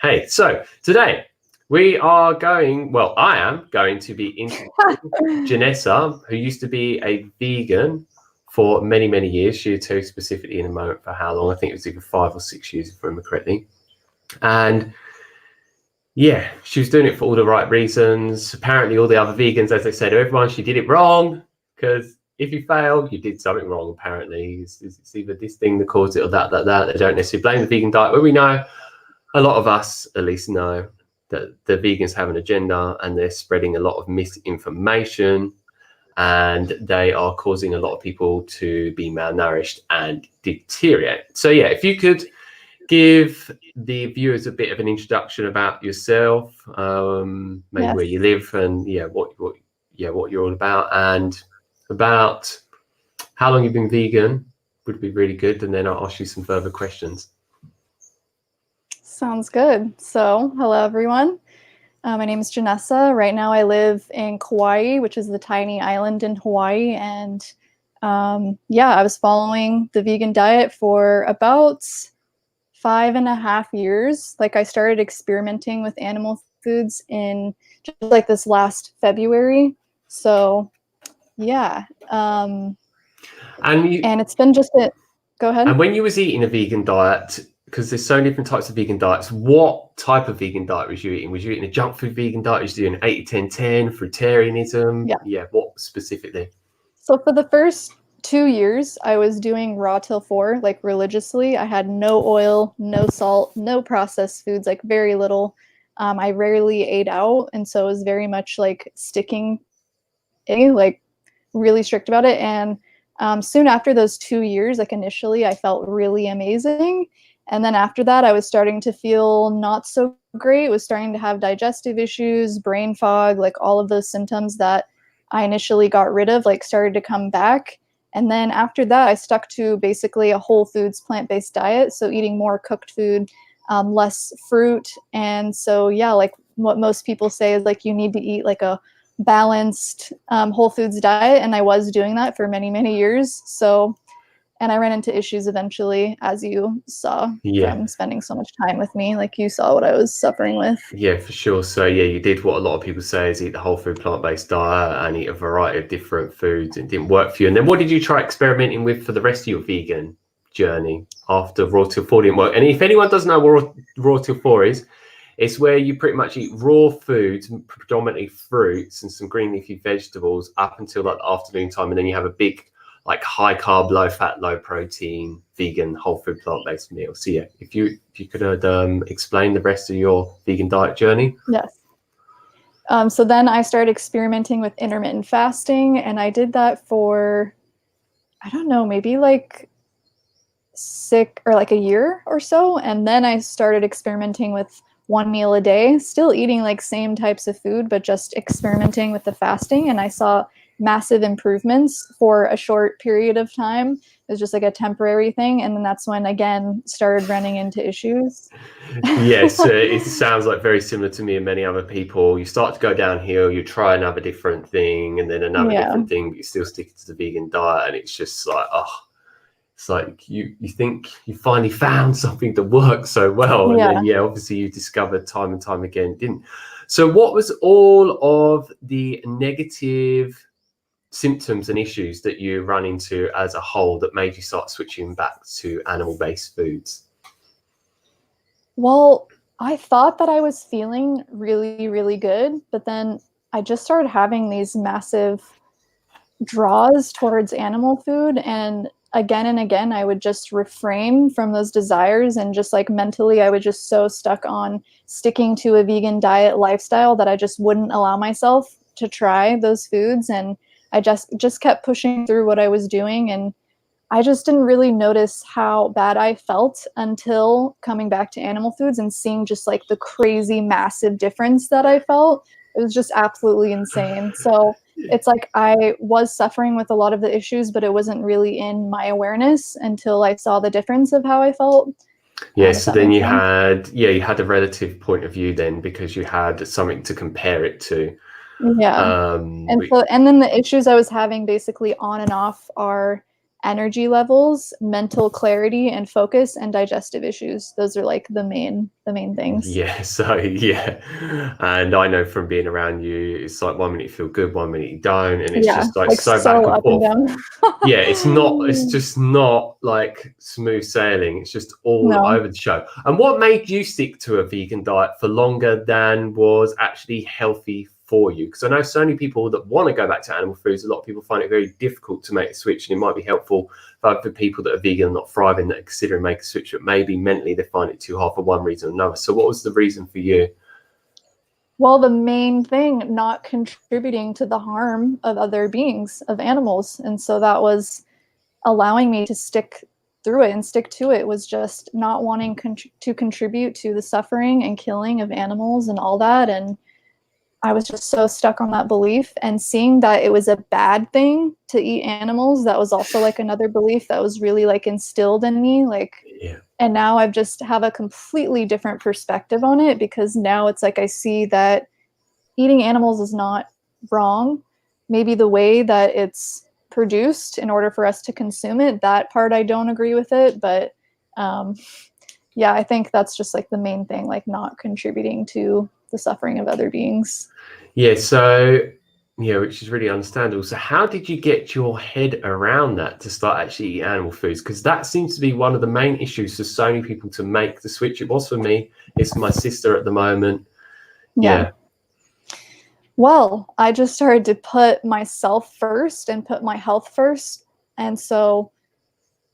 Hey, so today I am going to be interviewing Janessa, who used to be a vegan for many, many years. She'll tell you specifically in a moment for how long. I think it was either 5 or 6 years, if I remember correctly. And yeah, she was doing it for all the right reasons. Apparently, all the other vegans, as they say to everyone, she did it wrong, because if you fail, you did something wrong, apparently. It's either this thing that caused it or that. They don't necessarily blame the vegan diet. But we know, a lot of us at least know, that the vegans have an agenda and they're spreading a lot of misinformation, and they are causing a lot of people to be malnourished and deteriorate. So yeah, if you could give the viewers a bit of an introduction about yourself, maybe Yes. where you live, and what you're all about, and about how long you've been vegan would be really good, and then I'll ask you some further questions. Sounds good. So, hello everyone. My name is Janessa. Right now I live in Kauai, which is the tiny island in Hawaii. And I was following the vegan diet for about 5.5 years. Like, I started experimenting with animal foods in just like this last February. So yeah. And it's been just a, go ahead. And when you was eating a vegan diet, because there's so many different types of vegan diets, what type of vegan diet was you eating? Was you eating a junk food vegan diet? Was you doing 80-10-10, fruitarianism? Yeah, what specifically? So for the first 2 years, I was doing raw till 4, like religiously. I had no oil, no salt, no processed foods, like very little. I rarely ate out, and so it was very much like sticking, like really strict about it. And soon after those 2 years, like initially, I felt really amazing. And then after that, I was starting to feel not so great. Was starting to have digestive issues, brain fog, like all of those symptoms that I initially got rid of, like started to come back. And then after that, I stuck to basically a whole foods, plant-based diet. So eating more cooked food, less fruit. And so, yeah, like what most people say is like, you need to eat like a balanced whole foods diet. And I was doing that for many, many years. So, and I ran into issues eventually, as you saw from spending so much time with me. Like, you saw what I was suffering with. Yeah, for sure. So yeah, you did what a lot of people say is eat the whole food plant-based diet and eat a variety of different foods. It didn't work for you. And then what did you try experimenting with for the rest of your vegan journey after raw till 4 didn't work? And if anyone doesn't know what raw till 4 is, it's where you pretty much eat raw foods, predominantly fruits and some green leafy vegetables, up until like the afternoon time, and then you have a big, like, high carb, low fat, low protein, vegan, whole food, plant-based meal. So yeah, if you could explain the rest of your vegan diet journey. Yes. So then I started experimenting with intermittent fasting, and I did that for, I don't know, maybe like a year or so. And then I started experimenting with 1 meal a day, still eating like same types of food, but just experimenting with the fasting. And I saw massive improvements for a short period of time. It was just like a temporary thing. And then that's when, again, started running into issues. Yes, it sounds like very similar to me and many other people. You start to go downhill, you try another different thing, and then another different thing, but you still stick to the vegan diet. And it's just like, it's like you think you finally found something that works so well. And then, obviously you discovered time and time again, didn't. So what was all of the negative symptoms and issues that you run into as a whole that made you start switching back to animal-based foods? Well, I thought that I was feeling really, really good, but then I just started having these massive draws towards animal food, and again, I would just refrain from those desires, and just like mentally, I was just so stuck on sticking to a vegan diet lifestyle that I just wouldn't allow myself to try those foods. And I just kept pushing through what I was doing, and I just didn't really notice how bad I felt until coming back to animal foods and seeing just like the crazy massive difference that I felt. It was just absolutely insane. So it's like I was suffering with a lot of the issues, but it wasn't really in my awareness until I saw the difference of how I felt. Yeah, so then you had a relative point of view then, because you had something to compare it to. Yeah. And then the issues I was having basically on and off are energy levels, mental clarity and focus, and digestive issues. Those are like the main things. Yeah, so yeah, and I know from being around you, it's like 1 minute you feel good, 1 minute you don't, and it's Yeah, just like like so back so and up and forth. down. Yeah, it's just not like smooth sailing. It's just all No. over the show. And what made you stick to a vegan diet for longer than was actually healthy for you? Because I know so many people that want to go back to animal foods. A lot of people find it very difficult to make a switch, and it might be helpful for people that are vegan and not thriving, that are considering making a switch, but maybe mentally they find it too hard for one reason or another. So what was the reason for you? Well, the main thing, not contributing to the harm of other beings, of animals. And so that was allowing me to stick through it and stick to it, was just not wanting to contribute to the suffering and killing of animals and all that. And I was just so stuck on that belief, and seeing that it was a bad thing to eat animals. That was also like another belief that was really like instilled in me. Like, Yeah. and now I've just have a completely different perspective on it, because now it's like I see that eating animals is not wrong. Maybe the way that it's produced in order for us to consume it, that part I don't agree with it. But yeah, I think that's just like the main thing, like not contributing to the suffering of other beings. Yeah, so yeah, which is really understandable. So how did you get your head around that to start actually eating animal foods? Because that seems to be one of the main issues for so many people to make the switch. It was for me, it's for my sister at the moment. Yeah. Well, I just started to put myself first and put my health first. And so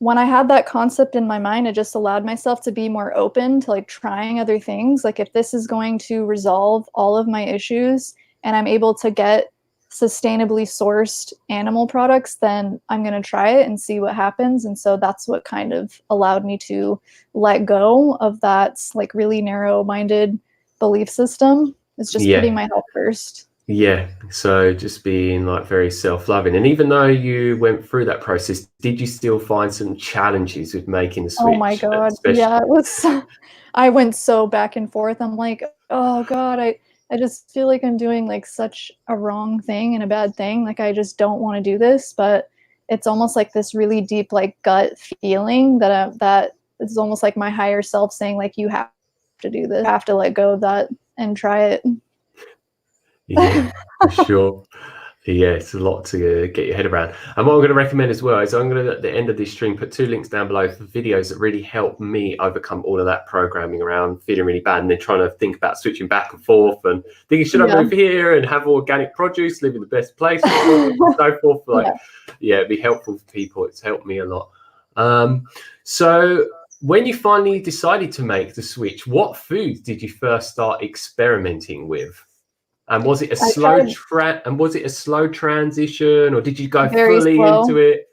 when I had that concept in my mind, I just allowed myself to be more open to like trying other things. Like, if this is going to resolve all of my issues and I'm able to get sustainably sourced animal products, then I'm going to try it and see what happens. And so that's what kind of allowed me to let go of that like really narrow-minded belief system, is just putting Yeah. my health first. Yeah. So just being like very self-loving. And even though you went through that process, did you still find some challenges with making the Oh my switch? God. Especially, Yeah, it was, I went so back and forth. I'm like, oh God, I just feel like I'm doing like such a wrong thing and a bad thing. Like, I just don't want to do this, but it's almost like this really deep, like gut feeling that it's almost like my higher self saying like, you have to do this, you have to let go of that and try it. yeah, for sure. Yeah, it's a lot to get your head around. And what I'm going to recommend as well is I'm going to, at the end of this stream, put 2 links down below for videos that really help me overcome all of that programming around feeling really bad and then trying to think about switching back and forth and thinking, should I move here and have organic produce, live in the best place, and so forth. Like, yeah, it'd be helpful for people. It's helped me a lot. So when you finally decided to make the switch, what foods did you first start experimenting with? And was it a slow transition, or did you go Very fully slow. into it?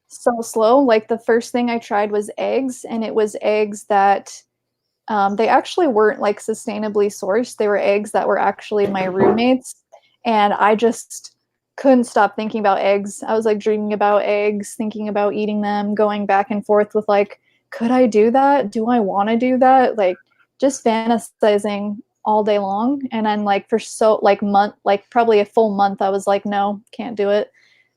So slow. Like, the first thing I tried was eggs, and it was eggs that they actually weren't like sustainably sourced. They were eggs that were actually my roommates, and I just couldn't stop thinking about eggs. I was like dreaming about eggs, thinking about eating them, going back and forth with like, could I do that? Do I want to do that? Like, just fantasizing all day long. And then like for probably a full month, I was like, no, can't do it.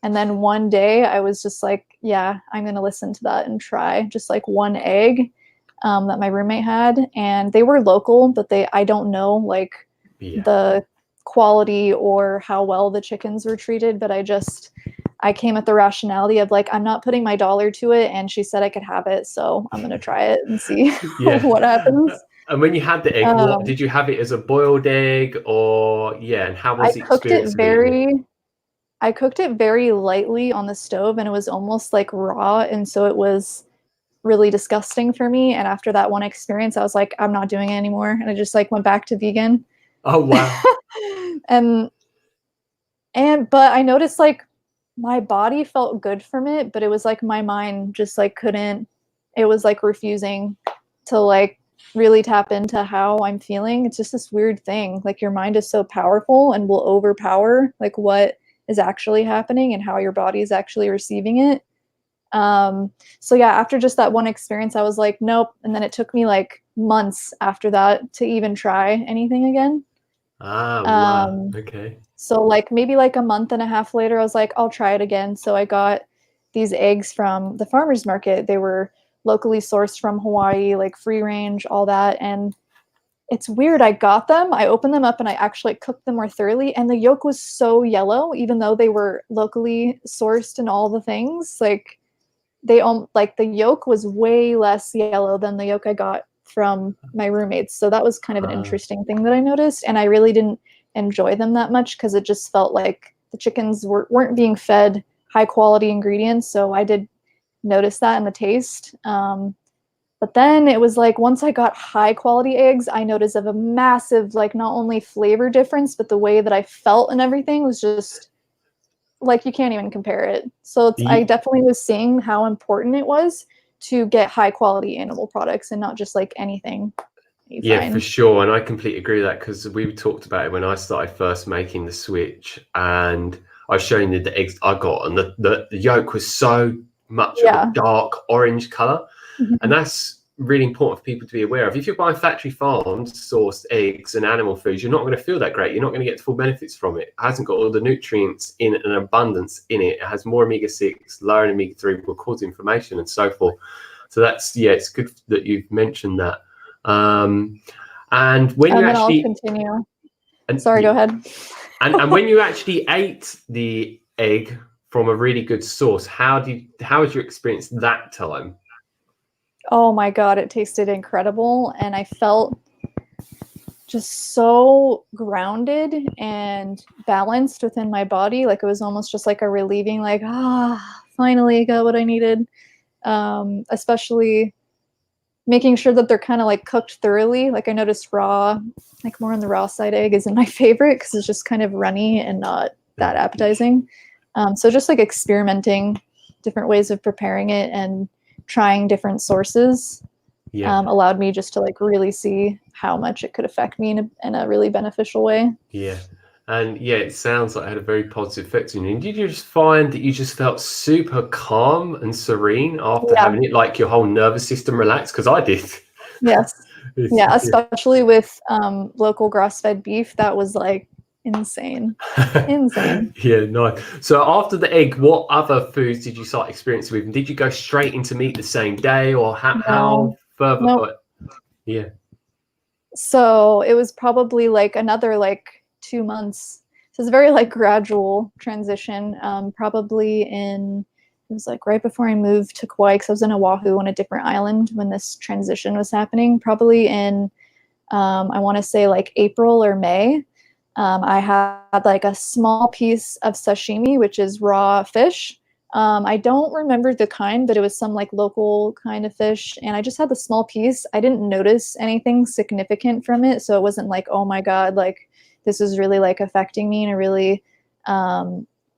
And then one day I was just like, yeah, I'm going to listen to that and try just like one egg that my roommate had. And they were local, but I don't know like the quality or how well the chickens were treated. But I came at the rationality of like, I'm not putting my dollar to it. And she said I could have it. So I'm going to try it and see what happens. And when you had the egg, what did you have it as, a boiled egg, or and how was the experience of eating it? I cooked it very lightly on the stove, and it was almost like raw. And so it was really disgusting for me. And after that one experience, I was like, I'm not doing it anymore. And I just like went back to vegan. Oh, wow. But I noticed like my body felt good from it, but it was like my mind just like it was like refusing to like really tap into how I'm feeling. It's just this weird thing. Like, your mind is so powerful and will overpower like what is actually happening and how your body is actually receiving it. So yeah, after just that one experience, I was like, nope. And then it took me like months after that to even try anything again. Wow. Okay. So like maybe like a month and a half later, I was like, I'll try it again. So I got these eggs from the farmer's market. They were locally sourced from Hawaii, like free range, all that. And it's weird. I got them, I opened them up, and I actually cooked them more thoroughly. And the yolk was so yellow, even though they were locally sourced and all the things. Like like the yolk was way less yellow than the yolk I got from my roommates. So that was kind of an interesting thing that I noticed. And I really didn't enjoy them that much because it just felt like the chickens weren't being fed high quality ingredients. So I did notice that in the taste. But then it was like once I got high quality eggs, I noticed of a massive, like, not only flavor difference, but the way that I felt and everything was just like, you can't even compare it. So I definitely was seeing how important it was to get high quality animal products and not just like anything. Yeah, for sure. And I completely agree with that, because we talked about it when I started first making the switch, and I was showing you the eggs I got, and the yolk was so much of a dark orange color. And that's really important for people to be aware of. If you're buying factory farmed sourced eggs and animal foods, you're not going to feel that great. You're not going to get full benefits from it. It hasn't got all the nutrients in an abundance in it. It has more omega-6, lower in omega-3, will cause inflammation and so forth. So that's, it's good that you've mentioned that. And when you actually I'll continue. Sorry, go ahead. and when you actually ate the egg from a really good source, how was your experience that time? Oh my God, it tasted incredible. And I felt just so grounded and balanced within my body. Like it was almost just like a relieving, like, finally got what I needed. Especially making sure that they're kind of like cooked thoroughly. Like I noticed raw, like more on the raw side egg isn't my favorite because it's just kind of runny and not that appetizing. So just like experimenting different ways of preparing it and trying different sources allowed me just to like really see how much it could affect me in a really beneficial way. Yeah. And it sounds like it had a very positive effect on you. And did you just find that you just felt super calm and serene after having it, like your whole nervous system relaxed? Because I did. Yes. Especially with local grass-fed beef. That was like insane. Yeah, nice. So after the egg, what other foods did you start experiencing with? And did you go straight into meat the same day, or how further? Nope. Yeah. So it was probably like another like 2 months. So it's a very like gradual transition. Probably it was like right before I moved to Kauai, because I was in Oahu on a different island when this transition was happening. Probably in I want to say like April or May. I had like a small piece of sashimi, which is raw fish. I don't remember the kind, but it was some like local kind of fish. And I just had the small piece. I didn't notice anything significant from it. So it wasn't like, oh my God, like this is really like affecting me in a really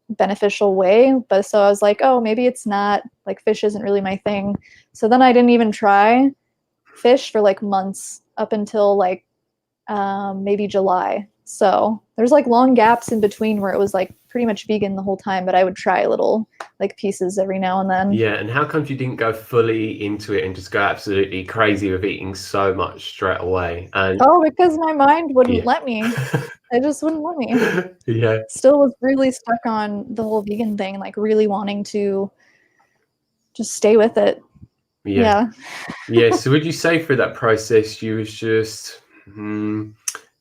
beneficial way. But so I was like, oh, maybe it's not, like fish isn't really my thing. So then I didn't even try fish for like months up until like maybe July. So there's like long gaps in between where it was like pretty much vegan the whole time, but I would try little like pieces every now and then. Yeah, and how come you didn't go fully into it and just go absolutely crazy with eating so much straight away? And because my mind wouldn't let me. It just wouldn't let me. Yeah. Still was really stuck on the whole vegan thing, like really wanting to just stay with it. Yeah. So would you say through that process you was just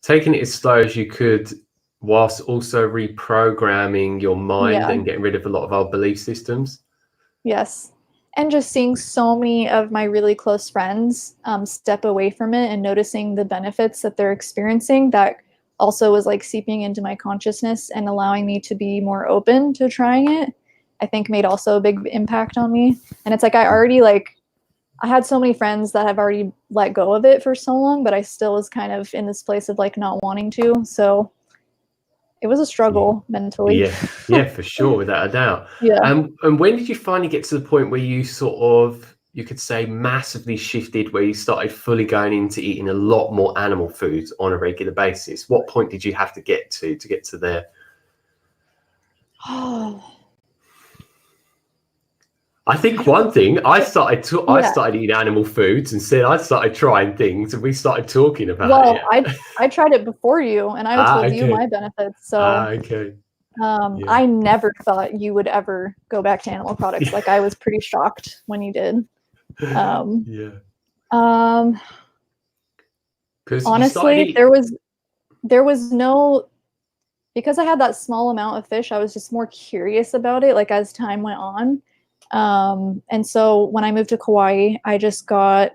taking it as slow as you could, whilst also reprogramming your mind and getting rid of a lot of our belief systems? Yes. And just seeing so many of my really close friends step away from it and noticing the benefits that they're experiencing, that also was like seeping into my consciousness and allowing me to be more open to trying it, I think made also a big impact on me. And it's like I had so many friends that have already let go of it for so long, but I still was kind of in this place of like not wanting to. So it was a struggle mentally. Yeah, for sure, without a doubt. And when did you finally get to the point where you sort of, you could say, massively shifted, where you started fully going into eating a lot more animal foods on a regular basis? What point did you have to get to get to there? I think one thing, I started eating animal foods, and said I started trying things, and we started talking about it. I tried it before you, and I told you my benefits. So okay. Yeah. I never thought you would ever go back to animal products. Like I was pretty shocked when you did. Yeah. Because Honestly, there was no, because I had that small amount of fish, I was just more curious about it, like as time went on. And so when I moved to Kauai, I just got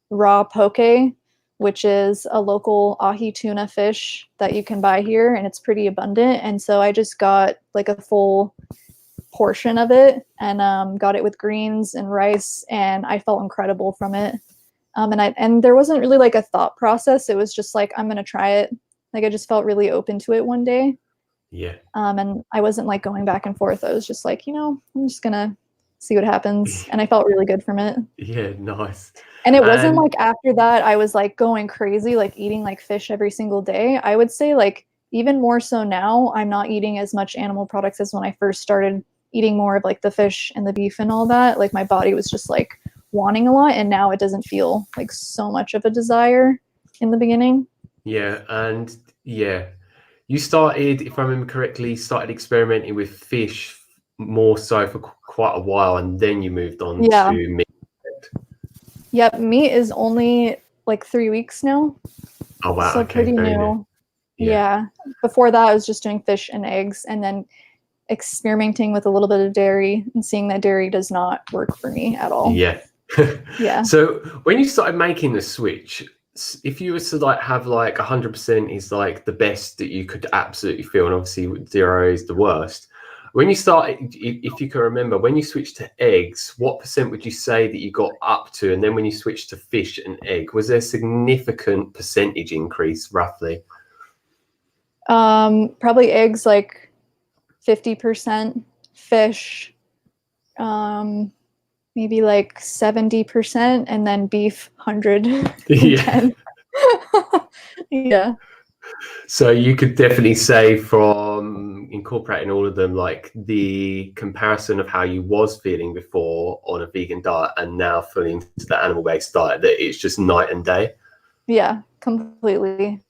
raw poke, which is a local ahi tuna fish that you can buy here, and it's pretty abundant. And so I just got like a full portion of it and got it with greens and rice, and I felt incredible from it. And there wasn't really like a thought process. It was just like, I'm gonna try it. Like I just felt really open to it one day. Yeah. And I wasn't like going back and forth. I was just like, I'm just gonna see what happens. And I felt really good from it. Yeah, nice. And it wasn't like after that I was like going crazy, like eating like fish every single day. I would say like even more so now, I'm not eating as much animal products as when I first started eating more of like the fish and the beef and all that. Like my body was just like wanting a lot, and now it doesn't feel like so much of a desire in the beginning. Yeah, and yeah, you started, if I remember correctly, started experimenting with fish more so for quite a while, and then you moved on to meat. Yep, meat is only like 3 weeks now. Oh wow, so okay, pretty new. Yeah. Before that I was just doing fish and eggs, and then experimenting with a little bit of dairy and seeing that dairy does not work for me at all. Yeah. Yeah. So when you started making the switch, if you were to like have like 100% is like the best that you could absolutely feel, and obviously 0 is the worst. When you started, if you can remember, when you switched to eggs, what percent would you say that you got up to? And then when you switched to fish and egg, was there a significant percentage increase roughly? Probably eggs like 50%, fish maybe like 70%, and then beef 110. Yeah. Yeah. So you could definitely say from incorporating all of them, like the comparison of how you was feeling before on a vegan diet and now fully into the animal-based diet, that it's just night and day. Yeah, completely.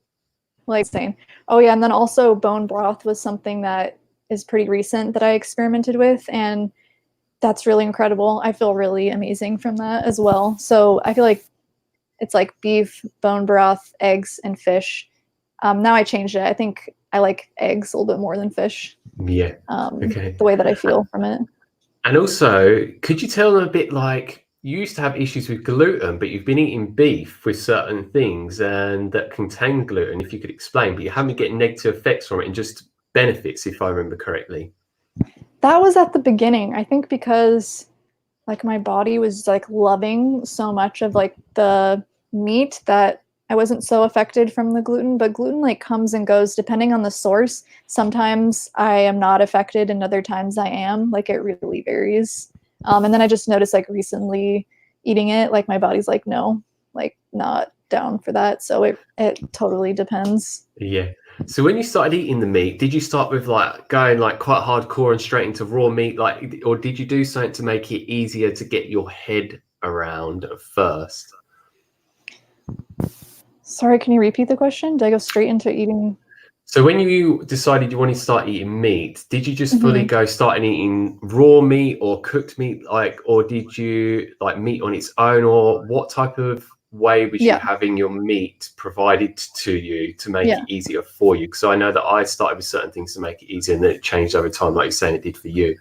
Like same. Oh yeah, and then also bone broth was something that is pretty recent that I experimented with, and that's really incredible. I feel really amazing from that as well. So I feel like it's like beef, bone broth, eggs, and fish. Now I changed it. I think I like eggs a little bit more than fish. Yeah. Okay. The way that I feel from it. And also, could you tell them a bit, like you used to have issues with gluten, but you've been eating beef with certain things and that contain gluten, if you could explain, but you haven't been getting negative effects from it and just benefits, if I remember correctly. That was at the beginning. I think because like my body was like loving so much of like the meat that I wasn't so affected from the gluten, but gluten like comes and goes depending on the source. Sometimes I am not affected and other times I am. Like it really varies. And then I just noticed like recently eating it, like my body's like, no, like not down for that. So it totally depends. Yeah. So when you started eating the meat, did you start with like going like quite hardcore and straight into raw meat, like, or did you do something to make it easier to get your head around at first? Sorry, can you repeat the question? Did I go straight into eating? So when you decided you wanted to start eating meat, did you just fully go starting eating raw meat or cooked meat, like, or did you like meat on its own, or what type of way was you having your meat provided to you to make it easier for you? Because I know that I started with certain things to make it easier, and then it changed over time, like you're saying it did for you.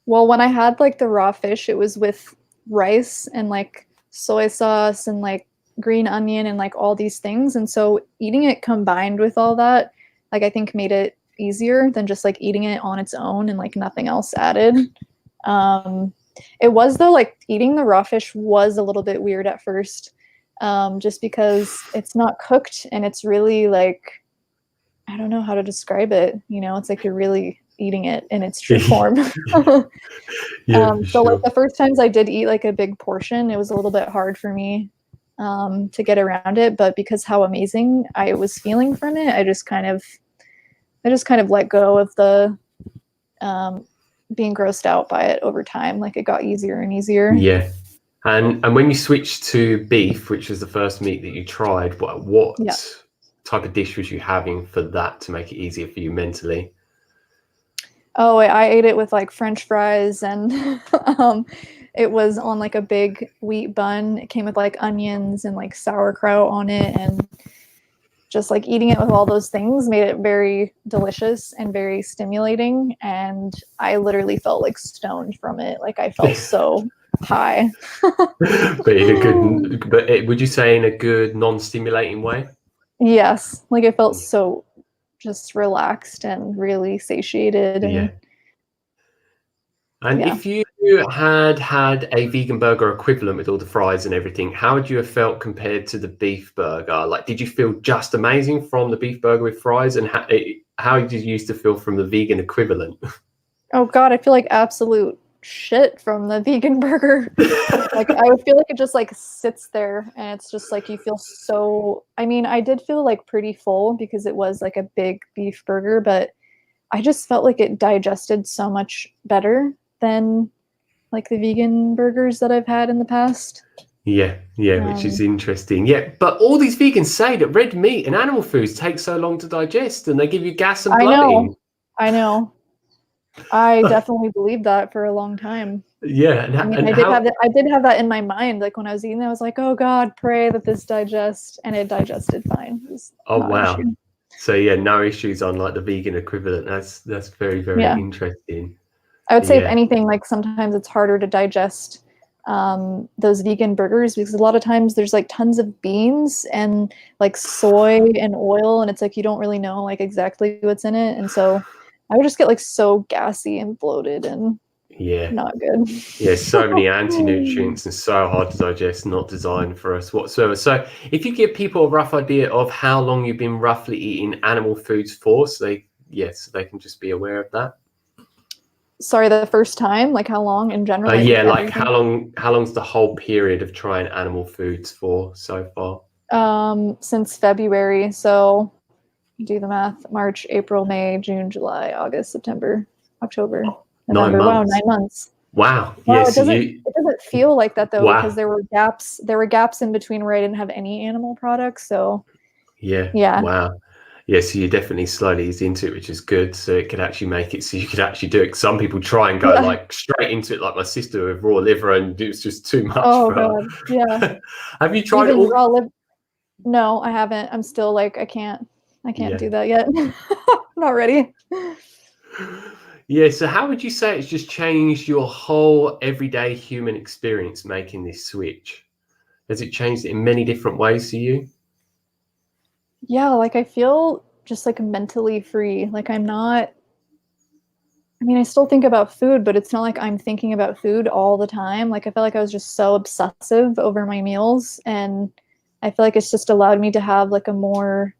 Well, when I had like the raw fish, it was with rice and like soy sauce and like green onion and like all these things. And so eating it combined with all that, like I think made it easier than just like eating it on its own and like nothing else added. It was though, like eating the raw fish was a little bit weird at first, just because it's not cooked and it's really like, I don't know how to describe it. You know, it's like you're really eating it in its true form. So like the first times I did eat like a big portion, it was a little bit hard for me to get around it, but because how amazing I was feeling from it, I just kind of let go of the being grossed out by it over time. Like it got easier and easier. Yeah. And when you switched to beef, which was the first meat that you tried, what type of dish was you having for that to make it easier for you mentally? Oh, I ate it with like French fries, and it was on like a big wheat bun. It came with like onions and like sauerkraut on it, and just like eating it with all those things made it very delicious and very stimulating. And I literally felt like stoned from it. Like I felt so high. But would you say in a good non-stimulating way? Yes, like I felt Yeah. so just relaxed and really satiated. And And yeah. if you had a vegan burger equivalent with all the fries and everything, how would you have felt compared to the beef burger? Like, did you feel just amazing from the beef burger with fries? And how did you used to feel from the vegan equivalent? Oh God, I feel like absolute shit from the vegan burger. Like I would feel like it just like sits there, and it's just like you feel so, I mean, I did feel like pretty full because it was like a big beef burger, but I just felt like it digested so much better than like the vegan burgers that I've had in the past. Yeah, which is Um, interesting. Yeah, but all these vegans say that red meat and animal foods take so long to digest and they give you gas and I know, bloating. I know. I definitely believed that for a long time. Yeah, I mean, and how? I did have that in my mind. Like when I was eating, I was like, "Oh God, pray that this digests," and it digested fine. It was Oh not an wow. issue. So yeah, no issues on like the vegan equivalent. That's very, very Yeah, interesting. I would say if Yeah. anything, like sometimes it's harder to digest those vegan burgers because a lot of times there's like tons of beans and like soy and oil, and it's like you don't really know like exactly what's in it, and so I would just get like so gassy and bloated and Yeah. not good. Yeah, so many anti-nutrients and so hard to digest, not designed for us whatsoever. So if you give people a rough idea of how long you've been roughly eating animal foods for, so they can just be aware of that. Sorry, the first time, like how long in general, like with Yeah, like everything? how long's the whole period of trying animal foods for so far? Since February, so do the math: March, April, May, June, July, August, September, October, 9 November. Wow, months. 9 months. Wow. Wow, Yes, you it doesn't feel like that though, because wow. there were gaps in between where I didn't have any animal products. So Yeah, yeah. wow. Yeah, so you're definitely slowly eased into it, which is good. So it could actually make it so you could actually do it. Some people try and go Yeah. like straight into it, like my sister with raw liver, and it was just too much Oh for God. Yeah. her. Have you tried Even all? raw liver. No, I haven't. I'm still like I can't Yeah. do that yet. I'm not ready. Yeah, so how would you say it's just changed your whole everyday human experience making this switch? Has it changed it in many different ways for you? Yeah, like I feel just like mentally free. Like I'm not, I mean, I still think about food, but it's not like I'm thinking about food all the time. Like I felt like I was just so obsessive over my meals, and I feel like it's just allowed me to have like a more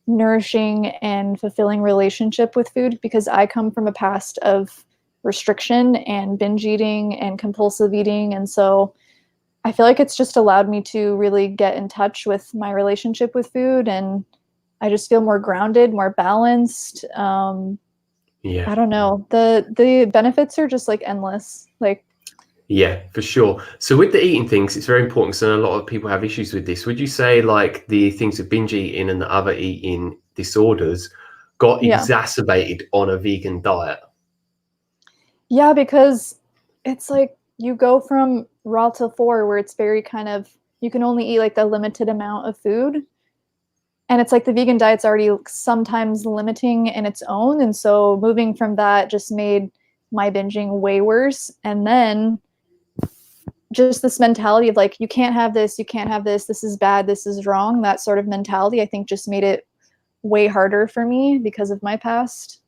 nourishing and fulfilling relationship with food because I come from a past of restriction and binge eating and compulsive eating, and so I feel like it's just allowed me to really get in touch with my relationship with food, and I just feel more grounded, more balanced. Yeah. I don't know. The benefits are just like endless. Like Yeah, for sure. So with the eating things, it's very important because a lot of people have issues with this. Would you say like the things of binge eating and the other eating disorders got yeah. exacerbated on a vegan diet? Yeah, because it's like you go from raw to four where it's very kind of you can only eat like the limited amount of food. And it's like the vegan diet's already sometimes limiting in its own. And so moving from that just made my binging way worse. And then just this mentality of like, you can't have this, you can't have this is bad, this is wrong. That sort of mentality, I think, just made it way harder for me because of my past.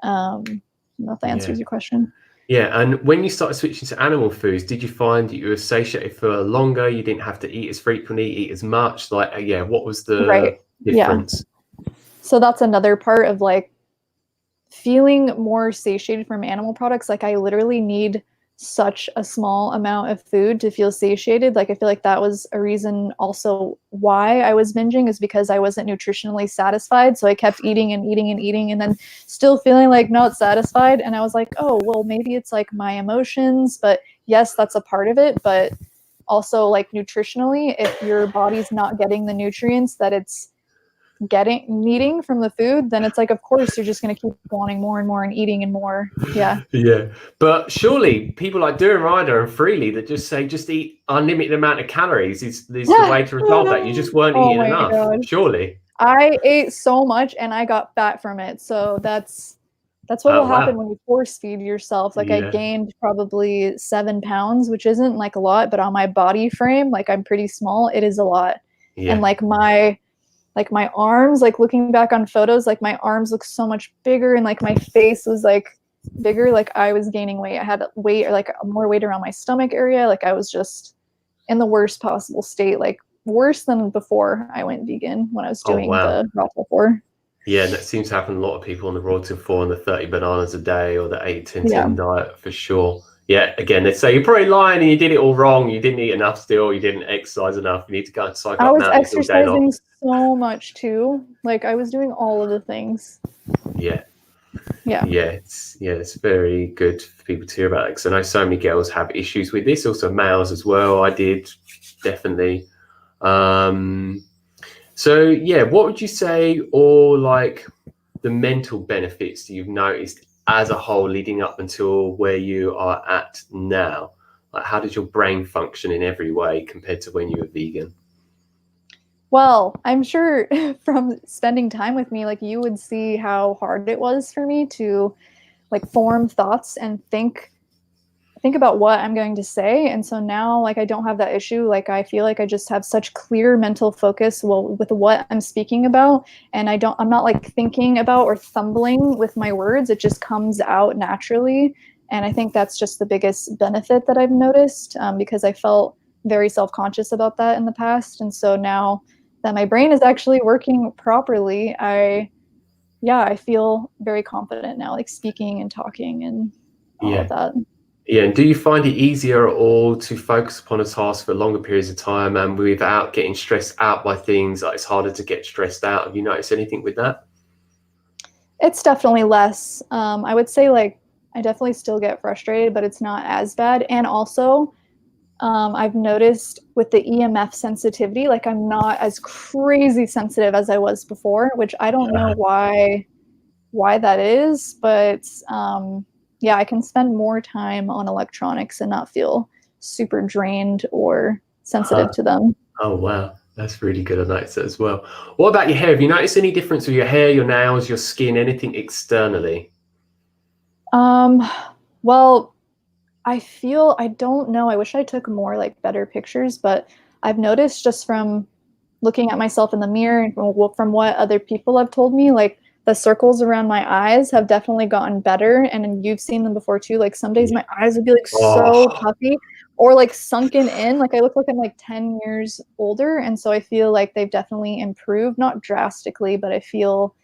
I don't know if that Yeah. answers your question. Yeah, and when you started switching to animal foods, did you find that you were satiated for longer? You didn't have to eat as frequently, eat as much? Like, yeah, what was the Right. Yeah. difference? So that's another part of like feeling more satiated from animal products. Like I literally need such a small amount of food to feel satiated. Like I feel like that was a reason also why I was binging, is because I wasn't nutritionally satisfied. So I kept eating and eating and eating and then still feeling like not satisfied. And I was like, oh, well, maybe it's like my emotions, but yes, that's a part of it. But also like nutritionally, if your body's not getting the nutrients that it's needing from the food, then it's like, of course, you're just going to keep wanting more and more and eating and more. Yeah. Yeah. But surely people like Doing Rider and Freely that just say just eat unlimited amount of calories is the way to resolve that. You just weren't Oh eating my enough, God. surely. I ate so much and I got fat from it. So that's what will happen when you force feed yourself. Like I Yeah. gained probably 7 pounds, which isn't like a lot, but on my body frame, like I'm pretty small, it is a lot. Yeah. And like my arms, like looking back on photos, like my arms look so much bigger and like my face was like bigger. Like I was gaining weight. I had weight, or like more weight around my stomach area. Like I was just in the worst possible state, like worse than before I went vegan when I was doing the Raw Till 4. Yeah, and that seems to happen to a lot of people on the Raw Till 4 and the 30 bananas a day or the 8-10-10 diet for sure. Yeah, again, they say you're probably lying and you did it all wrong. You didn't eat enough still. You didn't exercise enough. You need to go and cycle up mountains all day long. I was exercising so much too. Like I was doing all of the things. Yeah. Yeah. Yeah, it's very good for people to hear about it, because I know so many girls have issues with this, also males as well. I did, definitely. So yeah, what would you say, or like the mental benefits that you've noticed as a whole leading up until where you are at now? Like how does your brain function in every way compared to when you were vegan? Well, I'm sure from spending time with me, like you would see how hard it was for me to like form thoughts and think about what I'm going to say. And so now like I don't have that issue. Like I feel like I just have such clear mental focus with what I'm speaking about. And I'm not like thinking about or fumbling with my words. It just comes out naturally. And I think that's just the biggest benefit that I've noticed, because I felt very self-conscious about that in the past. And so now that my brain is actually working properly, I feel very confident now, like speaking and talking and all of that. Yeah, and do you find it easier at all to focus upon a task for longer periods of time and without getting stressed out by things? Like it's harder to get stressed out. Have you noticed anything with that? It's definitely less. I would say like I definitely still get frustrated, but it's not as bad. And also, I've noticed with the EMF sensitivity, like I'm not as crazy sensitive as I was before, which I don't know why that is, but yeah, I can spend more time on electronics and not feel super drained or sensitive to them. Oh, wow. That's really good. I noticed that as well. What about your hair? Have you noticed any difference with your hair, your nails, your skin, anything externally? Well, I don't know. I wish I took more like better pictures, but I've noticed just from looking at myself in the mirror and from what other people have told me, like the circles around my eyes have definitely gotten better. And you've seen them before too. Like some days my eyes would be like so puffy or like sunken in. Like I look like I'm like 10 years older. And so I feel like they've definitely improved, not drastically, but I feel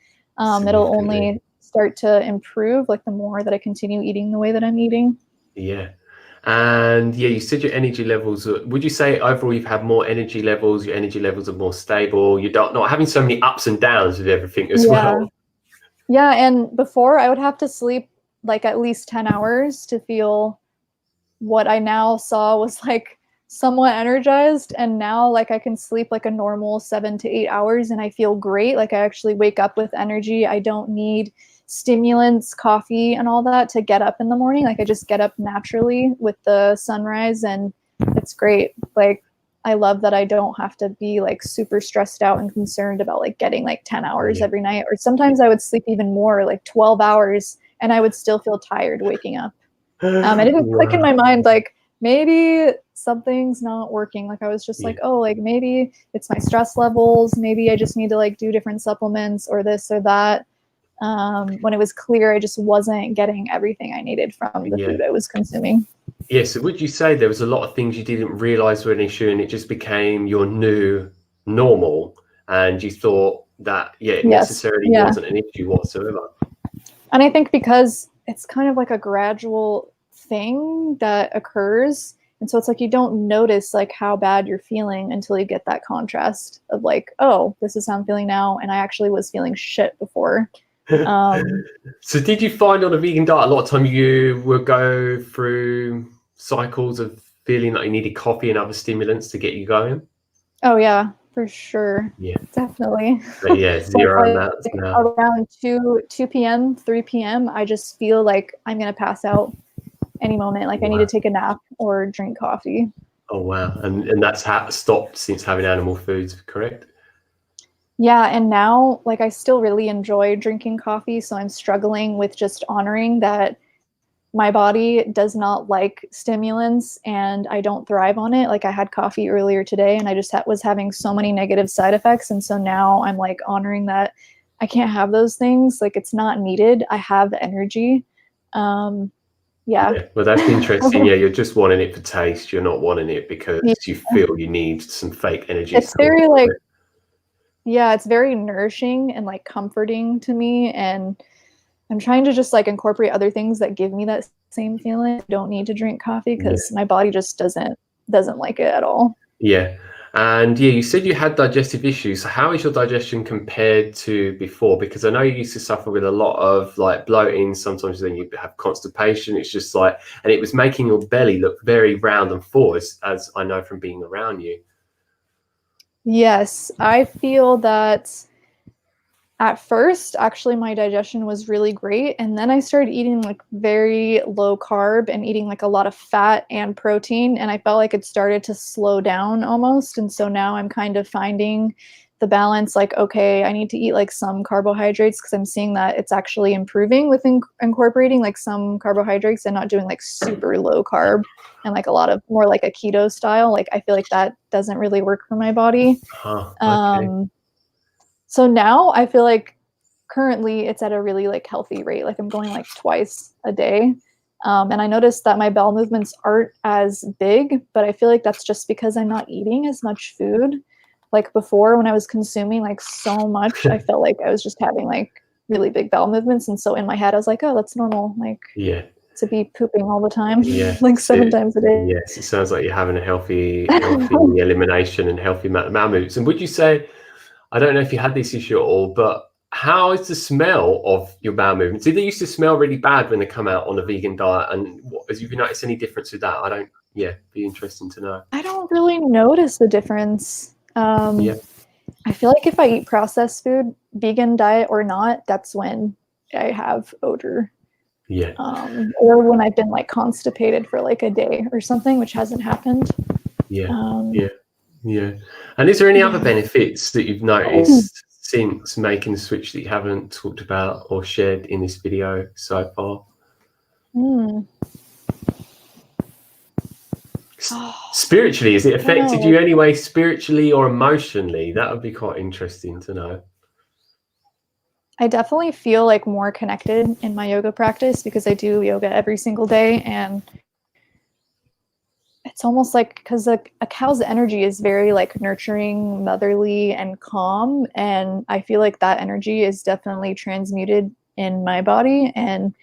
it'll only start to improve like the more that I continue eating the way that I'm eating. Yeah. And yeah, you said your energy levels, would you say overall you've had more energy levels, your energy levels are more stable, you're not having so many ups and downs with everything as well? Yeah, and before I would have to sleep like at least 10 hours to feel what I now saw was like somewhat energized. And now like I can sleep like a normal 7 to 8 hours and I feel great. Like I actually wake up with energy. I don't need stimulants, coffee and all that to get up in the morning. Like I just get up naturally with the sunrise and it's great. Like I love that I don't have to be like super stressed out and concerned about like getting like 10 hours every night. Or sometimes I would sleep even more, like 12 hours, and I would still feel tired waking up. I didn't click in my mind like maybe something's not working. Like I was just like, oh, like maybe it's my stress levels. Maybe I just need to like do different supplements or this or that. When it was clear I just wasn't getting everything I needed from the food I was consuming. Yeah, so would you say there was a lot of things you didn't realize were an issue and it just became your new normal and you thought that, it necessarily wasn't an issue whatsoever? And I think because it's kind of like a gradual thing that occurs. And so it's like you don't notice like how bad you're feeling until you get that contrast of like, oh, this is how I'm feeling now. And I actually was feeling shit before. So did you find on a vegan diet a lot of time you would go through cycles of feeling like you needed coffee and other stimulants to get you going? Oh yeah. for sure. Yeah. Definitely. But yeah, So zero it's amounts like now. around 2 p.m., 3 p.m., I just feel like I'm going to pass out any moment. Like I need to take a nap or drink coffee. Oh wow. And that's stopped since having animal foods, correct? Yeah, and now like I still really enjoy drinking coffee, so I'm struggling with just honoring that my body does not like stimulants and I don't thrive on it. Like I had coffee earlier today and I just was having so many negative side effects, and so now I'm like honoring that I can't have those things. Like it's not needed. I have energy. Yeah. Well, that's interesting. Yeah, you're just wanting it for taste. You're not wanting it because Yeah. you feel you need some fake energy. It's very like, yeah, it's very nourishing and like comforting to me, and I'm trying to just like incorporate other things that give me that same feeling. I don't need to drink coffee because my body just doesn't like it at all. Yeah. And yeah, you said you had digestive issues. So how is your digestion compared to before? Because I know you used to suffer with a lot of like bloating. Sometimes then you have constipation. It's just like, and it was making your belly look very round and full, as I know from being around you. Yes, I feel that at first, actually, my digestion was really great. And then I started eating like very low carb and eating like a lot of fat and protein. And I felt like it started to slow down almost. And so now I'm kind of finding the balance like, okay, I need to eat like some carbohydrates because I'm seeing that it's actually improving with incorporating like some carbohydrates and not doing like super low carb and like a lot of more like a keto style. Like I feel like that doesn't really work for my body. Okay. So now I feel like currently it's at a really like healthy rate. Like I'm going like twice a day. And I noticed that my bowel movements aren't as big, but I feel like that's just because I'm not eating as much food. Like before, when I was consuming like so much, I felt like I was just having like really big bowel movements. And so in my head, I was like, oh, that's normal. Like to be pooping all the time, like 7 times a day. Yes, it sounds like you're having a healthy elimination and healthy bowel movements. And would you say, I don't know if you had this issue at all, but how is the smell of your bowel movements? Did they used to smell really bad when they come out on a vegan diet? And have you noticed any difference with that? I don't, be interesting to know. I don't really notice the difference. I feel like if I eat processed food, vegan diet or not, that's when I have odor. Yeah. Or when I've been like constipated for like a day or something, which hasn't happened. Yeah. And is there any other benefits that you've noticed since making the switch that you haven't talked about or shared in this video so far? Spiritually, has it affected you anyway, spiritually or emotionally? That would be quite interesting to know. I definitely feel like more connected in my yoga practice because I do yoga every single day, and it's almost like because a cow's energy is very like nurturing, motherly, and calm, and I feel like that energy is definitely transmuted in my body and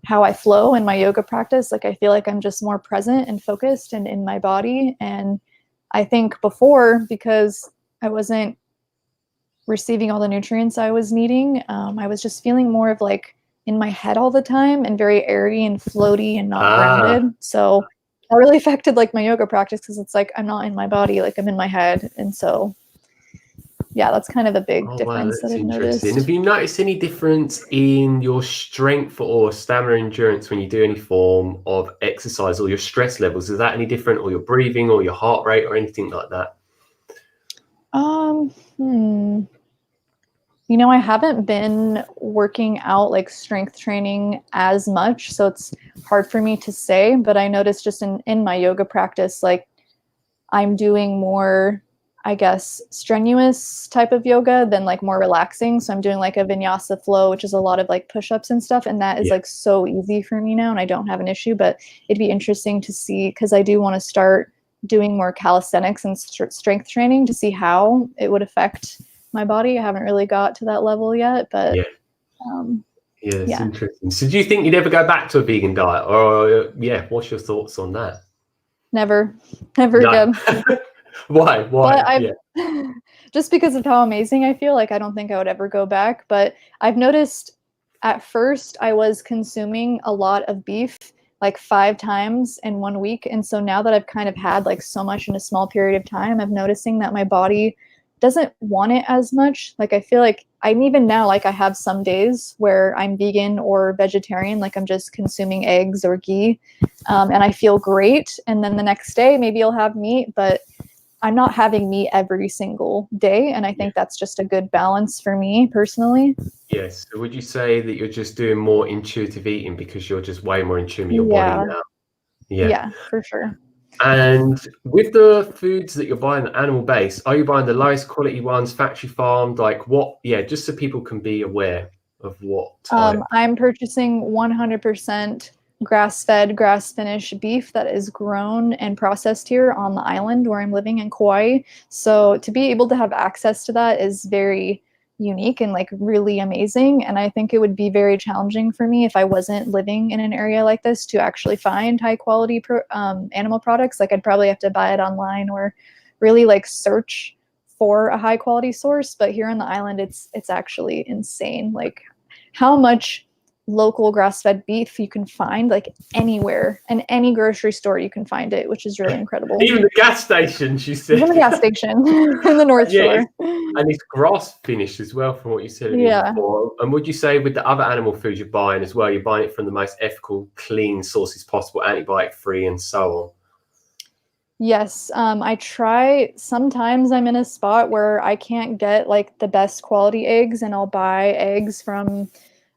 how I flow in my yoga practice. Like I feel like I'm just more present and focused and in my body. And I think before, because I wasn't receiving all the nutrients I was needing, I was just feeling more of like in my head all the time and very airy and floaty and not grounded. So that really affected like my yoga practice because it's like I'm not in my body, like I'm in my head. And so yeah, that's kind of a big difference that I've noticed. Have you noticed any difference in your strength or stamina endurance when you do any form of exercise, or your stress levels? Is that any different, or your breathing or your heart rate or anything like that? You know, I haven't been working out like strength training as much, so it's hard for me to say, but I noticed just in my yoga practice, like I'm doing more, I guess, strenuous type of yoga than like more relaxing. So I'm doing like a vinyasa flow, which is a lot of like push-ups and stuff. And that is like so easy for me now and I don't have an issue, but it'd be interesting to see, because I do want to start doing more calisthenics and strength training to see how it would affect my body. I haven't really got to that level yet, but it's interesting. So do you think you'd ever go back to a vegan diet, or what's your thoughts on that? Never again. Why? But just because of how amazing I feel, like I don't think I would ever go back. But I've noticed at first I was consuming a lot of beef, like 5 times in 1 week. And so now that I've kind of had like so much in a small period of time, I'm noticing that my body doesn't want it as much. Like I feel like I'm even now, like I have some days where I'm vegan or vegetarian, like I'm just consuming eggs or ghee, and I feel great. And then the next day, maybe I'll have meat, but I'm not having meat every single day. And I think that's just a good balance for me personally. Yes. So would you say that you're just doing more intuitive eating because you're just way more in tune with your body now? Yeah, for sure. And with the foods that you're buying, animal based, are you buying the lowest quality ones, factory farmed? Like what? Yeah, just so people can be aware of what type. I'm purchasing 100% grass-fed, grass-finished beef that is grown and processed here on the island where I'm living in Kauai. So to be able to have access to that is very unique and like really amazing. And I think it would be very challenging for me if I wasn't living in an area like this to actually find high quality animal products. Like I'd probably have to buy it online or really like search for a high quality source. But here on the island, it's actually insane. Like how much local grass-fed beef you can find like anywhere, in any grocery store you can find it, which is really incredible. Even the gas station, she said. Even the gas station in the North Shore. And it's grass finished as well, from what you said before. And would you say with the other animal foods you're buying as well, you're buying it from the most ethical, clean sources possible, antibiotic free and so on? Yes, I try. Sometimes I'm in a spot where I can't get like the best quality eggs, and I'll buy eggs from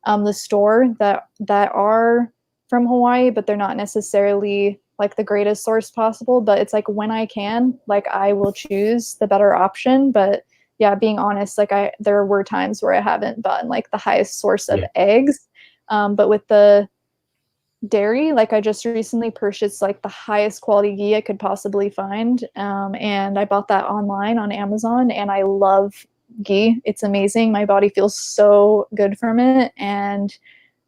the store that are from Hawaii, but they're not necessarily like the greatest source possible. But it's like when I can, like I will choose the better option. But yeah, being honest, like there were times where I haven't bought like the highest source of eggs. But with the dairy, like I just recently purchased like the highest quality ghee I could possibly find, and I bought that online on Amazon, and I love ghee. It's amazing. My body feels so good from it, and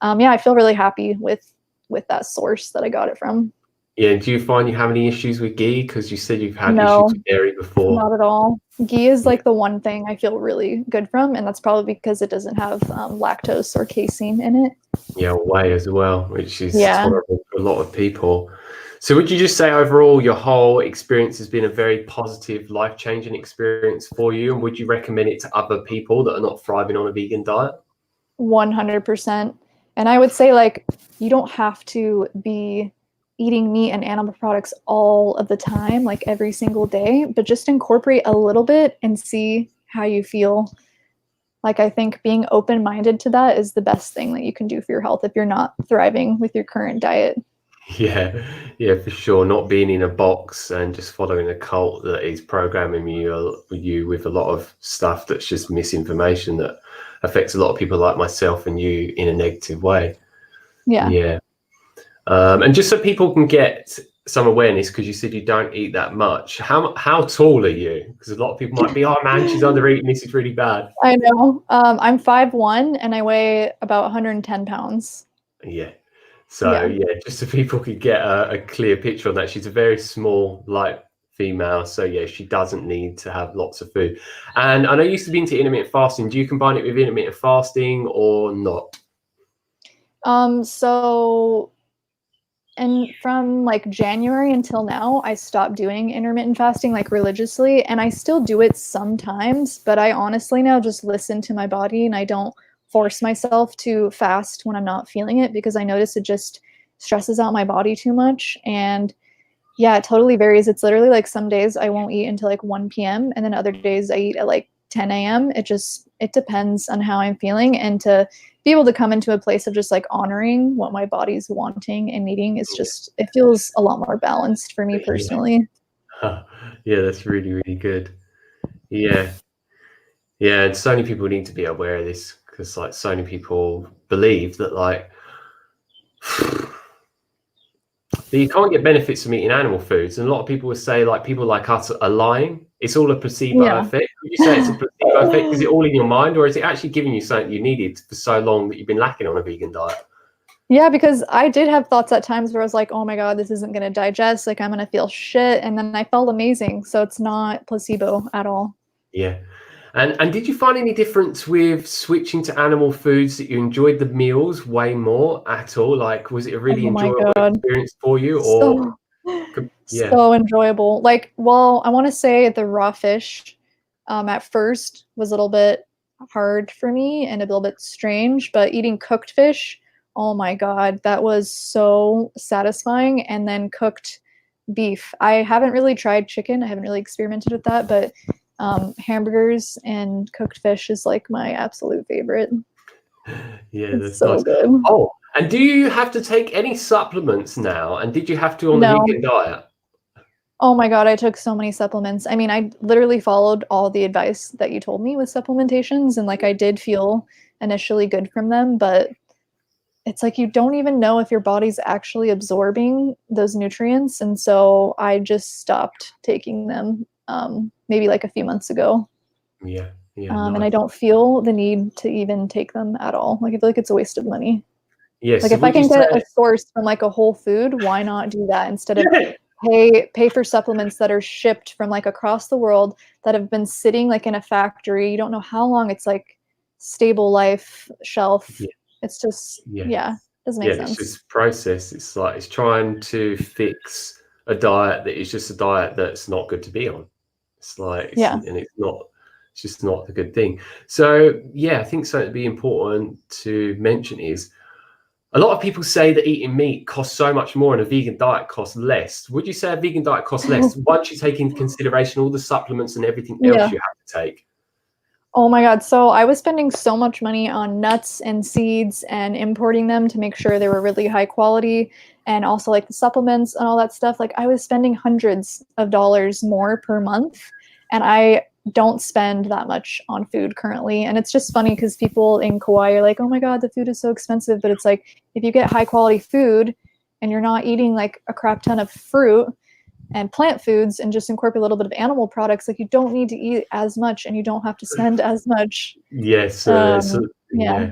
yeah, I feel really happy with that source that I got it from. Yeah, do you find you have any issues with ghee? Because you said you've had No, issues with dairy before. not at all. Ghee is like the one thing I feel really good from, and that's probably because it doesn't have lactose or casein in it. Yeah, whey as well, which is tolerable for a lot of people. So would you just say overall your whole experience has been a very positive, life-changing experience for you? And would you recommend it to other people that are not thriving on a vegan diet? 100%. And I would say like you don't have to be eating meat and animal products all of the time, like every single day, but just incorporate a little bit and see how you feel. Like I think being open-minded to that is the best thing that you can do for your health if you're not thriving with your current diet. Yeah, for sure. Not being in a box and just following a cult that is programming you with a lot of stuff that's just misinformation that affects a lot of people like myself and you in a negative way. Yeah. And just so people can get some awareness, because you said you don't eat that much. How tall are you? Because a lot of people might be, oh man, she's under eating. This is really bad. I know. I'm 5'1" and I weigh about 110 pounds. Yeah. So yeah, just so people could get a clear picture on that, she's a very small, light female. So yeah, she doesn't need to have lots of food. And I know you used to be into intermittent fasting. Do you combine it with intermittent fasting or not? And from like January until now, I stopped doing intermittent fasting like religiously, and I still do it sometimes, but I honestly now just listen to my body and I don't force myself to fast when I'm not feeling it, because I notice it just stresses out my body too much. And yeah, it totally varies. It's literally like some days I won't eat until like 1 p.m. and then other days I eat at like 10 a.m. It depends on how I'm feeling, and to be able to come into a place of just like honoring what my body's wanting and needing is just, it feels a lot more balanced for me personally. Yeah, that's really, really good. Yeah. And so many people need to be aware of this, because like so many people believe that like that you can't get benefits from eating animal foods, and a lot of people will say like people like us are lying. It's all a placebo effect. Would you say it's a placebo effect? Is it all in your mind, or is it actually giving you something you needed for so long that you've been lacking on a vegan diet? Yeah, because I did have thoughts at times where I was like, oh my God, this isn't going to digest. Like I'm going to feel shit. And then I felt amazing. So it's not placebo at all. Yeah. And did you find any difference with switching to animal foods, that you enjoyed the meals way more at all? Like, was it a really enjoyable experience for you? So enjoyable. Like, well, I want to say the raw fish At first was a little bit hard for me and a little bit strange, but eating cooked fish, oh my God, that was so satisfying. And then cooked beef. I haven't really tried chicken. I haven't really experimented with that, but hamburgers and cooked fish is like my absolute favorite. Yeah, It's that's so nice. good. Oh, and do you have to take any supplements now? And did you have to on the No. vegan diet? Oh my God, I took so many supplements. I mean, I literally followed all the advice that you told me with supplementations, and like I did feel initially good from them, but it's like you don't even know if your body's actually absorbing those nutrients. And so I just stopped taking them maybe like a few months ago. Yeah, And I nice. don't feel the need to even take them at all. Like I feel like it's a waste of money. Yeah, Like so if I would you can get a say source from like a whole food, why not do that instead of yeah, pay for supplements that are shipped from like across the world that have been sitting like in a factory. You don't know how long it's like stable life shelf. yeah, It's just yeah. yeah, doesn't Yeah, make it's sense. just process. It's like it's trying to fix a diet that is just a diet that's not good to be on. It's like Yeah. it's just not a good thing. So yeah, I think something to be important to mention is a lot of people say that eating meat costs so much more and a vegan diet costs less. Would you say a vegan diet costs less once you take into consideration all the supplements and everything else Yeah. you have to take? Oh my God. So I was spending so much money on nuts and seeds and importing them to make sure they were really high quality and also like the supplements and all that stuff. Like I was spending hundreds of dollars more per month and I don't spend that much on food currently. And it's just funny because people in Kauai are like, oh my God, the food is so expensive. But it's like if you get high quality food and you're not eating like a crap ton of fruit and plant foods and just incorporate a little bit of animal products, like you don't need to eat as much and you don't have to spend as much. Yes, Yeah, yeah,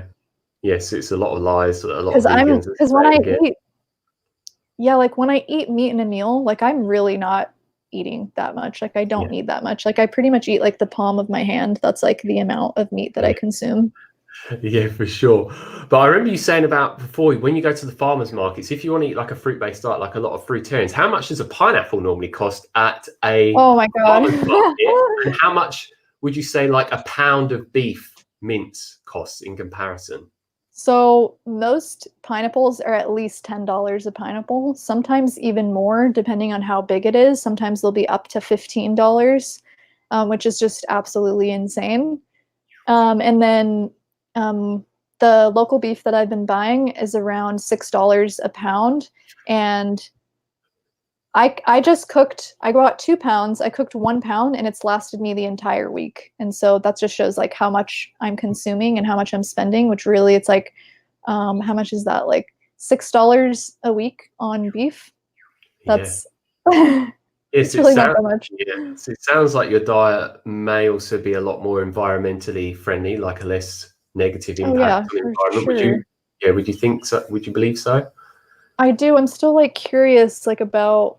yes, it's a lot of lies that a lot of because vegans are when I saying. Yeah. eat, yeah, like when I eat meat in a meal, like I'm really not eating that much. Like I don't Yeah, need that much. Like I pretty much eat like the palm of my hand. That's like the amount of meat that I yeah, consume. yeah, for sure. But I remember you saying about before when you go to the farmers markets, if you want to eat like a fruit-based diet, like a lot of fruitarians, how much does a pineapple normally cost at a Oh my God. farmers market? And how much would you say like a pound of beef mince costs in comparison? So most pineapples are at least $10 a pineapple, sometimes even more, depending on how big it is. Sometimes they'll be up to $15, which is just absolutely insane. And then the local beef that I've been buying is around $6 a pound. And I just cooked, I bought 2 pounds, I cooked 1 pound, and it's lasted me the entire week. And so that just shows like how much I'm consuming and how much I'm spending, which really it's like, how much is that? Like $6 a week on beef. Yeah. That's, Yes, it's really not that much. yes, it sounds like your diet may also be a lot more environmentally friendly, like a less negative Oh impact yeah, on the for environment. sure. Would you think so? Would you believe so? I do. I'm still like curious, like about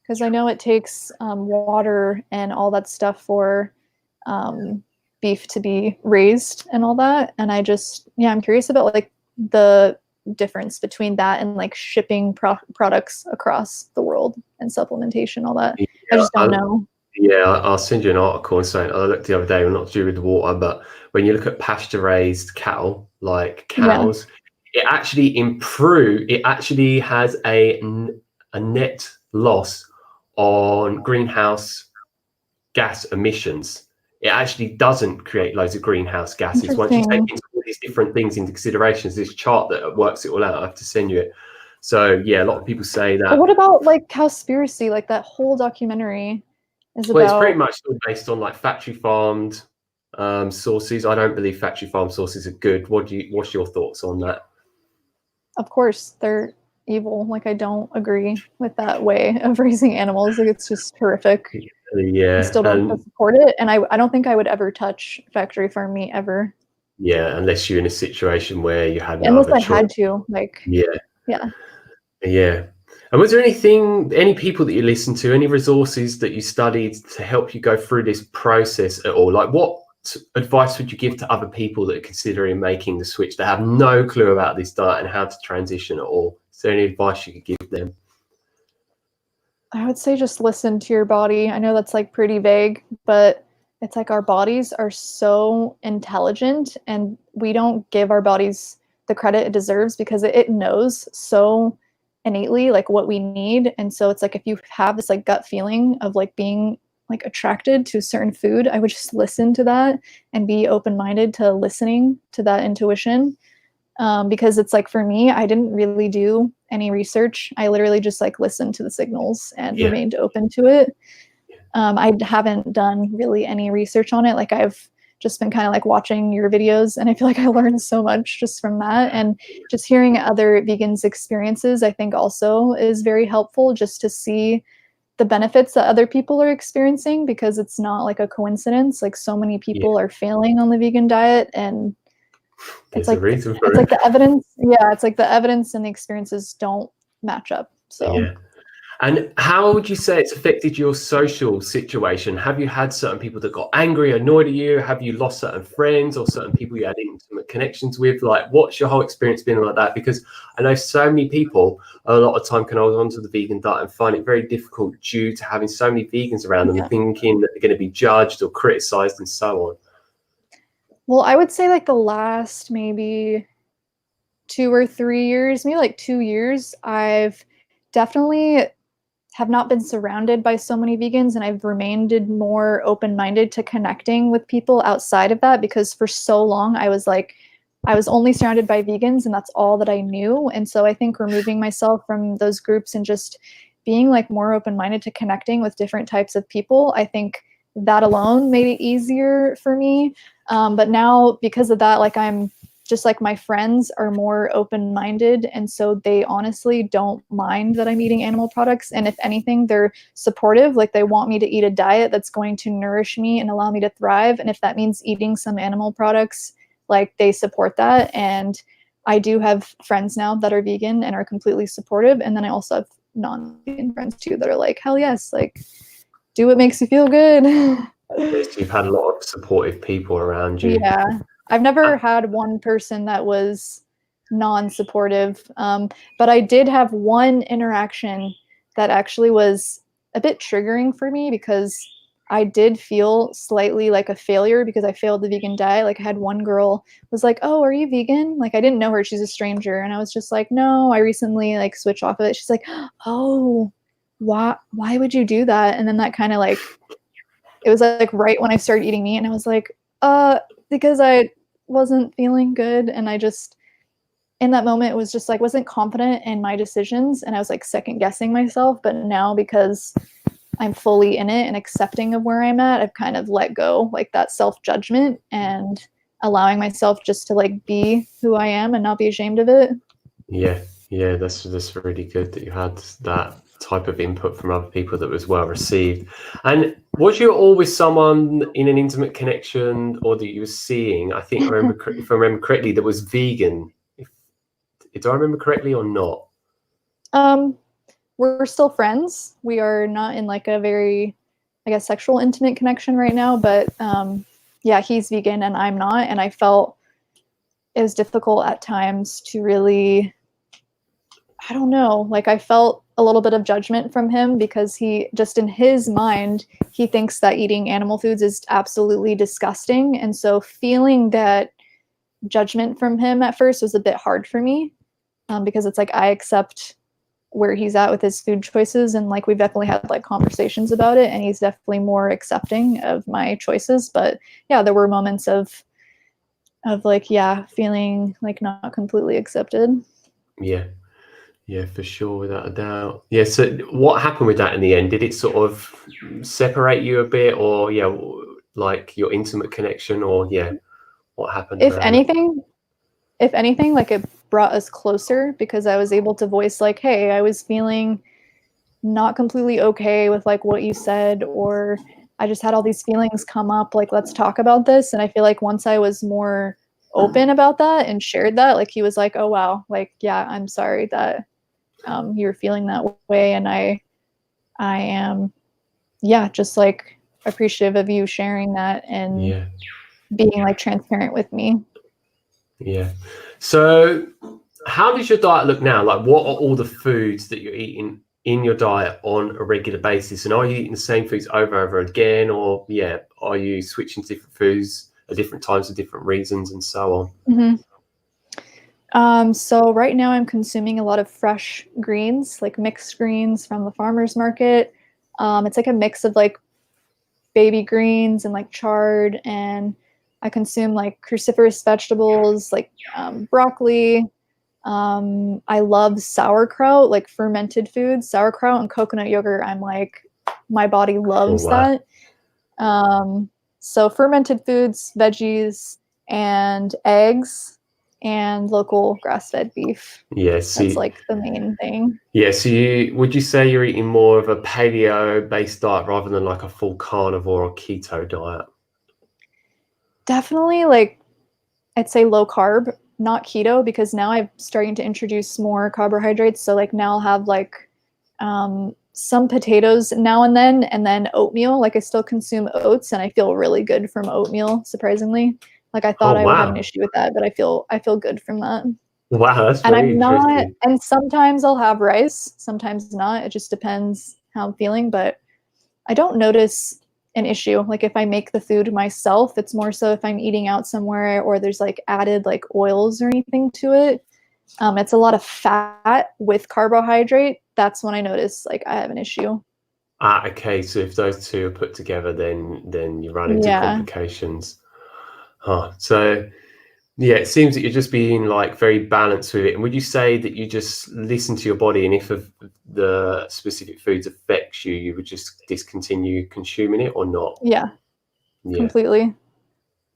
because I know it takes water and all that stuff for um, beef to be raised and all that. And I just, yeah, I'm curious about like the difference between that and like shipping products across the world and supplementation, all that. I Yeah, just don't know. I'll send you an article on something I looked the other day, well, not to do with the water, but when you look at pasture raised cattle, like Yeah, cows, it actually has a net loss on greenhouse gas emissions. It actually doesn't create loads of greenhouse gases. Once you take interesting. into all these different things into considerations, this chart that works it all out, I have to send you it. So yeah, a lot of people say But that. what about like Cowspiracy? Like that whole documentary is Well, it's pretty about, much still based on like factory farmed sources. I don't believe factory farmed sources are good. What's your thoughts on that? of course, they're evil. Like I don't agree with that way of raising animals. Like it's just horrific. I Yeah, still don't and support it, and I don't think I would ever touch factory farm meat ever, yeah, unless you're in a situation where you had no unless other I choice. had to. Like, Yeah, yeah. yeah. And was there any people that you listened to, any resources that you studied to help you go through this process at all? Like, what advice would you give to other people that are considering making the switch, that have no clue about this diet and how to transition at all? Is there any advice you could give them? I would say just listen to your body. I know that's like pretty vague, but it's like our bodies are so intelligent, and we don't give our bodies the credit it deserves because it knows so innately like what we need. And so it's like if you have this like gut feeling of like being like attracted to a certain food, I would just listen to that and be open-minded to listening to that intuition. Because it's like for me, I didn't really do any research. I literally just like listened to the signals and Yeah. remained open to it. I haven't done really any research on it. Like I've just been kind of like watching your videos, and I feel like I learned so much just from that. And just hearing other vegans' experiences, I think also is very helpful just to see the benefits that other people are experiencing, because it's not like a coincidence. Like so many people are failing on the vegan diet, and There's a reason for it's it. like the evidence. Yeah, it's like the evidence and the experiences don't match up. So Yeah. And how would you say it's affected your social situation? Have you had certain people that got angry, annoyed at you? Have you lost certain friends or certain people you had intimate connections with? Like, what's your whole experience been like that? Because I know so many people a lot of time can hold on to the vegan diet and find it very difficult due to having so many vegans around them, thinking that they're going to be judged or criticized and so on. Well, I would say like the last maybe 2 or 3 years, maybe like 2 years, I've definitely have not been surrounded by so many vegans, and I've remained more open-minded to connecting with people outside of that, because for so long I was only surrounded by vegans and that's all that I knew. And so I think removing myself from those groups and just being like more open-minded to connecting with different types of people, I think that alone made it easier for me. But now because of that, like I'm just like my friends are more open-minded, and so they honestly don't mind that I'm eating animal products. And if anything, they're supportive. Like they want me to eat a diet that's going to nourish me and allow me to thrive. And if that means eating some animal products, like they support that. And I do have friends now that are vegan and are completely supportive. And then I also have non-vegan friends too that are like, hell yes, like do what makes you feel good. Yes, you've had a lot of supportive people around you. Yeah. I've never had one person that was non-supportive, but I did have one interaction that actually was a bit triggering for me, because I did feel slightly like a failure because I failed the vegan diet. Like I had one girl was like, "Oh, are you vegan?" Like I didn't know her; she's a stranger, and I was just like, "No, I recently like switched off of it." She's like, "Oh, why would you do that?" And then that kind of like it was like right when I started eating meat, and I was like, because I wasn't feeling good, and I just in that moment was just like wasn't confident in my decisions, and I was like second guessing myself. But now, because I'm fully in it and accepting of where I'm at, I've kind of let go like that self-judgment and allowing myself just to like be who I am and not be ashamed of it. Yeah, that's really good that you had that type of input from other people that was well received. And was you always someone in an intimate connection, or that you were seeing? I think if I remember correctly, that was vegan. Do I remember correctly or not? We're still friends. We are not in like a very, I guess, sexual intimate connection right now, but yeah, he's vegan and I'm not, and I felt it was difficult at times to really, I don't know, like I felt a little bit of judgment from him, because he just in his mind, he thinks that eating animal foods is absolutely disgusting. And so feeling that judgment from him at first was a bit hard for me, because it's like I accept where he's at with his food choices, and like we've definitely had like conversations about it, and he's definitely more accepting of my choices. But yeah, there were moments of like feeling like not completely accepted. Yeah, for sure, without a doubt. Yeah, so what happened with that in the end? Did it sort of separate you a bit, or like your intimate connection, or what happened If around that? anything, like it brought us closer, because I was able to voice like, hey, I was feeling not completely okay with like what you said, or I just had all these feelings come up, like let's talk about this. And I feel like once I was more open about that and shared that, like he was like, oh wow, like yeah, I'm sorry that you're feeling that way, and I am just like appreciative of you sharing that and being like transparent with me. Yeah. So how does your diet look now? Like, what are all the foods that you're eating in your diet on a regular basis? And are you eating the same foods over and over again, or are you switching to different foods at different times for different reasons and so on? So right now I'm consuming a lot of fresh greens, like mixed greens from the farmer's market. It's like a mix of like baby greens and like chard, and I consume like cruciferous vegetables like broccoli. I love sauerkraut, like fermented foods, sauerkraut and coconut yogurt. I'm like, my body loves that. So fermented foods, veggies, and eggs, and local grass-fed beef. Yes, that's like the main thing. Yeah, so would you say you're eating more of a paleo-based diet rather than like a full carnivore or keto diet? Definitely, like, I'd say low carb, not keto, because now I'm starting to introduce more carbohydrates. So like now I'll have like some potatoes now and then oatmeal. Like I still consume oats, and I feel really good from oatmeal, surprisingly. Like I thought I would have an issue with that, but I feel good from that. Wow, that's and very I'm not, interesting. and sometimes I'll have rice, sometimes not. It just depends how I'm feeling, but I don't notice an issue. Like if I make the food myself, it's more so if I'm eating out somewhere or there's like added like oils or anything to it. It's a lot of fat with carbohydrate. That's when I notice like I have an issue. Okay, so if those two are put together, then you run into complications. So yeah, it seems that you're just being like very balanced with it. And would you say that you just listen to your body, and if the specific foods affects you, you would just discontinue consuming it or not? Yeah. Completely.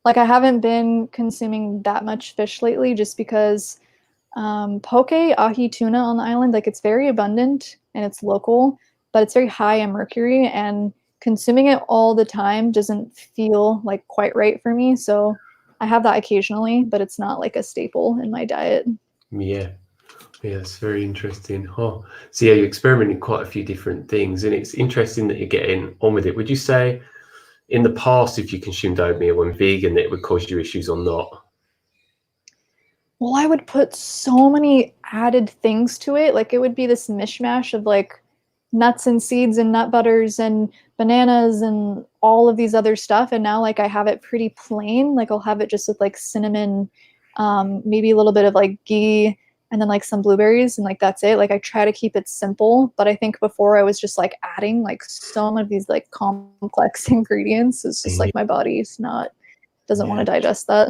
Like I haven't been consuming that much fish lately just because poke, ahi tuna on the island, like it's very abundant and it's local, but it's very high in mercury, and consuming it all the time doesn't feel like quite right for me. So I have that occasionally, but it's not like a staple in my diet. Yeah, it's very interesting. So yeah, you're experimenting quite a few different things, and it's interesting that you're getting on with it. Would you say in the past, if you consumed oatmeal when vegan, that it would cause you issues or not? Well, I would put so many added things to it. Like it would be this mishmash of like nuts and seeds and nut butters and bananas and all of these other stuff. And now like I have it pretty plain. Like I'll have it just with like cinnamon, maybe a little bit of like ghee, and then like some blueberries, and like that's it. Like I try to keep it simple, but I think before I was just like adding like so many of these like complex ingredients. It's just like my body's doesn't want to digest that.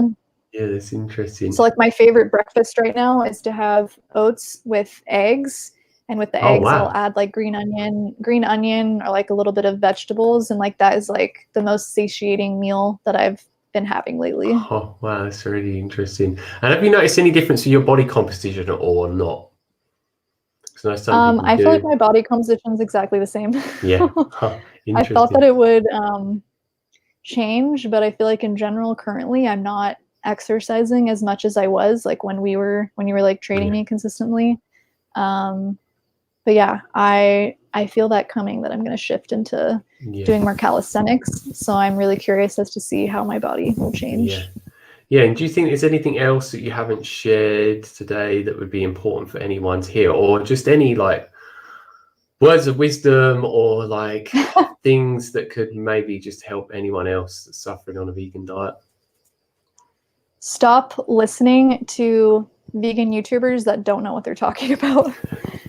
Yeah, that's interesting. So like my favorite breakfast right now is to have oats with eggs, and with the eggs I'll add like green onion or like a little bit of vegetables, and like that is like the most satiating meal that I've been having lately. Oh wow, that's really interesting. And have you noticed any difference in your body composition at all or not? I feel like my body composition is exactly the same. Yeah. I thought that it would change, but I feel like in general currently I'm not exercising as much as I was like when you were like training me consistently. But yeah, I feel that coming, that I'm going to shift into doing more calisthenics. So I'm really curious as to see how my body will change. Yeah, and do you think there's anything else that you haven't shared today that would be important for anyone to hear, or just any like words of wisdom or like things that could maybe just help anyone else that's suffering on a vegan diet? Stop listening to vegan YouTubers that don't know what they're talking about.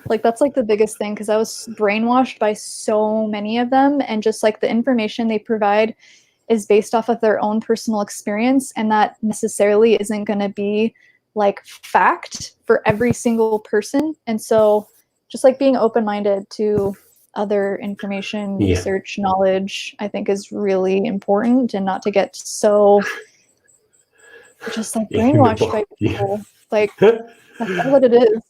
Like that's like the biggest thing, because I was brainwashed by so many of them, and just like the information they provide is based off of their own personal experience, and that necessarily isn't going to be like fact for every single person. And so just like being open-minded to other information, research, knowledge, I think is really important, and not to get so just like brainwashed by people. Like that's what it is.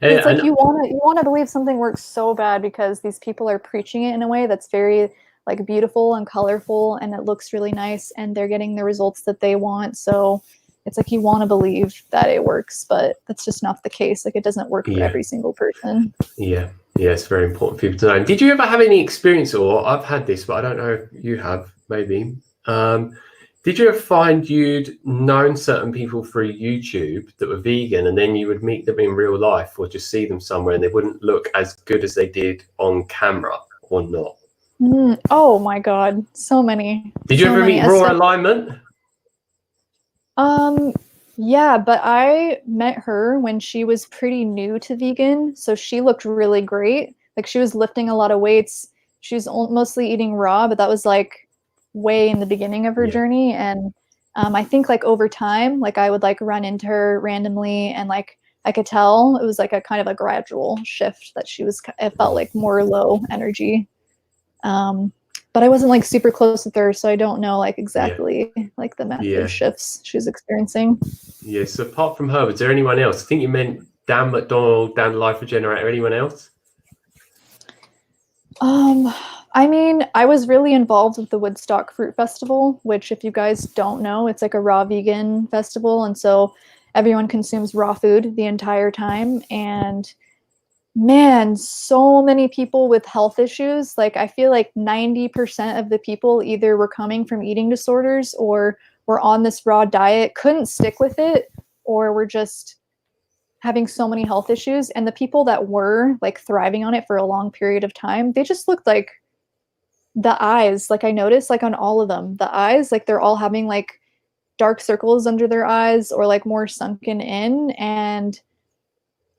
It's like you want to believe something works so bad because these people are preaching it in a way that's very like beautiful and colorful, and it looks really nice, and they're getting the results that they want. So it's like you want to believe that it works, but that's just not the case. Like it doesn't work for every single person. Yeah, it's very important for people to know. Did you ever have any experience, or I've had this, but I don't know if you have, maybe. Did you ever find you'd known certain people through YouTube that were vegan, and then you would meet them in real life or just see them somewhere and they wouldn't look as good as they did on camera, or not? Oh my God, so many. Did you So ever many. eat raw alignment? Yeah, but I met her when she was pretty new to vegan, so she looked really great. Like she was lifting a lot of weights. She was mostly eating raw, but that was like way in the beginning of her Yeah. journey. And I think like over time, like I would like run into her randomly, and like I could tell it was like a kind of a gradual shift that she was. It felt like more low energy. Um, but I wasn't like super close with her, so I don't know like Yeah. exactly like the massive Yeah. shifts she was experiencing. Yeah. So apart from her, was there anyone else? I think you meant Dan McDonald, Dan the Life Regenerator, anyone else? I mean, I was really involved with the Woodstock Fruit Festival, which, if you guys don't know, it's like a raw vegan festival. And so everyone consumes raw food the entire time. And man, so many people with health issues. Like, I feel like 90% of the people either were coming from eating disorders or were on this raw diet, couldn't stick with it, or were just having so many health issues. And the people that were like thriving on it for a long period of time, they just looked like the eyes, like I noticed like on all of them, the eyes, like they're all having like dark circles under their eyes or like more sunken in. And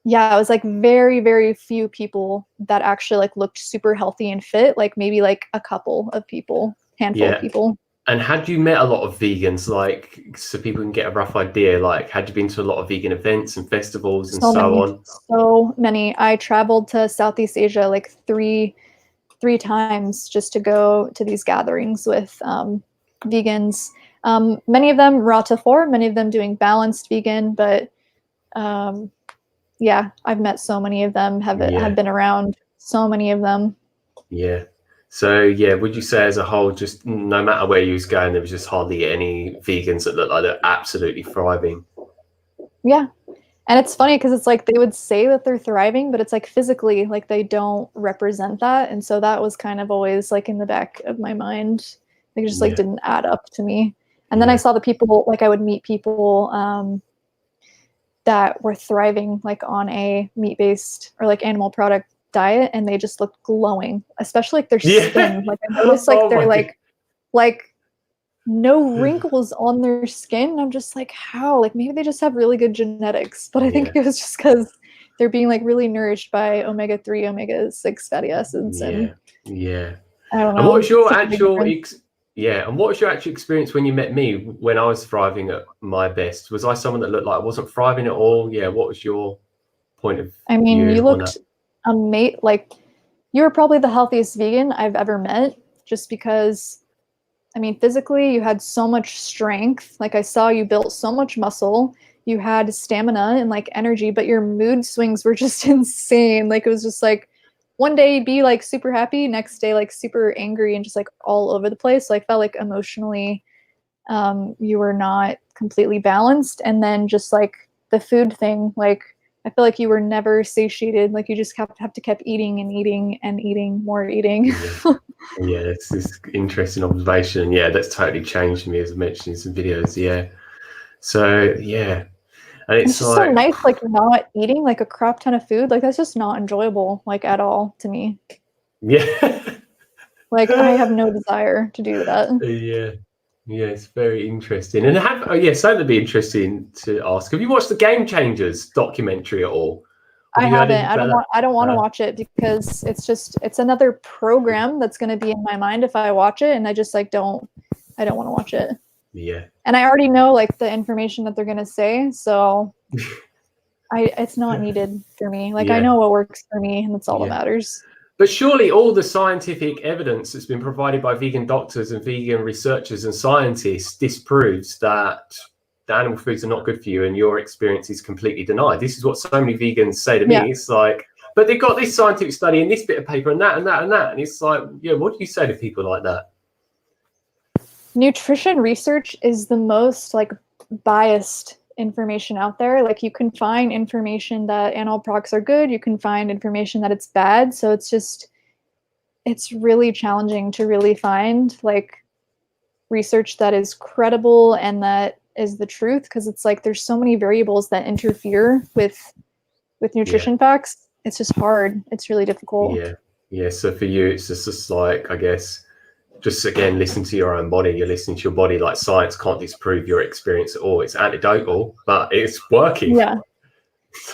yeah, it was like very, very few people that actually like looked super healthy and fit, like maybe like a couple of people, handful of Yeah. people. And had you met a lot of vegans, like, so people can get a rough idea, like, had you been to a lot of vegan events and festivals and So so many, on? so many. I traveled to Southeast Asia like three times just to go to these gatherings with vegans. Many of them raw to four, many of them doing balanced vegan, but yeah, I've met so many of them, have Yeah. been around so many of them. Yeah. So yeah, would you say as a whole, just no matter where you was going, there was just hardly any vegans that looked like they're absolutely thriving? Yeah. And it's funny because it's like they would say that they're thriving, but it's like physically, like they don't represent that. And so that was kind of always like in the back of my mind. Like it just like Yeah. didn't add up to me. And then I Yeah. saw the people, like I would meet people that were thriving like on a meat-based or like animal product diet, and they just looked glowing, especially like their Yeah. skin. Like I noticed like Oh they're my God. like no wrinkles on their skin. I'm just like, how? Like maybe they just have really good genetics. But I think Yeah. it was just because they're being like really nourished by omega-3, omega-6 fatty acids, and Yeah. Yeah. I don't And what know. was your It's a big actual difference. yeah, and what was your actual experience when you met me when I was thriving at my best? Was I someone that looked like I wasn't thriving at all? Yeah, what was your point of I mean, you view on that? looked like you were probably the healthiest vegan I've ever met, just because I mean, physically, you had so much strength. Like I saw you built so much muscle. You had stamina and like energy, but your mood swings were just insane. Like it was just like one day you'd be like super happy, next day like super angry and just like all over the place. So I felt like emotionally, you were not completely balanced. And then just like the food thing, like I feel like you were never satiated. Like you just have to keep eating and eating and eating more eating. Yeah. Yeah, it's this interesting observation. Yeah, that's totally changed me, as I mentioned in some videos. Yeah. So yeah. And And it's it's just so like, nice, like not eating like a crap ton of food. Like that's just not enjoyable, like at all to me. yeah. Like I have no desire to do that. Yeah. Yeah, it's very interesting. And something to be interesting to ask. Have you watched the Game Changers documentary at all? Have I you heard haven't. anything about I don't want to that? watch it because it's another program that's going to be in my mind if I watch it, and I just like don't I don't want to watch it. Yeah. And I already know like the information that they're going to say, so it's not needed for me. Like I Yeah. know what works for me, and that's all that Yeah. matters. But surely all the scientific evidence that's been provided by vegan doctors and vegan researchers and scientists disproves that the animal foods are not good for you and your experience is completely denied. This is what so many vegans say to Yeah. me. It's like, but they've got this scientific study and this bit of paper and that and that and that. And it's like, yeah, what do you say to people like that? Nutrition research is the most like biased information out there. Like you can find information that animal products are good, you can find information that it's bad. So it's really challenging to really find like research that is credible and that is the truth, because it's like there's so many variables that interfere with Yeah. nutrition facts. It's just hard. It's really difficult. Yeah. Yeah. So for you, it's just like, I guess, just again, listen to your own body. You're listening to your body. Like science can't disprove your experience at all. It's anecdotal, but it's working. Yeah.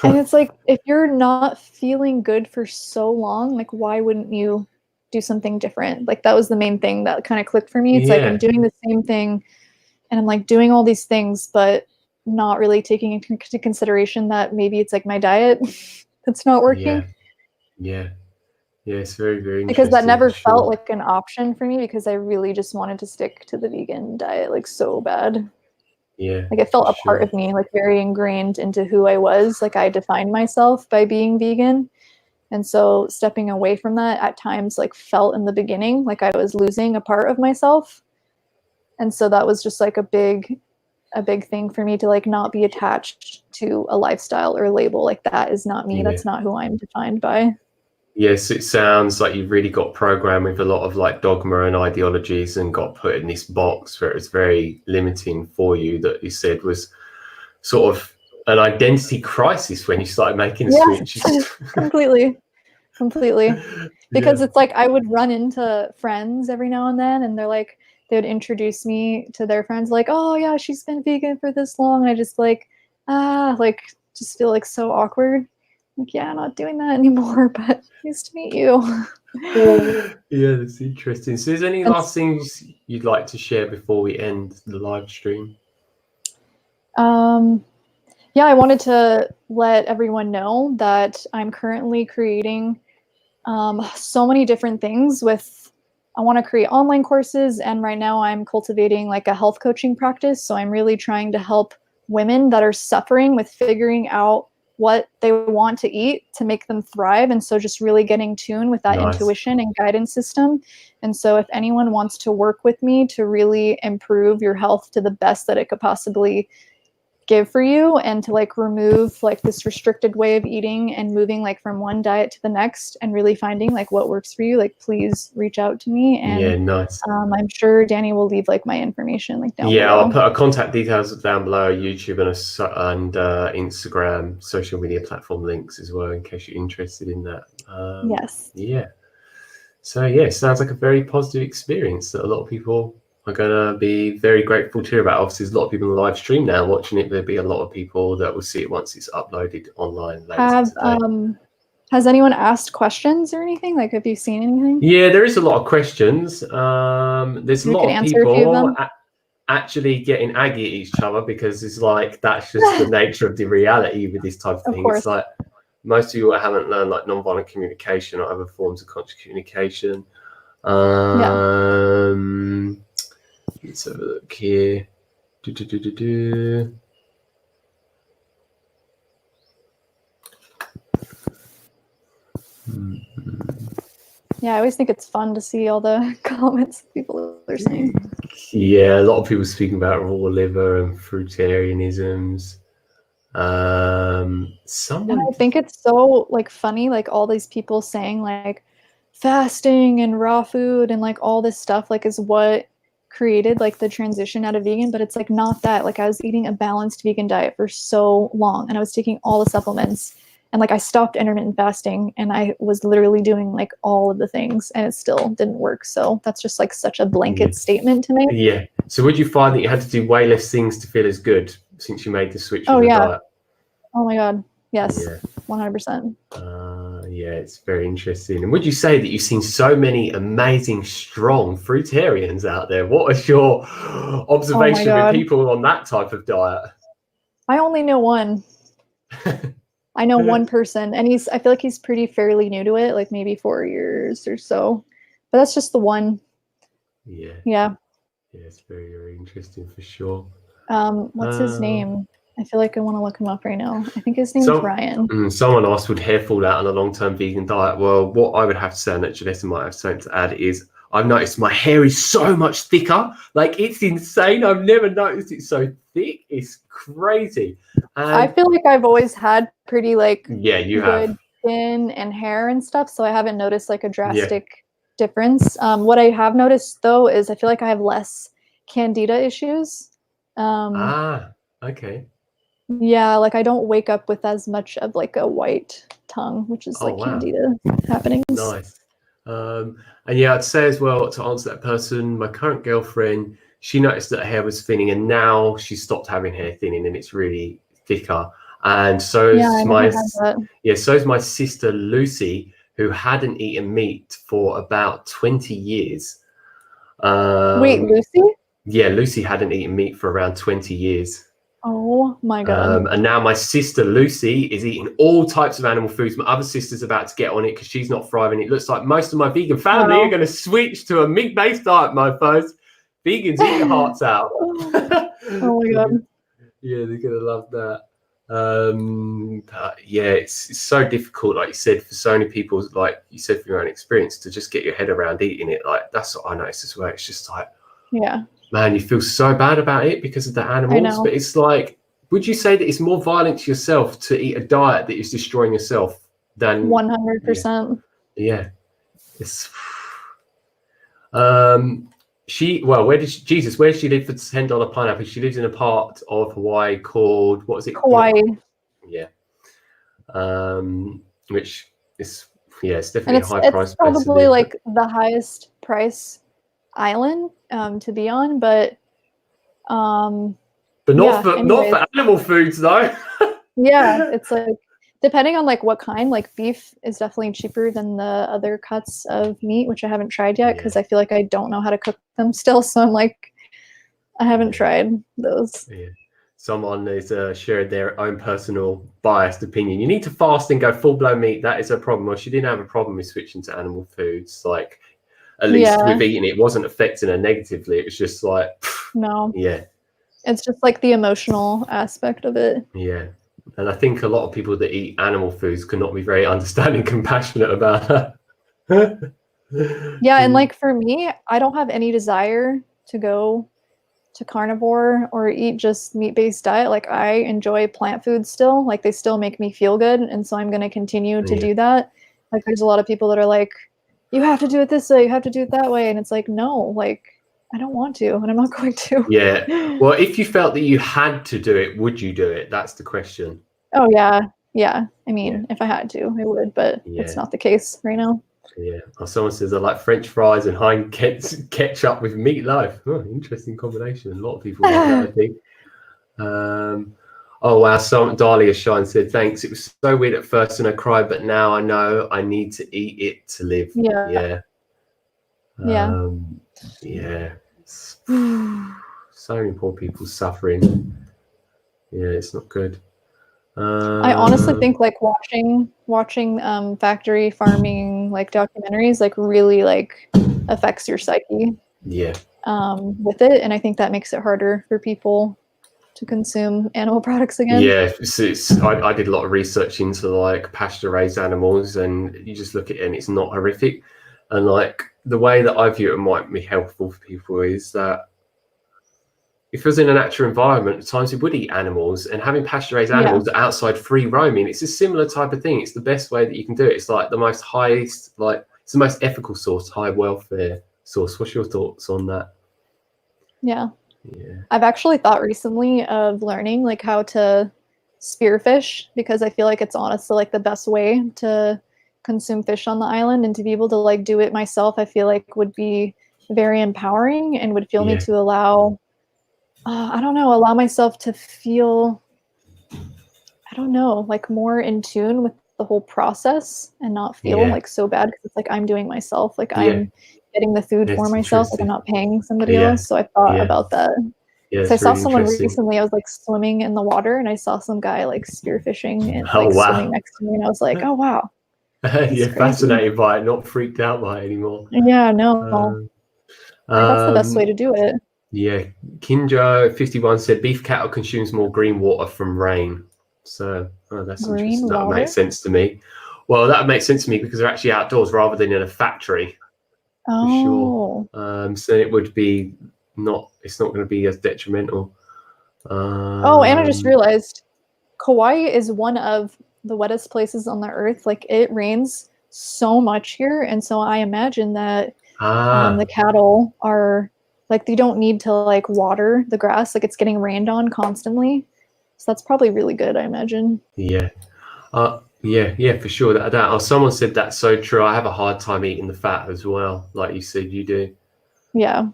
And it's like, if you're not feeling good for so long, like, why wouldn't you do something different? Like, that was the main thing that kind of clicked for me. It's like, I'm Yeah. doing the same thing and I'm like doing all these things, but not really taking into consideration that maybe it's like my diet that's not Yeah. working. Yeah. Yeah. It's very, very Because that interesting for never felt sure. like an option for me, because I really just wanted to stick to the vegan diet like so bad. Yeah. Like, it felt For a part sure. of me, like very ingrained into who I was. Like, I defined myself by being vegan. And so stepping away from that at times like felt in the beginning like I was losing a part of myself. And so that was just like a big thing for me to like not be attached to a lifestyle or label. Like, that is not me. Yeah. That's not who I'm defined by. Yes, it sounds like you've really got programmed with a lot of like dogma and ideologies and got put in this box where it's very limiting for you, that you said was sort of an identity crisis when you started making the Yes, switch. completely. Yeah. Because it's like I would run into friends every now and then, and they would introduce me to their friends, like, oh yeah, she's been vegan for this long. And I just like, like, just feel like so awkward. Like, yeah, I'm not doing that anymore, but nice to meet you. Yeah, that's interesting. So is there any And last things you'd like to share before we end the live stream? yeah, I wanted to let everyone know that I'm currently creating so many different things I want to create online courses, and right now I'm cultivating like a health coaching practice. So I'm really trying to help women that are suffering with figuring out what they want to eat to make them thrive. And so just really getting tuned with that Nice. intuition and guidance system. And so if anyone wants to work with me to really improve your health to the best that it could possibly give for you, and to like remove like this restricted way of eating and moving like from one diet to the next and really finding like what works for you, like please reach out to me. Yeah, And nice. I'm sure Danny will leave like my information like down Yeah, I'll below. put our contact details down below, YouTube and Instagram, social media platform links as well, in case you're interested in that. Yes. Yeah. So yeah, sounds like a very positive experience that a lot of people are gonna be very grateful to hear about. Obviously, there's a lot of people on the live stream now watching it. There'll be a lot of people that will see it once it's uploaded online later Have today. has anyone asked questions or anything? Like, have you seen anything? Yeah, there is a lot of questions. There's a We could lot of answer a few of people them. actually getting aggy at each other, because it's like that's just the nature of the reality with this type of Of thing. It's course. like most people haven't learned like non-violent communication or other forms of conscious communication. Yeah. Let's have a look here. Do. Yeah, I always think it's fun to see all the comments people are saying. Yeah, a lot of people speaking about raw liver and fruitarianisms. And Someone. I think it's so like funny, like all these people saying like fasting and raw food and like all this stuff like is what created like the transition out of vegan, but it's like not that. Like, I was eating a balanced vegan diet for so long and I was taking all the supplements, and like I stopped intermittent fasting and I was literally doing like all of the things and it still didn't work. So that's just like such a blanket statement to make. Yeah. So would you find that you had to do way less things to feel as good since you made the switch Oh with the yeah. diet? Oh my God. Yes. Yeah. 100%. Yeah, it's very interesting. And would you say that you've seen so many amazing, strong fruitarians out there? What is your observation with God. people on that type of diet? I only know one. I know one person, and I feel like he's pretty fairly new to it, like maybe 4 years or so. But that's just the one. Yeah. Yeah. Yeah, it's very, very interesting for sure. What's his name? I feel like I want to look him up right now. I think his name's Ryan. Someone asked, would hair fall out on a long-term vegan diet? Well, what I would have to say, and that Janessa might have something to add, is I've noticed my hair is so much thicker. Like, it's insane. I've never noticed it so thick. It's crazy. I feel like I've always had pretty like you good have skin and hair and stuff, so I haven't noticed like a drastic difference. What I have noticed though is I feel like I have less candida issues. Okay. Yeah, like I don't wake up with as much of like a white tongue, which is like Wow. candida happenings. Nice. And yeah, I'd say as well, to answer that person, my current girlfriend, she noticed that her hair was thinning, and now she's stopped having hair thinning, and it's really thicker. And Yeah, I never had that. so's my sister Lucy, who hadn't eaten meat for about 20 years. Wait, Lucy? Yeah, Lucy hadn't eaten meat for around 20 years. Oh my God. And now my sister Lucy is eating all types of animal foods. My other sister's about to get on it because she's not thriving. It looks like most of my vegan family are going to switch to a meat-based diet, mofos. Vegans, eat your hearts out. Oh my God. Yeah, they're going to love that. Yeah, it's so difficult, like you said, for so many people, like you said, from your own experience, to just get your head around eating it. Like, that's what I noticed as well. It's just like, yeah, man, you feel so bad about it because of the animals, but it's like, would you say that it's more violent to yourself to eat a diet that is destroying yourself than 100%? Yeah. It's where did she live for $10 pineapple? She lives in a part of Hawaii called, what is it? Kauai. Yeah. Which is, yeah, it's definitely a high price. It's probably like the highest price island to be on, but not for animal foods though. Yeah, it's like, depending on like what kind, like beef is definitely cheaper than the other cuts of meat, which I haven't tried yet because I feel like I don't know how to cook them still. So I'm like, I haven't tried those. Yeah. Someone has shared their own personal biased opinion. You need to fast and go full-blown meat. That is a problem. Well, she didn't have a problem with switching to animal foods. Like, at least with eating it wasn't affecting her negatively. It was just like, no. Yeah. It's just like the emotional aspect of it. Yeah. And I think a lot of people that eat animal foods cannot be very understanding, compassionate about that. Yeah, and like for me, I don't have any desire to go to carnivore or eat just meat-based diet. Like, I enjoy plant foods still. Like, they still make me feel good, and so I'm going to continue to do that. Like, there's a lot of people that are like, you have to do it this way, you have to do it that way, and it's like, no, like, I don't want to, and I'm not going to. Yeah. Well, if you felt that you had to do it, would you do it? That's the question. Oh yeah, yeah. I mean, if I had to, I would, but it's not the case right now. Yeah. Or someone says I like French fries and Heinz ketchup with meatloaf. Oh, interesting combination. A lot of people like that, I think. Oh wow, Dahlia Shine said, thanks. It was so weird at first and I cried, but now I know I need to eat it to live. Yeah. So many poor people suffering. Yeah, it's not good. I honestly think like watching factory farming like documentaries like really like affects your psyche. Yeah. With it, and I think that makes it harder for people to consume animal products again. Yeah, I did a lot of research into like pasture-raised animals, and you just look at it and it's not horrific. And like the way that I view it might be helpful for people is that if it was in a natural environment, at times we would eat animals, and having pasture-raised animals outside free roaming, it's a similar type of thing. It's the best way that you can do it. It's like the most highest, like it's the most ethical source, high welfare source. What's your thoughts on that? Yeah. I've actually thought recently of learning like how to spearfish, because I feel like it's honestly like the best way to consume fish on the island, and to be able to like do it myself, I feel like would be very empowering and would feel me to allow allow myself to feel, I don't know, like more in tune with the whole process and not feel like so bad, because it's like I'm doing myself, like I'm getting the food for myself, like I'm not paying somebody else. So I thought about that. So I saw someone recently, I was like swimming in the water and I saw some guy like spearfishing and like swimming next to me, and I was like, oh wow. You're fascinated by it, not freaked out by it anymore. Yeah, no. That's the best way to do it. Yeah, Kinjo51 said beef cattle consumes more green water from rain. So that's interesting. That would make sense to me. Well, that would make sense to me because they're actually outdoors rather than in a factory. Oh. For sure. So it would be it's not going to be as detrimental. Oh, and I just realized Kauai is one of the wettest places on the earth. Like, it rains so much here, and so I imagine that the cattle are like, they don't need to like water the grass, like it's getting rained on constantly, so that's probably really good, I imagine. Yeah, for sure. Someone said that's so true. I have a hard time eating the fat as well, like you said you do. Yeah.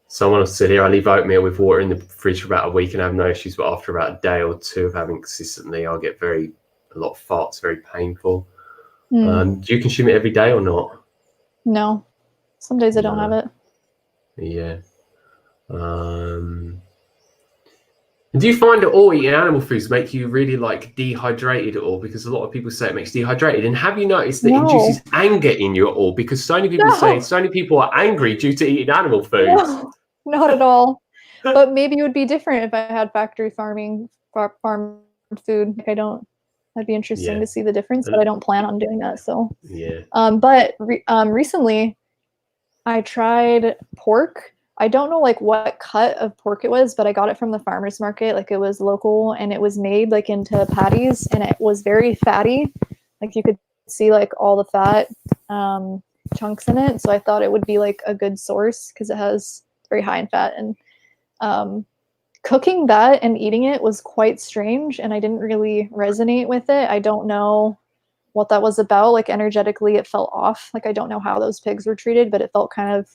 Someone else said here, I leave oatmeal with water in the fridge for about a week and have no issues, but after about a day or two of having consistently, I'll get a lot of farts, very painful. Do you consume it every day or not? No. Some days I don't have it. Yeah. And do you find that all eating animal foods make you really like dehydrated at all? Because a lot of people say it makes dehydrated. And have you noticed that it induces anger in you at all? Because so many people say so many people are angry due to eating animal foods. No, not at all. But maybe it would be different if I had factory farmed food. Like that'd be interesting to see the difference, but I don't plan on doing that. So but recently I tried pork. I don't know like what cut of pork it was, but I got it from the farmer's market. Like it was local and it was made like into patties and it was very fatty. Like you could see like all the fat chunks in it. So I thought it would be like a good source because it has very high in fat. And cooking that and eating it was quite strange and I didn't really resonate with it. I don't know what that was about. Like energetically it felt off. Like I don't know how those pigs were treated, but it felt kind of,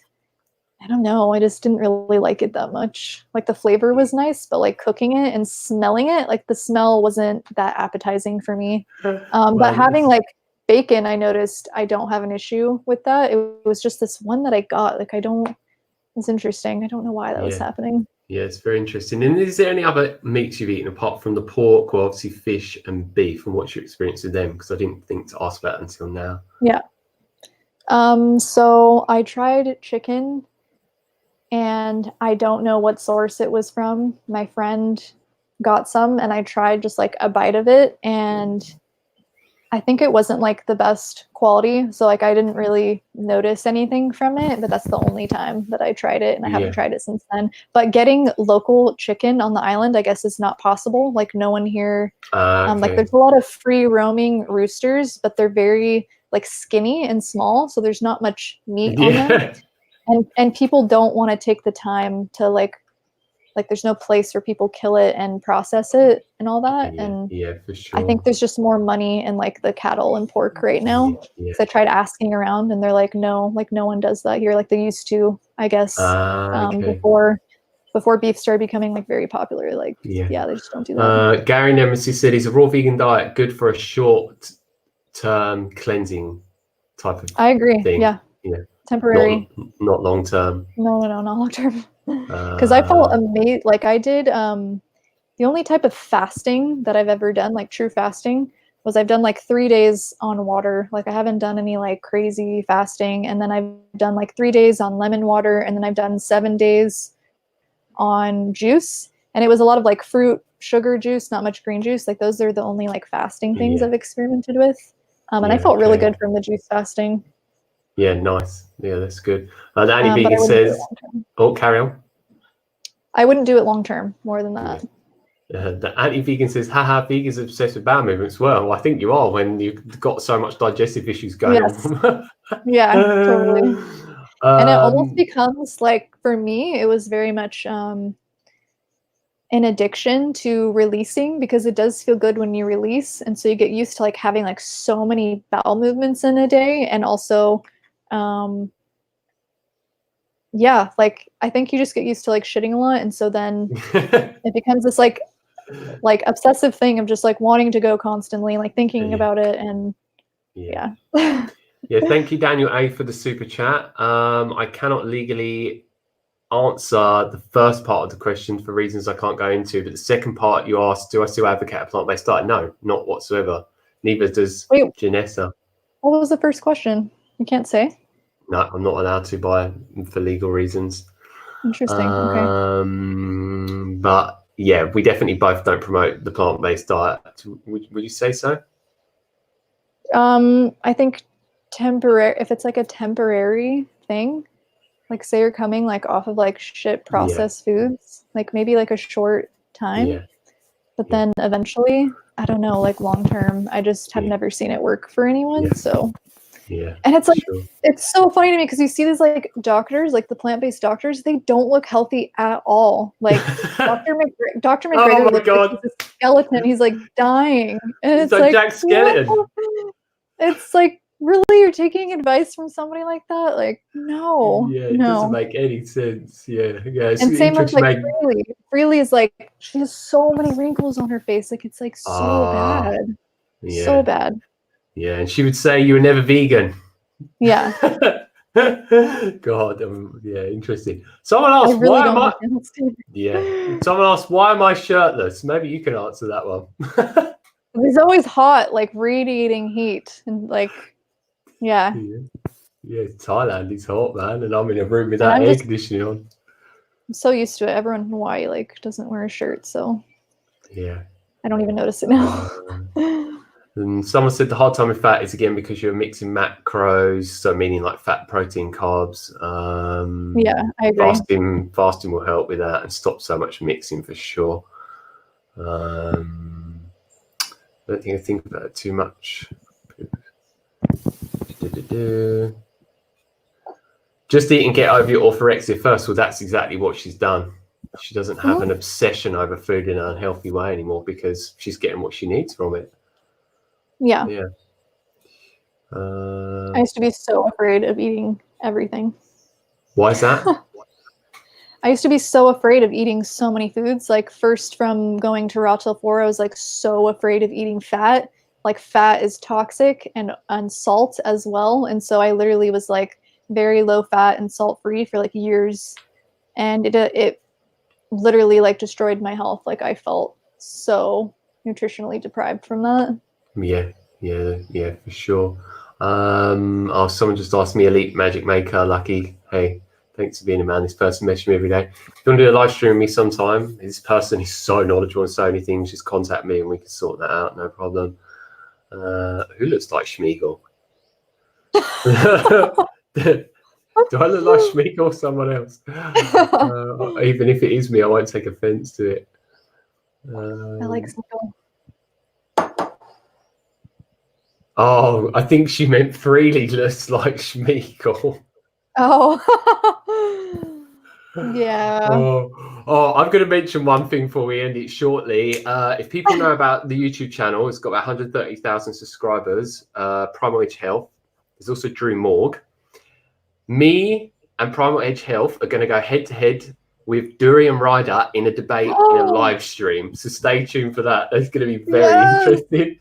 I don't know. I just didn't really like it that much. Like the flavor was nice, but like cooking it and smelling it, like the smell wasn't that appetizing for me. But having like bacon, I noticed I don't have an issue with that. It was just this one that I got. Like it's interesting. I don't know why that was happening. Yeah, it's very interesting. And is there any other meats you've eaten apart from the pork or obviously fish and beef and what's your experience with them? Because I didn't think to ask that until now. Yeah. So I tried chicken and I don't know what source it was from. My friend got some and I tried just like a bite of it and I think it wasn't like the best quality. So like I didn't really notice anything from it, but that's the only time that I tried it and I haven't tried it since then. But getting local chicken on the island, I guess is not possible. Like no one here, like there's a lot of free roaming roosters, but they're very like skinny and small. So there's not much meat on them. And people don't want to take the time to like there's no place where people kill it and process it and all that. And for sure. I think there's just more money in like the cattle and pork right now. So I tried asking around and they're like, no, like no one does that here. Like they used to, I guess, before beef started becoming like very popular. Like, they just don't do that. Gary Nemesis said, is a raw vegan diet good for a short term cleansing type of I agree. thing? Yeah. Temporary. Not long term. No, not long term. Because I felt amazed. Like I did, the only type of fasting that I've ever done, like true fasting, was I've done like 3 days on water. Like I haven't done any like crazy fasting. And then I've done like 3 days on lemon water. And then I've done 7 days on juice. And it was a lot of like fruit, sugar juice, not much green juice. Like those are the only like fasting things I've experimented with. And I felt really good from the juice fasting. Yeah, nice. Yeah, that's good. The anti-vegan says, oh, carry on. I wouldn't do it long term, more than that. The anti-vegan says, haha, vegans are obsessed with bowel movements. Well, I think you are when you've got so much digestive issues going on. Yeah, totally. And it almost becomes like, for me, it was very much an addiction to releasing because it does feel good when you release. And so you get used to like having like so many bowel movements in a day. And also, like I think you just get used to like shitting a lot. And so then it becomes this like obsessive thing of just like wanting to go constantly, like thinking about it. And thank you, Daniel A, for the super chat. I cannot legally answer the first part of the question for reasons I can't go into, but the second part you asked, do I still advocate a plant-based diet? No, not whatsoever. Neither does Janessa. What was the first question? You can't say? No, I'm not allowed to for legal reasons. Interesting. Okay. But yeah, we definitely both don't promote the plant-based diet. Would you say so? I think if it's like a temporary thing, like say you're coming like off of like shit processed foods, like maybe like a short time, but then eventually, I don't know, like long term, I just have never seen it work for anyone. So Yeah. And it's like, Sure. it's so funny to me because you see these like doctors, like the plant-based doctors, they don't look healthy at all. Like Dr. Oh McGregor my looks like God. he's a skeleton. He's like dying. And He's it's like like, Jack Skeleton. it's like, really, you're taking advice from somebody like that? Like, no, Yeah, it doesn't no. make any sense. Yeah, yeah. It's And same with interesting. like Freely. Freely is like, she has so many wrinkles on her face. Like, it's like so Ah, bad. So yeah, bad. yeah. And she would say you were never vegan. Yeah. God, yeah, interesting. Someone I asked, really why am don't I? understand. Yeah. Someone asked, why am I shirtless? Maybe you can answer that one. It's always hot, like radiating heat. And like, yeah. Yeah, yeah. Thailand is hot, man, and I'm in a room And without air conditioning on. I'm so used to it. Everyone in Hawaii like doesn't wear a shirt, so Yeah. I don't even notice it now. And someone said the hard time with fat is again because you're mixing macros, so meaning like fat, protein, carbs. Yeah, I agree. Fasting will help with that and stop so much mixing for sure. I don't think I think about it too much. Just eat and get over your orthorexia first. Well, that's exactly what she's done. She doesn't have an obsession over food in an unhealthy way anymore because she's getting what she needs from it. Yeah. Yeah. I used to be so afraid of eating everything. Why is that? I used to be so afraid of eating so many foods. Like first from going to Raw Till 4, I was like so afraid of eating fat. Like fat is toxic and salt as well. And so I literally was like very low fat and salt free for like years. And it literally like destroyed my health. Like I felt so nutritionally deprived from that. Yeah, for sure. Someone just asked me, Elite Magic Maker, Lucky. Hey, thanks for being a man. This person messages me every day. If you want to do a live stream with me sometime, this person is so knowledgeable on so many things. Just contact me and we can sort that out. No problem. Who looks like Schmeagol? Do I look like Schmeagol or someone else? Even if it is me, I won't take offense to it. I like Schmeagol. Oh, I think she meant Freely looks like Schmeagol. Oh. Yeah. Oh, I'm going to mention one thing before we end it shortly. If people know about the YouTube channel, it's got about 130,000 subscribers. Primal Edge Health. There's also Drew Morg. Me and Primal Edge Health are going to go head to head with Durian Ryder in a debate in a live stream. So stay tuned for that. That's going to be very interesting.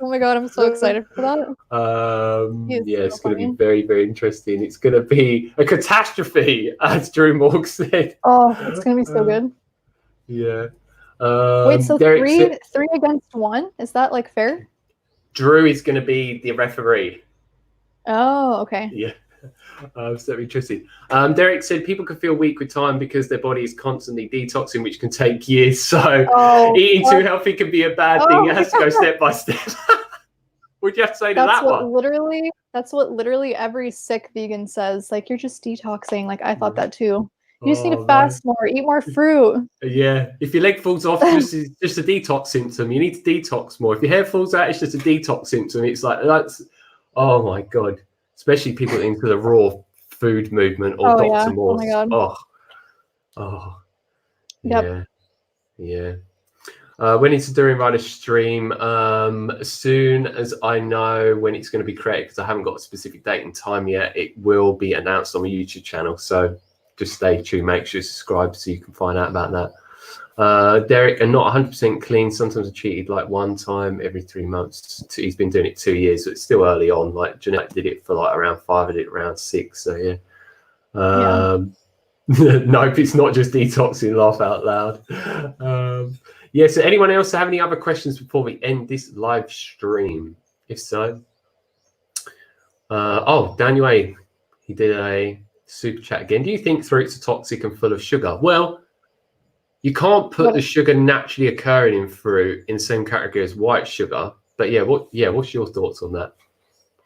Oh my God, I'm so excited for that. Yeah, it's going to be very, very interesting. It's going to be a catastrophe, as Drew Morg said. Oh, it's going to be so good. Yeah. Wait, so three against one? Is that like fair? Drew is going to be the referee. Oh, okay. Yeah. So interesting. Derek said people can feel weak with time because their body is constantly detoxing, which can take years. So eating too healthy can be a bad thing. It has to go step by step. Would you have to say to that one? That's what literally every sick vegan says. Like, you're just detoxing. Like, I thought that too. You just need to fast more, eat more fruit. Yeah. If your leg falls off, just a detox symptom. You need to detox more. If your hair falls out, it's just a detox symptom. It's like, oh my God. Especially people into the raw food movement or Dr. Morse. Oh my God. Yeah. Yeah. When it's during Rider stream, as soon as I know when it's going to be created, because I haven't got a specific date and time yet, it will be announced on my YouTube channel. So just stay tuned. Make sure you subscribe so you can find out about that. Derek, and not 100% clean. Sometimes I cheated like one time every 3 months. He's been doing it 2 years, so it's still early on. Like Jeanette did it for like around 5, I did it around 6. So yeah. Nope, it's not just detoxing. Laugh out loud. Yeah. So anyone else have any other questions before we end this live stream? If so, Daniel A. He did a super chat again. Do you think fruits are toxic and full of sugar? Well, you can't put the sugar naturally occurring in fruit in the same category as white sugar. But what's your thoughts on that?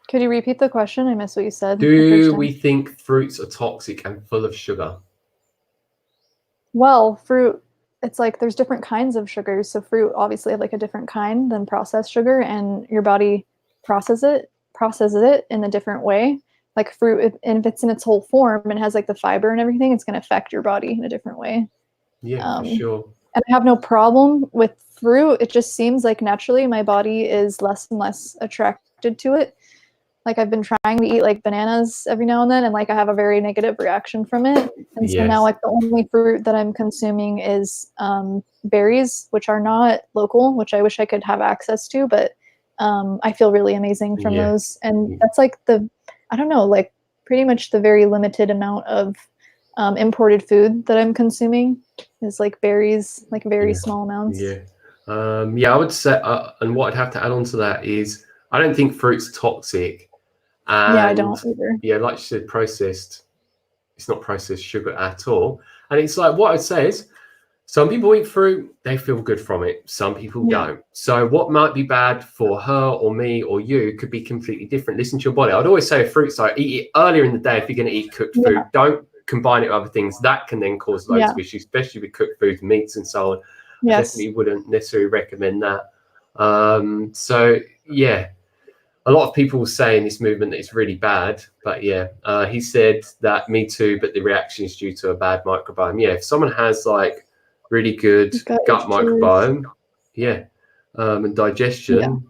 Could you repeat the question? I missed what you said. Do we think fruits are toxic and full of sugar? Well, fruit, it's like there's different kinds of sugars. So fruit obviously have like a different kind than processed sugar, and your body processes processes it in a different way. Like fruit, if it's in its whole form and has like the fiber and everything, it's going to affect your body in a different way. Yeah, for sure. And I have no problem with fruit. It just seems like naturally my body is less and less attracted to it. Like I've been trying to eat like bananas every now and then, and like I have a very negative reaction from it. And so now like the only fruit that I'm consuming is berries, which are not local, which I wish I could have access to, but I feel really amazing from those. And that's like I don't know, like pretty much the very limited amount of imported food that I'm consuming is like berries, like very small amounts. I would say, and what I'd have to add on to that is I don't think fruit's toxic. And yeah, I don't either. Yeah, like you said, it's not processed sugar at all. And it's like what I'd say is some people eat fruit, they feel good from it. Some people don't. So what might be bad for her or me or you could be completely different. Listen to your body. I'd always say fruits, like eat it earlier in the day if you're going to eat cooked food. Don't combine it with other things. That can then cause loads of issues, especially with cooked food, meats and so on. I definitely wouldn't necessarily recommend that. A lot of people say in this movement that it's really bad, but he said that me too, but the reaction is due to a bad microbiome. If someone has like really good gut microbiome, and digestion,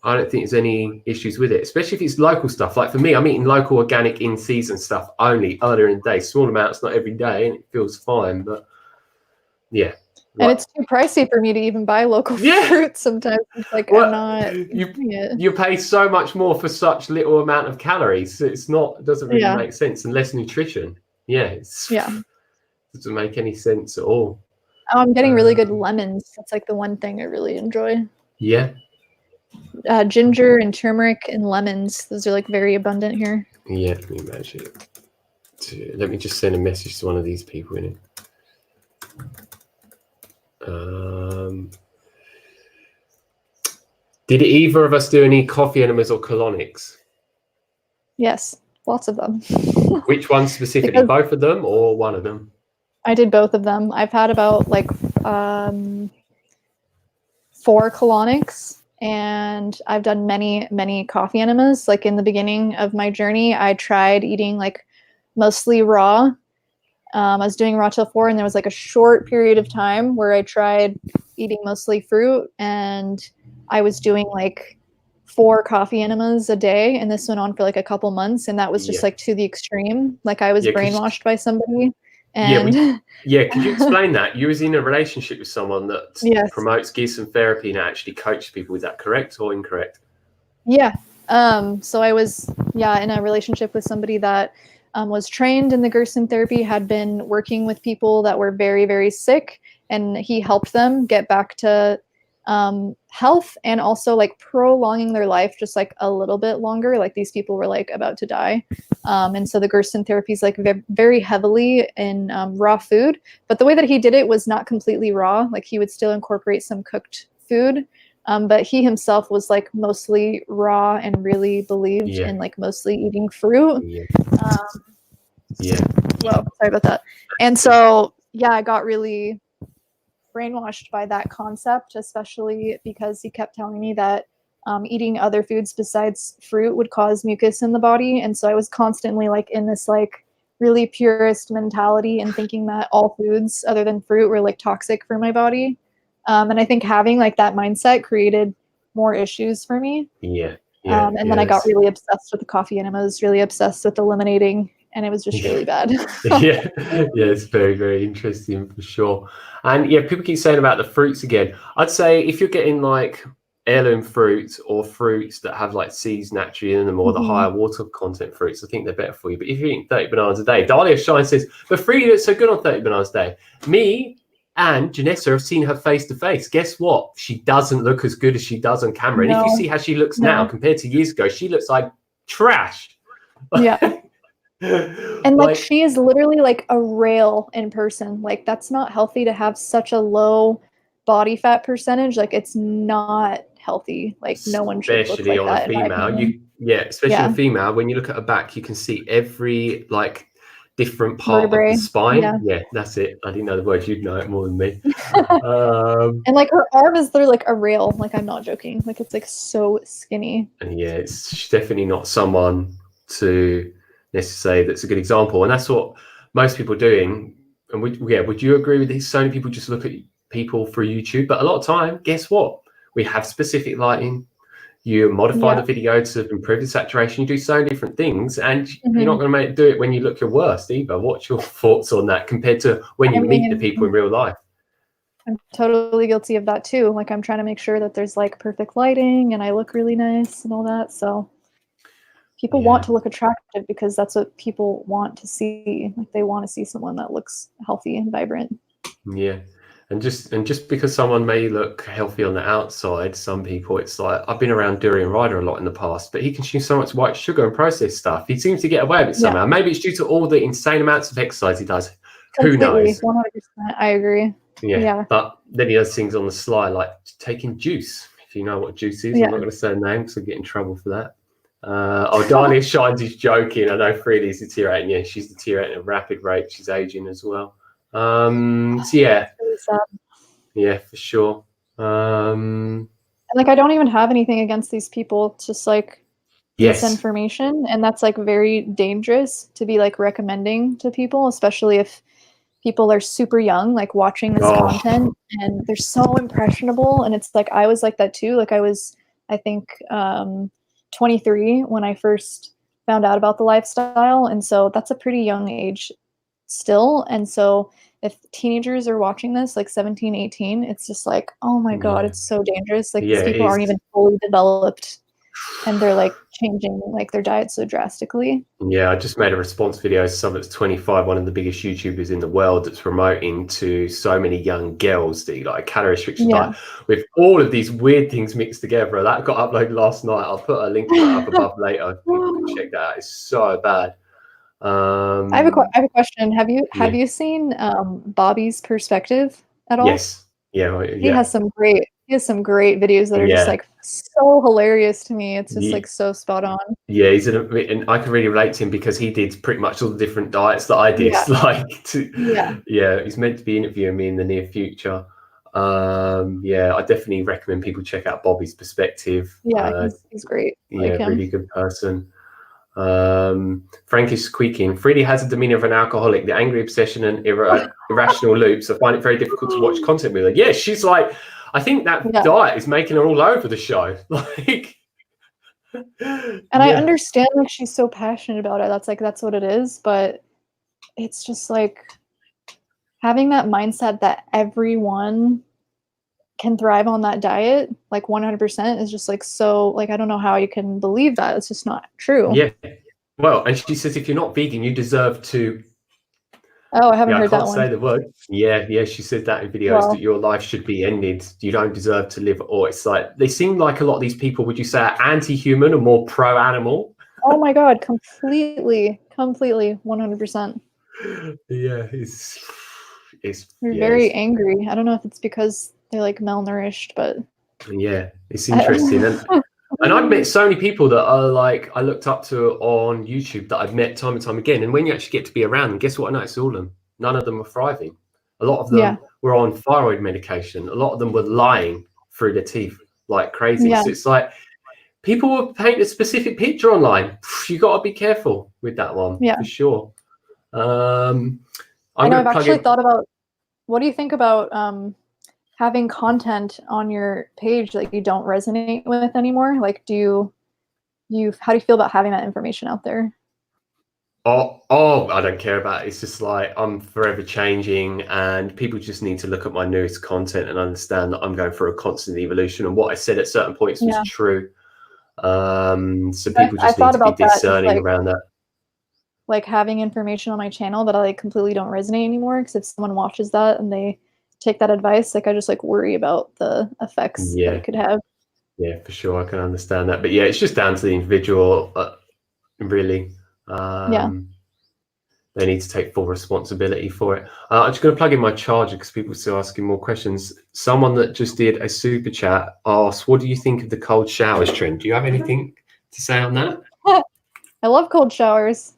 I don't think there's any issues with it, especially if it's local stuff. Like for me, I'm eating local, organic, in-season stuff only earlier in the day, small amounts, not every day, and it feels fine, but and it's too pricey for me to even buy local fruit sometimes. It's like I'm not you pay so much more for such little amount of calories. It doesn't really make sense, and less nutrition. It doesn't make any sense at all. Oh, I'm getting really good lemons. That's like the one thing I really enjoy. Ginger and turmeric and lemons. Those are like very abundant here. Let me imagine it. Let me just send a message to one of these people in it. Did either of us do any coffee enemas or colonics? Yes, lots of them. Which one specifically? Both of them or one of them? I did both of them. I've had about like 4 colonics, and I've done many coffee enemas. Like in the beginning of my journey, I tried eating like mostly raw. I was doing raw till 4, and there was like a short period of time where I tried eating mostly fruit, and I was doing like 4 coffee enemas a day, and this went on for like a couple months, and that was just like to the extreme. Like I was brainwashed by somebody. And could you explain that? You was in a relationship with someone that promotes Gießen therapy and actually coaches people. Is that correct or incorrect? So I was in a relationship with somebody that was trained in the Gerson therapy, had been working with people that were very, very sick, and he helped them get back to health, and also like prolonging their life just like a little bit longer. Like these people were like about to die. And so the Gerson therapy is like very heavily in raw food, but the way that he did it was not completely raw. Like he would still incorporate some cooked food. But he himself was like mostly raw and really believed in like mostly eating fruit. Well, sorry about that. And so, I got really brainwashed by that concept, especially because he kept telling me that eating other foods besides fruit would cause mucus in the body. And so I was constantly like in this like really purist mentality and thinking that all foods other than fruit were like toxic for my body. And I think having like that mindset created more issues for me. And then I got really obsessed with the coffee enemas, really obsessed with eliminating, and it was just really bad. It's very, very interesting for sure. And people keep saying about the fruits again. I'd say if you're getting like heirloom fruits or fruits that have like seeds naturally in them, or the higher water content fruits, I think they're better for you. But if you're eating 30 bananas a day, Dahlia Shine says, but fruit looks so good on 30 bananas a day. Me and Janessa have seen her face to face. Guess what? She doesn't look as good as she does on camera. And if you see how she looks now compared to years ago, she looks like trash. And like she is literally like a rail in person. Like that's not healthy to have such a low body fat percentage. Like it's not healthy. Like no one should look like that. Especially on a female. Especially a female. When you look at her back, you can see every like different part of the Vertebrae. spine. Yeah. Yeah, that's it. I didn't know the word. You'd know it more than me. And like her arm is there like a rail. Like I'm not joking. Like it's like so skinny. And yeah, it's definitely not someone to necessarily say that's a good example. And that's what most people are doing. And would you agree with this? So many people just look at people through YouTube, but a lot of time, guess what? We have specific lighting. You modify the video to improve the saturation. You do so many different things, and you're not going to do it when you look your worst either. What's your thoughts on that compared to when you meet the people in real life? I'm totally guilty of that too. Like I'm trying to make sure that there's like perfect lighting and I look really nice and all that. So people want to look attractive because that's what people want to see. Like they want to see someone that looks healthy and vibrant. Yeah. And just because someone may look healthy on the outside, some people, it's like, I've been around Durian Rider a lot in the past, but he consumes so much white sugar and processed stuff. He seems to get away with it somehow. Maybe it's due to all the insane amounts of exercise he does. Completely, who knows? 100%. I agree. Yeah. But then he does things on the sly, like taking juice. If you know what juice is, I'm not going to say the name because I'll get in trouble for that. Dahlia Shines is joking. I know Freely's deteriorating. Yeah, she's deteriorating at a rapid rate. She's aging as well. So yeah. Really sad. Yeah, for sure. And like I don't even have anything against these people. It's just like misinformation, and that's like very dangerous to be like recommending to people, especially if people are super young, like watching this content, and they're so impressionable. And it's like I was like that too. Like I was, I think, 23 when I first found out about the lifestyle, and so that's a pretty young age still. And so if teenagers are watching this, like 17, 18, it's just like, oh my God, it's so dangerous. Like these people aren't even fully developed and they're like changing like their diet so drastically. Yeah, I just made a response video to someone that's 25, one of the biggest YouTubers in the world, that's promoting to so many young girls the like calorie restriction diet with all of these weird things mixed together. That got uploaded last night. I'll put a link to it up above later. People can check that out. It's so bad. I have a question. Have you seen Bobby's perspective at all? Yes. Yeah. He has some great videos that are just like so hilarious to me. It's just like so spot on. Yeah, and I can really relate to him because he did pretty much all the different diets that I did. He's meant to be interviewing me in the near future. I definitely recommend people check out Bobby's perspective. Yeah, he's great. Really good person. Frank is squeaking. Freddie has a demeanor of an alcoholic, the angry obsession and irrational loops. I find it very difficult to watch content with her. Yeah, she's like, I think that diet is making her all over the show. Like, I understand like she's so passionate about it. That's what it is. But it's just like having that mindset that everyone can thrive on that diet, like 100%, is just like so, like I don't know how you can believe that. It's just not true. Yeah. Well, and she says if you're not vegan, you deserve to. Oh, I haven't heard that one. I can't say the word. Yeah, she said that in videos that your life should be ended. You don't deserve to live. Or it's like they seem like a lot of these people, would you say, are anti-human or more pro-animal? Oh my God, completely, 100%. Yeah, They're very angry. I don't know if it's because they're like malnourished, but yeah, it's interesting. And I've met so many people that are like I looked up to on YouTube that I've met time and time again. And when you actually get to be around them, guess what? I noticed all of them. None of them were thriving. A lot of them were on thyroid medication. A lot of them were lying through their teeth like crazy. So it's like people will paint a specific picture online. You got to be careful with that one for sure. I've actually thought about, what do you think about having content on your page that you don't resonate with anymore? Like, how do you feel about having that information out there? Oh, I don't care about it. It's just like I'm forever changing, and people just need to look at my newest content and understand that I'm going through a constant evolution, and what I said at certain points was true. So people just need to be discerning around that. Like having information on my channel that I like completely don't resonate anymore, because if someone watches that and they take that advice, like I just like worry about the effects that it could have. Yeah, for sure, I can understand that. But yeah, it's just down to the individual, really. They need to take full responsibility for it. I'm just going to plug in my charger because people are still asking more questions. Someone that just did a super chat asked, what do you think of the cold showers trend? Do you have anything to say on that? I love cold showers.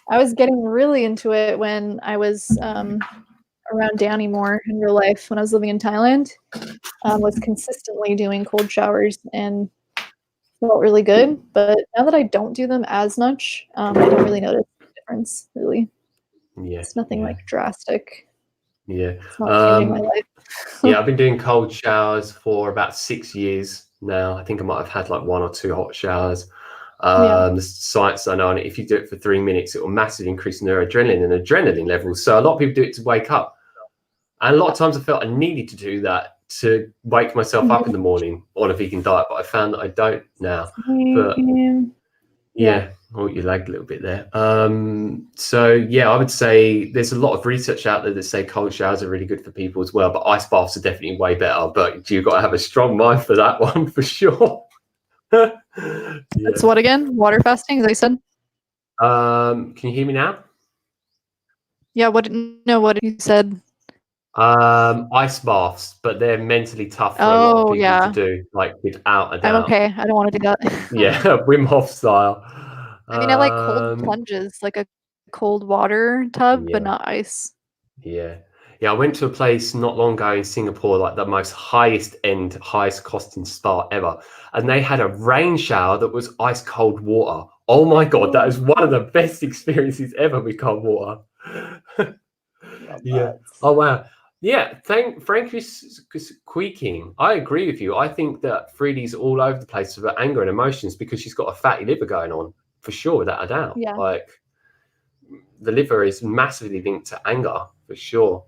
I was getting really into it when I was around Danny more in real life when I was living in Thailand. Was consistently doing cold showers and felt really good. But now that I don't do them as much, I don't really notice the difference. Really, Yeah, it's nothing yeah, like drastic. yeah. It's not changing my life. Yeah, I've been doing cold showers for about 6 years now. I think I might have had like 1 or 2 hot showers. Yeah. The science I know on it, if you do it for 3 minutes, it will massively increase neuroadrenaline and adrenaline levels. So a lot of people do it to wake up. And a lot of times I felt I needed to do that to wake myself up in the morning on a vegan diet, but I found that I don't now. But yeah, oh, you lagged a little bit there. So yeah, I would say there's a lot of research out there that say cold showers are really good for people as well, but ice baths are definitely way better. But you've got to have a strong mind for that one for sure. Yeah. That's what again? Water fasting, as I said. Can you hear me now? Yeah. What you said? Ice baths, but they're mentally tough for a lot of people to do, like without a doubt. I'm okay. I don't want to do that. Yeah, Wim Hof style. I mean, I like cold plunges, like a cold water tub, but not ice. Yeah. Yeah, I went to a place not long ago in Singapore, like the most highest end, highest costing spa ever. And they had a rain shower that was ice cold water. Oh my God, that is one of the best experiences ever with cold water. Yeah. Oh, wow. Yeah, Frank is squeaking. I agree with you. I think that Freddie's all over the place with her anger and emotions because she's got a fatty liver going on, for sure, without a doubt. Yeah. Like, the liver is massively linked to anger, for sure.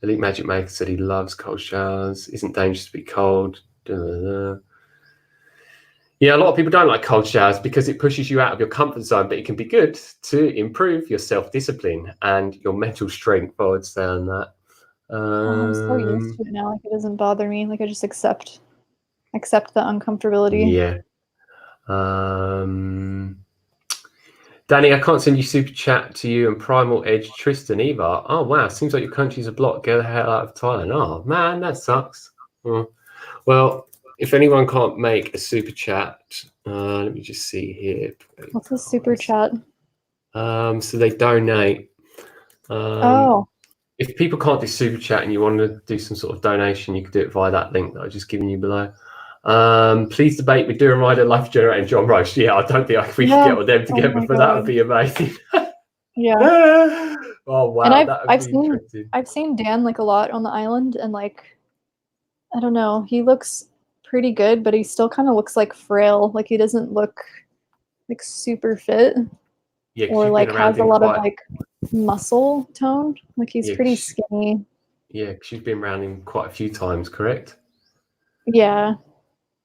Elite Magic Maker said he loves cold showers. Isn't dangerous to be cold. Yeah, a lot of people don't like cold showers because it pushes you out of your comfort zone, but it can be good to improve your self-discipline and your mental strength. I would say on that. I'm so used to it now. Like, it doesn't bother me. Like, I just accept the uncomfortability. Yeah. Danny, I can't send you super chat to you and Primal Edge Tristan either. Oh wow, seems like your country's a block. Get the hell out of Thailand. Oh man, that sucks. Well, if anyone can't make a super chat, let me just see here. What's a super chat? So they donate. If people can't do super chat and you want to do some sort of donation, you can do it via that link that I've just given you below. Please debate with Durham Rider, Life Generator, and John Roche. Yeah, I don't think we can get with them together, but that would be amazing. Yeah. Oh wow, and I've seen Dan like a lot on the island, and like, I don't know, he looks pretty good, but he still kind of looks like frail. Like, he doesn't look like super fit. Yeah, or like has a lot of like muscle tone. Like, he's pretty skinny. Yeah, because you've been around him quite a few times, correct? Yeah,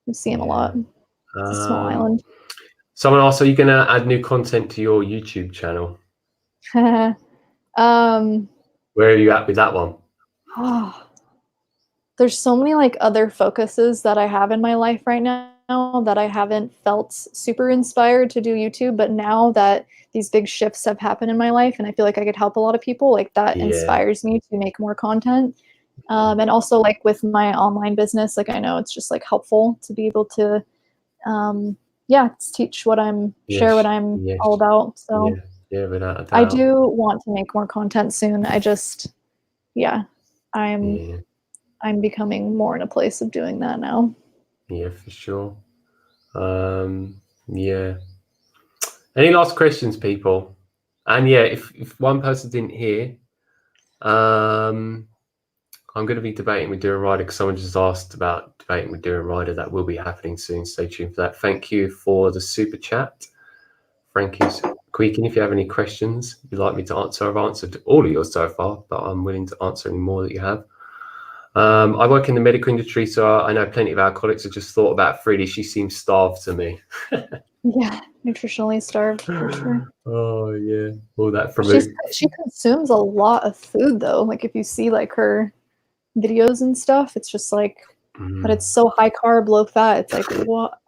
I see him a lot. It's a small island. Someone asked, are you going to add new content to your YouTube channel? Where are you at with that one? There's so many like other focuses that I have in my life right now that I haven't felt super inspired to do YouTube, but now that these big shifts have happened in my life and I feel like I could help a lot of people, like that inspires me to make more content. And also like with my online business, like I know it's just like helpful to be able to teach what share what I'm all about. So without a doubt. I do want to make more content soon. I just I'm becoming more in a place of doing that now. Yeah, for sure. Yeah. Any last questions, people? And yeah, if one person didn't hear, I'm going to be debating with Durham Rider because someone just asked about debating with Durham Rider. That will be happening soon. Stay tuned for that. Thank you for the super chat. Frankie's Queekin, if you have any questions you'd like me to answer, I've answered all of yours so far, but I'm willing to answer any more that you have. I work in the medical industry, so I know plenty of alcoholics. I just thought about Freddie. She seems starved to me. Yeah, nutritionally starved for sure. Oh yeah, all that from she consumes a lot of food though. Like, if you see like her videos and stuff, it's just like, but it's so high carb, low fat. It's like, what?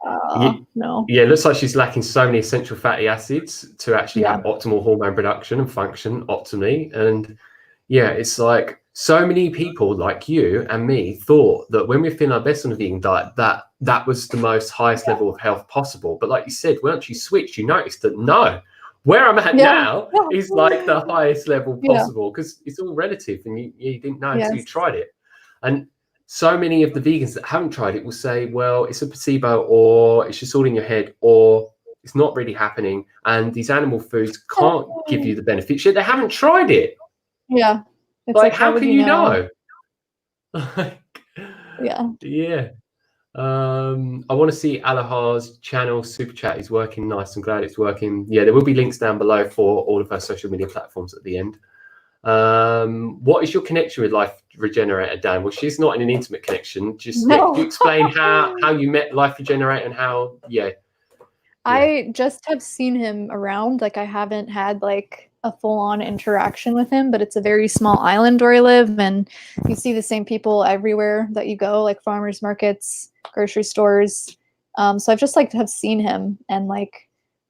No. Yeah, it looks like she's lacking so many essential fatty acids to actually have optimal hormone production and function optimally. And yeah, it's like so many people like you and me thought that when we're feeling our best on a vegan diet, that was the most highest level of health possible. But like you said, once you switch, you notice that no, where I'm at now is like the highest level possible, because it's all relative, and you didn't know until you tried it. And so many of the vegans that haven't tried it will say, well, it's a placebo, or it's just all in your head, or it's not really happening, and these animal foods can't give you the benefits yet they haven't tried it. Yeah. It's like how can you know? Yeah. I want to see Alahar's channel super chat is working nice. I'm glad it's working. Yeah, there will be links down below for all of our social media platforms at the end. What is your connection with Life Regenerator, Dan? Well, she's not in an intimate connection. Just could you explain how you met Life Regenerator and how I just have seen him around. Like, I haven't had like a full-on interaction with him, but it's a very small island where I live, and you see the same people everywhere that you go, like farmers markets, grocery stores. So I've just like have seen him, and like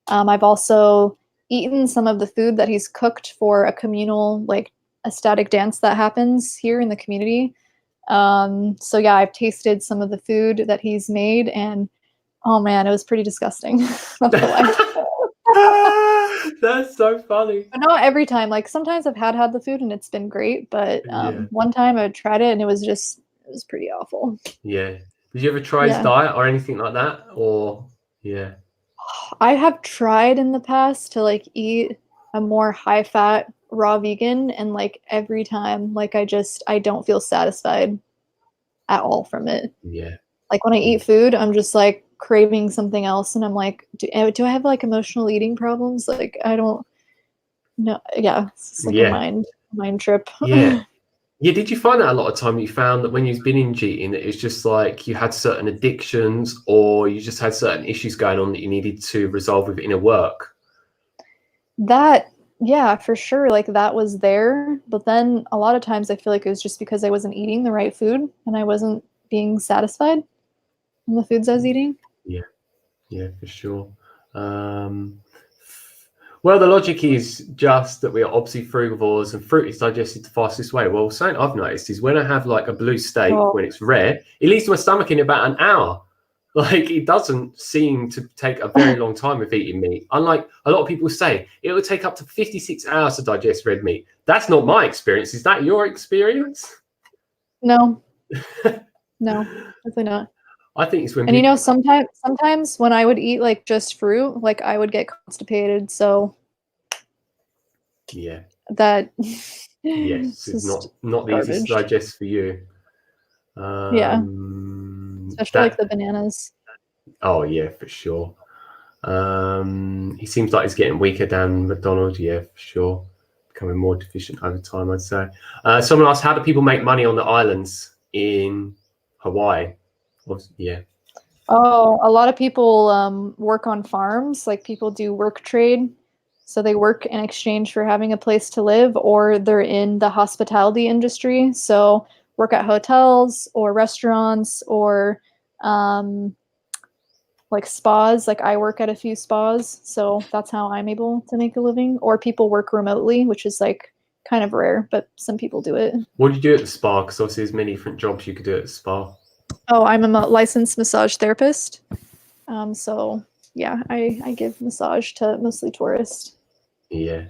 I've also eaten some of the food that he's cooked for a communal like ecstatic dance that happens here in the community. So yeah, I've tasted some of the food that he's made, and oh man, it was pretty disgusting. That's so funny. But not every time. Like sometimes I've had the food and it's been great, but one time I tried it and it was pretty awful. Yeah. Did you ever try his diet or anything like that? Or I have tried in the past to like eat a more high fat raw vegan, and like every time like I don't feel satisfied at all from it. Yeah. Like when I eat food, I'm just like craving something else, and I'm like, do I have like emotional eating problems? Like I don't know. Yeah, it's like a mind trip. Yeah. Did you find that a lot of time you found that when you've been binge eating, it's just like you had certain addictions, or you just had certain issues going on that you needed to resolve with inner work? That, yeah, for sure. Like that was there, but then a lot of times I feel like it was just because I wasn't eating the right food and I wasn't being satisfied from the foods I was eating. Yeah, for sure. Well, the logic is just that we are obviously frugivores and fruit is digested the fastest way. Well, something I've noticed is when I have like a blue steak, when it's rare, it leaves my stomach in about an hour. Like it doesn't seem to take a very long time with eating meat. Unlike a lot of people say, it will take up to 56 hours to digest red meat. That's not my experience. Is that your experience? No. No, definitely not. I think it's when sometimes when I would eat like just fruit, like I would get constipated. So that it's not the easiest to digest for you. Especially like the bananas. Oh yeah, for sure. He seems like he's getting weaker, Dan McDonald. Yeah, for sure. Becoming more deficient over time, I'd say. Someone asked, how do people make money on the islands in Hawaii? Oh, a lot of people work on farms. Like people do work trade. So they work in exchange for having a place to live, or they're in the hospitality industry. So work at hotels or restaurants, or like spas. Like I work at a few spas. So that's how I'm able to make a living. Or people work remotely, which is like kind of rare, but some people do it. What do you do at the spa? Because obviously there's many different jobs you could do at the spa. Oh, I'm a licensed massage therapist. So yeah, I give massage to mostly tourists. Yeah.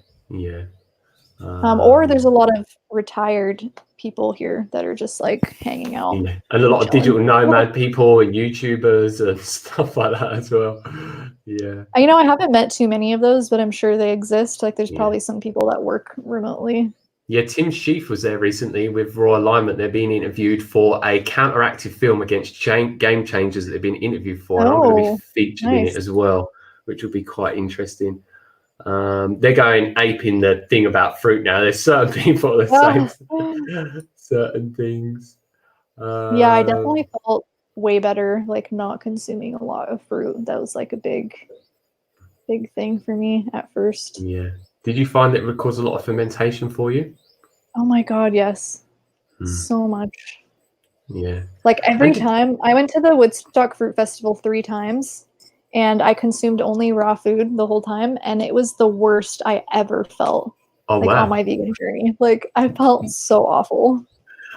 Or there's a lot of retired people here that are just like hanging out. Yeah. And a lot of digital nomad people and YouTubers and stuff like that as well. Yeah. You know, I haven't met too many of those, but I'm sure they exist. Like there's probably some people that work remotely. Yeah, Tim Sheaf was there recently with Raw Alignment. They're being interviewed for a counteractive film against game changers that they've been interviewed for. And I'm going to be featured in it as well, which will be quite interesting. They're going aping the thing about fruit now. There's certain people that say certain things. Yeah, I definitely felt way better like not consuming a lot of fruit. That was like a big thing for me at first. Yeah. Did you find that it would cause a lot of fermentation for you? Oh my God, yes. So much. Yeah. Like every time I went to the Woodstock Fruit Festival 3 times, and I consumed only raw food the whole time, and it was the worst I ever felt. Oh, like wow. on my vegan journey. Like I felt so awful.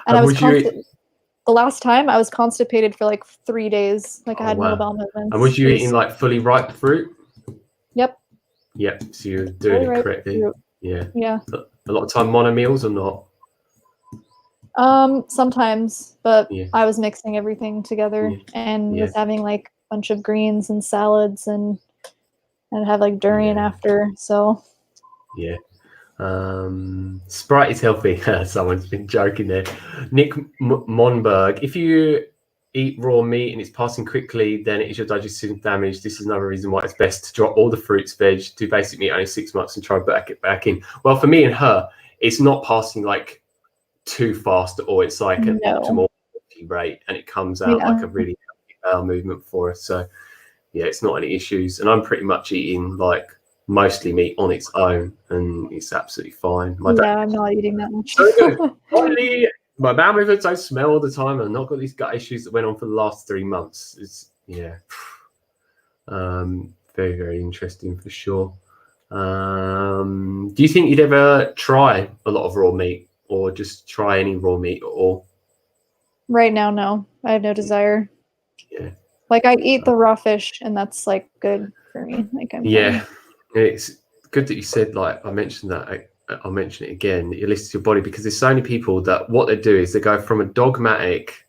And I was would you the last time I was constipated for like 3 days. Like I Oh, had no wow. bowel movements. And was you eating like fully ripe fruit? Yep. Yep. So you're Fully doing it ripe correctly. fruit. Yeah. Yeah. A lot of time mono meals or not? Sometimes, but Yeah. I was mixing everything together and Yeah. was having like a bunch of greens and salads and have like durian after. So yeah. Sprite is healthy. Someone's been joking there. Nick Monberg, if you eat raw meat and it's passing quickly, then it is your digestive damage. This is another reason why it's best to drop all the fruits, veg, do basic meat only 6 months and try to get back in. Well, for me and her, it's not passing like too fast at all. It's like an optimal rate, and it comes out like a really healthy bowel movement for us. So yeah, it's not any issues. And I'm pretty much eating like mostly meat on its own, and it's absolutely fine. I'm not eating that much. So good. Finally, my bowel movements I smell all the time, and I've not got these gut issues that went on for the last 3 months. It's very, very interesting for sure. Do you think you'd ever try a lot of raw meat, or just try any raw meat at all? Right now, no. I have no desire. Yeah. Like I eat the raw fish, and that's like good for me. Like I'm fine. It's good that you said, like I mentioned that. I'll mention it again. It lists your body, because there's so many people that what they do is they go from a dogmatic,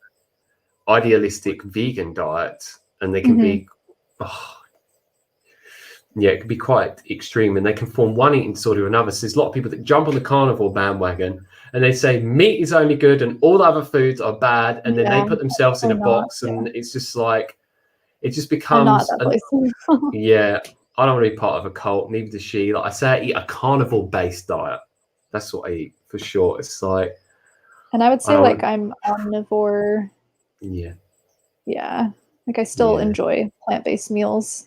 idealistic vegan diet, and they can be, it can be quite extreme, and they can form one eating disorder or another. So there's a lot of people that jump on the carnivore bandwagon and they say meat is only good and all other foods are bad, and then they put themselves in a box, and it's just like, it just becomes I don't want to be part of a cult, neither does she. Like I say, I eat a carnivore-based diet. That's what I eat for sure. It's like, and I would say like I'm omnivore. Yeah. Like I still enjoy plant-based meals.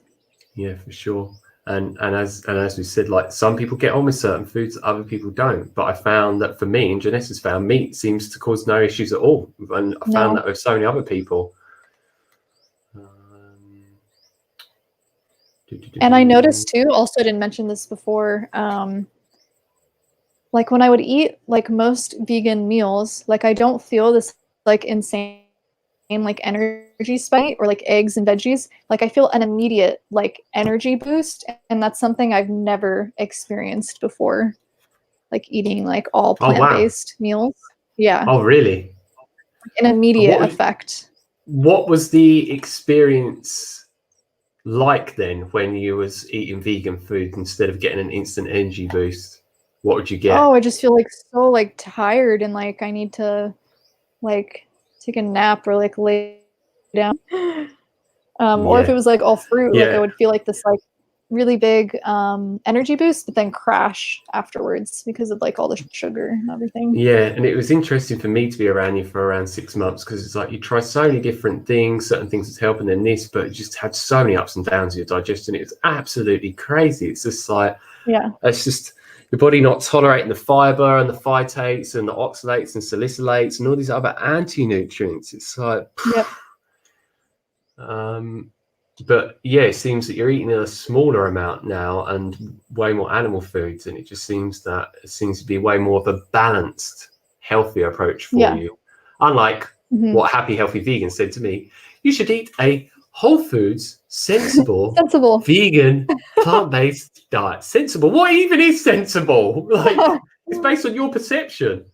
Yeah, for sure. And as we said, like some people get on with certain foods, other people don't. But I found that for me, and Janessa's found, meat seems to cause no issues at all. And I found that with so many other people. And I noticed too, also I didn't mention this before, like when I would eat like most vegan meals, like I don't feel this like insane like energy spike, or like eggs and veggies. Like I feel an immediate like energy boost, and that's something I've never experienced before, like eating like all plant-based meals. Yeah. Oh, really? An immediate effect. What was the experience like then when you was eating vegan food instead of getting an instant energy boost? What would you get? Oh, I just feel like so like tired, and like I need to like take a nap or like lay down. Or if it was like all fruit, like I would feel like this like really big energy boost, but then crash afterwards because of like all the sugar and everything. Yeah, and it was interesting for me to be around you for around 6 months, because it's like you try so many different things, certain things that's helping, and this, but it just had so many ups and downs of your digestion. It was absolutely crazy. It's just like, it's just your body not tolerating the fiber and the phytates and the oxalates and salicylates and all these other anti-nutrients. It's like, but yeah, it seems that you're eating a smaller amount now and way more animal foods, and it just seems that it seems to be way more of a balanced, healthier approach for you. Unlike what Happy Healthy Vegan said to me, you should eat a whole foods, sensible, vegan, plant-based diet. Sensible? What even is sensible? Like, it's based on your perception.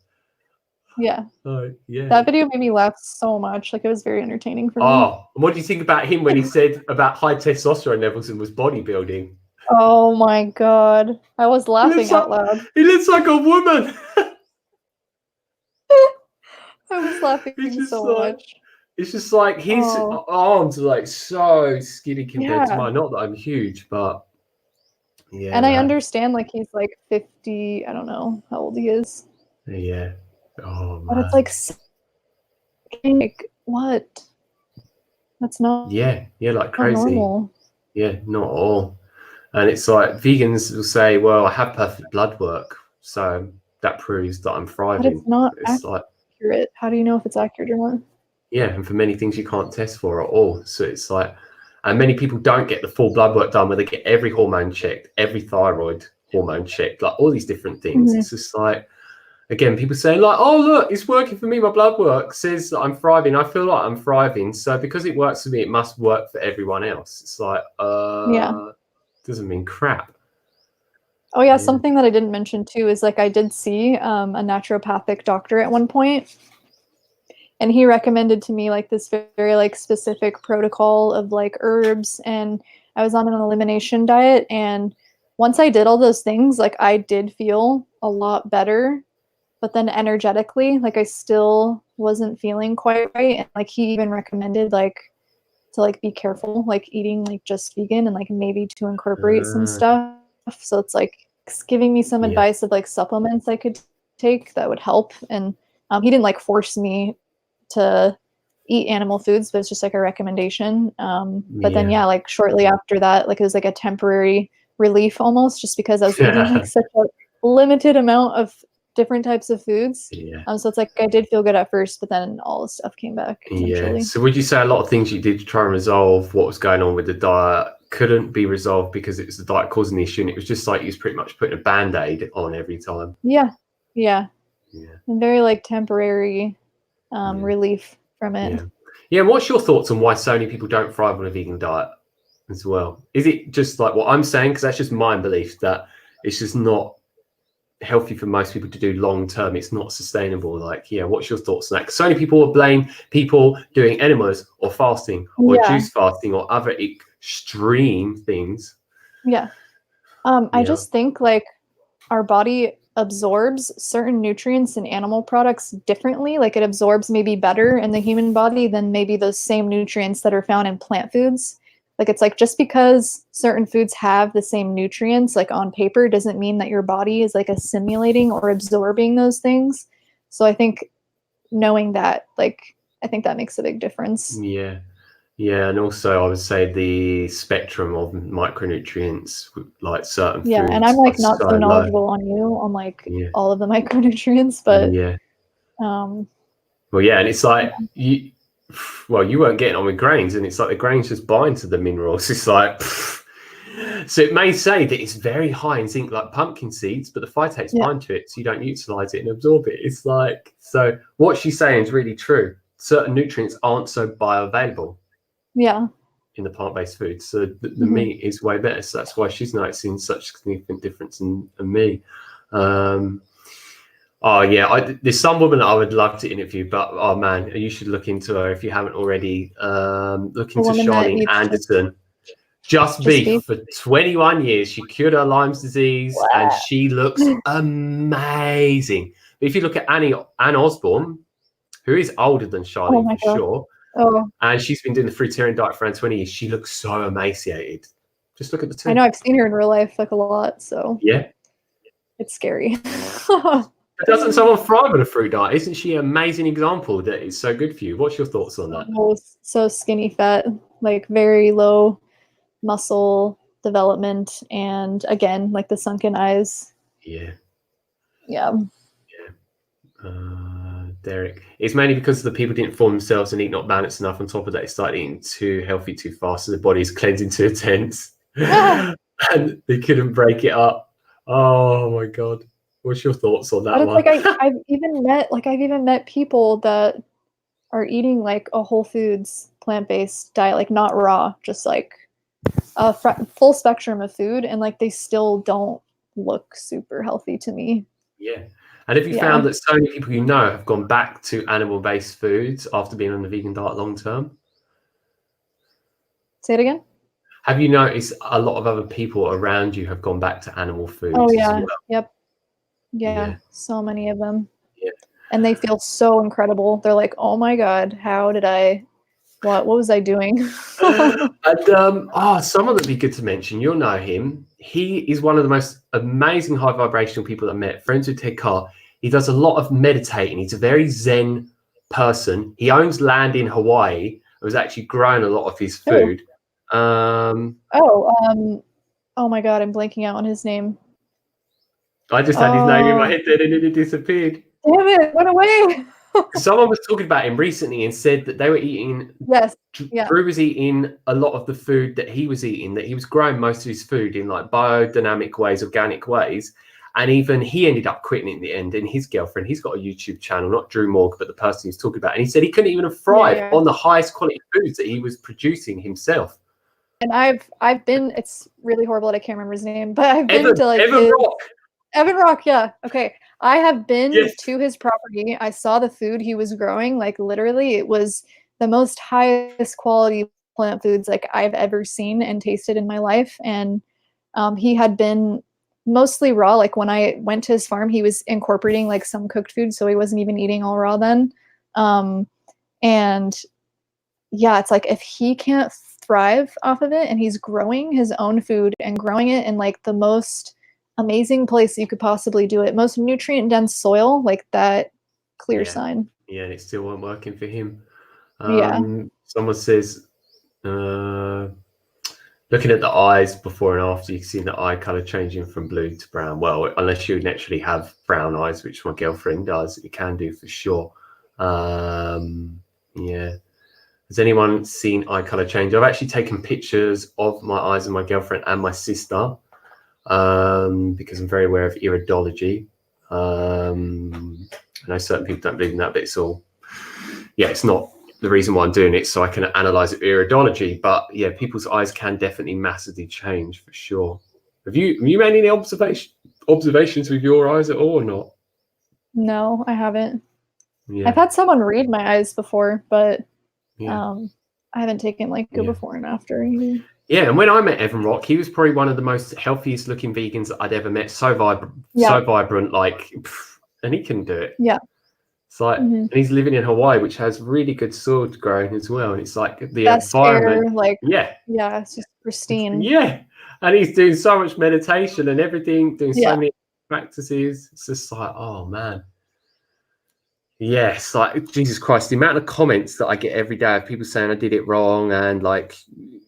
That video made me laugh so much. Like it was very entertaining for me. And what do you think about him when he said about high testosterone levels and was bodybuilding? Oh my god, I was laughing out loud. He looks like a woman. I was laughing so much. It's just like his arms are like so skinny compared to mine. Not that I'm huge, but yeah. And I understand like he's like 50. I don't know how old he is. Yeah. Oh, but it's like what? That's not like crazy. Normal. Yeah, not at all. And it's like vegans will say, well, I have perfect blood work, so that proves that I'm thriving. But it's not like accurate. How do you know if it's accurate or not? Yeah, and for many things you can't test for at all. So it's like, and many people don't get the full blood work done where they get every hormone checked, every thyroid hormone checked, like all these different things. It's just like, again, people say like, oh, look, it's working for me. My blood work says that I'm thriving. I feel like I'm thriving. So because it works for me, it must work for everyone else. It's like, doesn't mean crap. Oh yeah, something that I didn't mention too is like I did see a naturopathic doctor at one point, and he recommended to me like this very like specific protocol of like herbs, and I was on an elimination diet, and once I did all those things, like I did feel a lot better, but then energetically, like I still wasn't feeling quite right, and like he even recommended like to like be careful like eating like just vegan and like maybe to incorporate some stuff. So it's like giving me some advice of like supplements I could take that would help. And he didn't like force me to eat animal foods, but it's just like a recommendation. But then like shortly after that, like it was like a temporary relief almost, just because I was eating like such a limited amount of different types of foods. So it's like I did feel good at first, but then all the stuff came back eventually. So would you say a lot of things you did to try and resolve what was going on with the diet couldn't be resolved because it was the diet causing the issue, and it was just like you was pretty much putting a band-aid on every time? And very like temporary relief from it. What's your thoughts on why so many people don't thrive on a vegan diet as well? Is it just like what I'm saying? Because that's just my belief that it's just not healthy for most people to do long term. It's not sustainable. Like, what's your thoughts on that? Because so many people will blame people doing enemas or fasting or juice fasting or other extreme things. I just think like our body absorbs certain nutrients in animal products differently. Like it absorbs maybe better in the human body than maybe those same nutrients that are found in plant foods. Like it's like just because certain foods have the same nutrients like on paper doesn't mean that your body is like assimilating or absorbing those things. So I think knowing that, like, I think that makes a big difference. And also I would say the spectrum of micronutrients, like certain foods, and I'm like not so knowledgeable on all of the micronutrients, but and it's like you weren't getting on with grains, and it's like the grains just bind to the minerals. It's like so it may say that it's very high in zinc, like pumpkin seeds, but the phytates bind to it, so you don't utilize it and absorb it. It's like, so what she's saying is really true. Certain nutrients aren't so bioavailable in the plant-based foods, so the meat is way better. So that's why she's noticing such a significant difference in me. There's some woman that I would love to interview, but oh man, you should look into her if you haven't already. Look into Charlene Anderson. Just beef for 21 years. She cured her Lyme's disease, and she looks amazing. But if you look at Anne Osborne, who is older than Charlene for sure, and she's been doing the fruitarian diet for around 20 years, she looks so emaciated. Just look at the two. I know, I've seen her in real life like a lot, so it's scary. Doesn't someone thrive on a fruit diet? Isn't she an amazing example that is so good for you? What's your thoughts on that? So skinny fat, like very low muscle development, and again, like the sunken eyes. Derek, it's mainly because the people didn't form themselves and eat not balanced enough. On top of that, they started eating too healthy too fast, so the body's cleansing too intense and they couldn't break it up. Oh my god, what's your thoughts on that? But it's like I've even met people that are eating like a whole foods plant-based diet, like not raw, just like a full spectrum of food, and like they still don't look super healthy to me. And have you found that so many people you know have gone back to animal-based foods after being on the vegan diet long term? Say it again. Have you noticed a lot of other people around you have gone back to animal foods? Oh yeah. So many of them. And they feel so incredible. They're like, oh my god, what was I doing? And someone that'd be good to mention, you'll know him. He is one of the most amazing high vibrational people I met, friends with Ted Carr. He does a lot of meditating. He's a very zen person. He owns land in Hawaii and was actually growing a lot of his food. Oh my god, I'm blanking out on his name. I just had his name in my head then and then it disappeared. Damn it, went away. Someone was talking about him recently and said that they were eating. Yes. Yeah. Drew was eating a lot of the food that he was eating, that he was growing most of his food in like biodynamic ways, organic ways. And even he ended up quitting in the end. And his girlfriend, he's got a YouTube channel, not Drew Morg, but the person he's talking about. And he said he couldn't even thrive on the highest quality foods that he was producing himself. And I've been, it's really horrible that I can't remember his name, but I've been to like Evan Rock, yeah. Okay. I have been to his property. I saw the food he was growing. Like literally, it was the most highest quality plant foods like I've ever seen and tasted in my life. And he had been mostly raw. Like when I went to his farm, he was incorporating like some cooked food, so he wasn't even eating all raw then. And yeah, it's like if he can't thrive off of it and he's growing his own food and growing it in like the most amazing place you could possibly do it, most nutrient dense soil, like that, clear sign. Yeah, and it still wasn't working for him. Someone says, looking at the eyes before and after, you can see the eye color changing from blue to brown. Well, unless you naturally have brown eyes, which my girlfriend does, it can do for sure. Yeah. Has anyone seen eye color change? I've actually taken pictures of my eyes and my girlfriend and my sister. Because I'm very aware of iridology. I know certain people don't believe in that, but it's all, it's not the reason why I'm doing it, so I can analyze it with iridology. But yeah, people's eyes can definitely massively change for sure. Have you made any observations with your eyes at all or not? No, I haven't. I've had someone read my eyes before, but I haven't taken like a before and after either. Yeah, and when I met Evan Rock, he was probably one of the most healthiest looking vegans that I'd ever met. So vibrant, like, and he can do it. Yeah. It's like, and he's living in Hawaii, which has really good soil growing as well. And it's like the best environment. Air, it's just pristine. Yeah. And he's doing so much meditation and everything, doing so many practices. It's just like, oh man. Yes, like Jesus Christ, the amount of comments that I get every day of people saying I did it wrong and like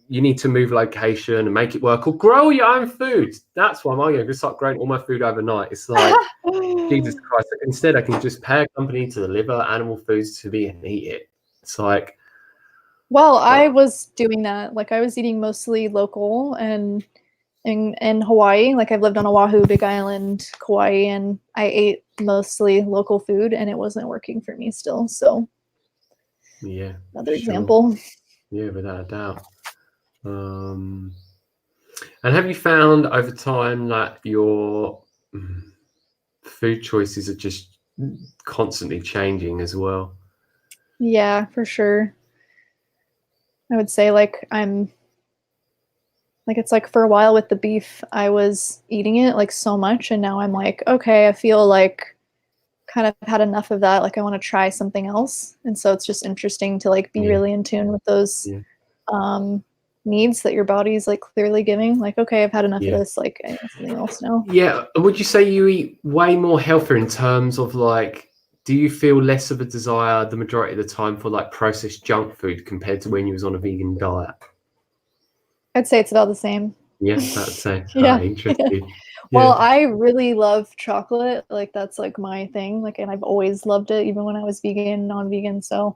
you need to move location and make it work or grow your own food. That's why I'm going to start growing all my food overnight. It's like Jesus Christ. Instead, I can just pay a company to deliver animal foods to me and eat it. It's like, well, I was doing that. Like I was eating mostly local and in Hawaii. Like I've lived on Oahu, Big Island, Kauai, and I ate mostly local food and it wasn't working for me still. So another example. Yeah, without a doubt. And have you found over time that your food choices are just constantly changing as well? Yeah, for sure. I would say like it's like for a while with the beef, I was eating it like so much and now I'm like, okay, I feel like kind of had enough of that. Like I want to try something else. And so it's just interesting to like be really in tune with those needs that your body's like clearly giving. Like, okay, I've had enough of this. Like I need something else now. Yeah. Would you say you eat way more healthier in terms of like, do you feel less of a desire the majority of the time for like processed junk food compared to when you was on a vegan diet? I'd say it's about the same. Yeah, that's say. Interesting. Well, I really love chocolate. Like that's like my thing. Like, and I've always loved it, even when I was vegan, non-vegan. So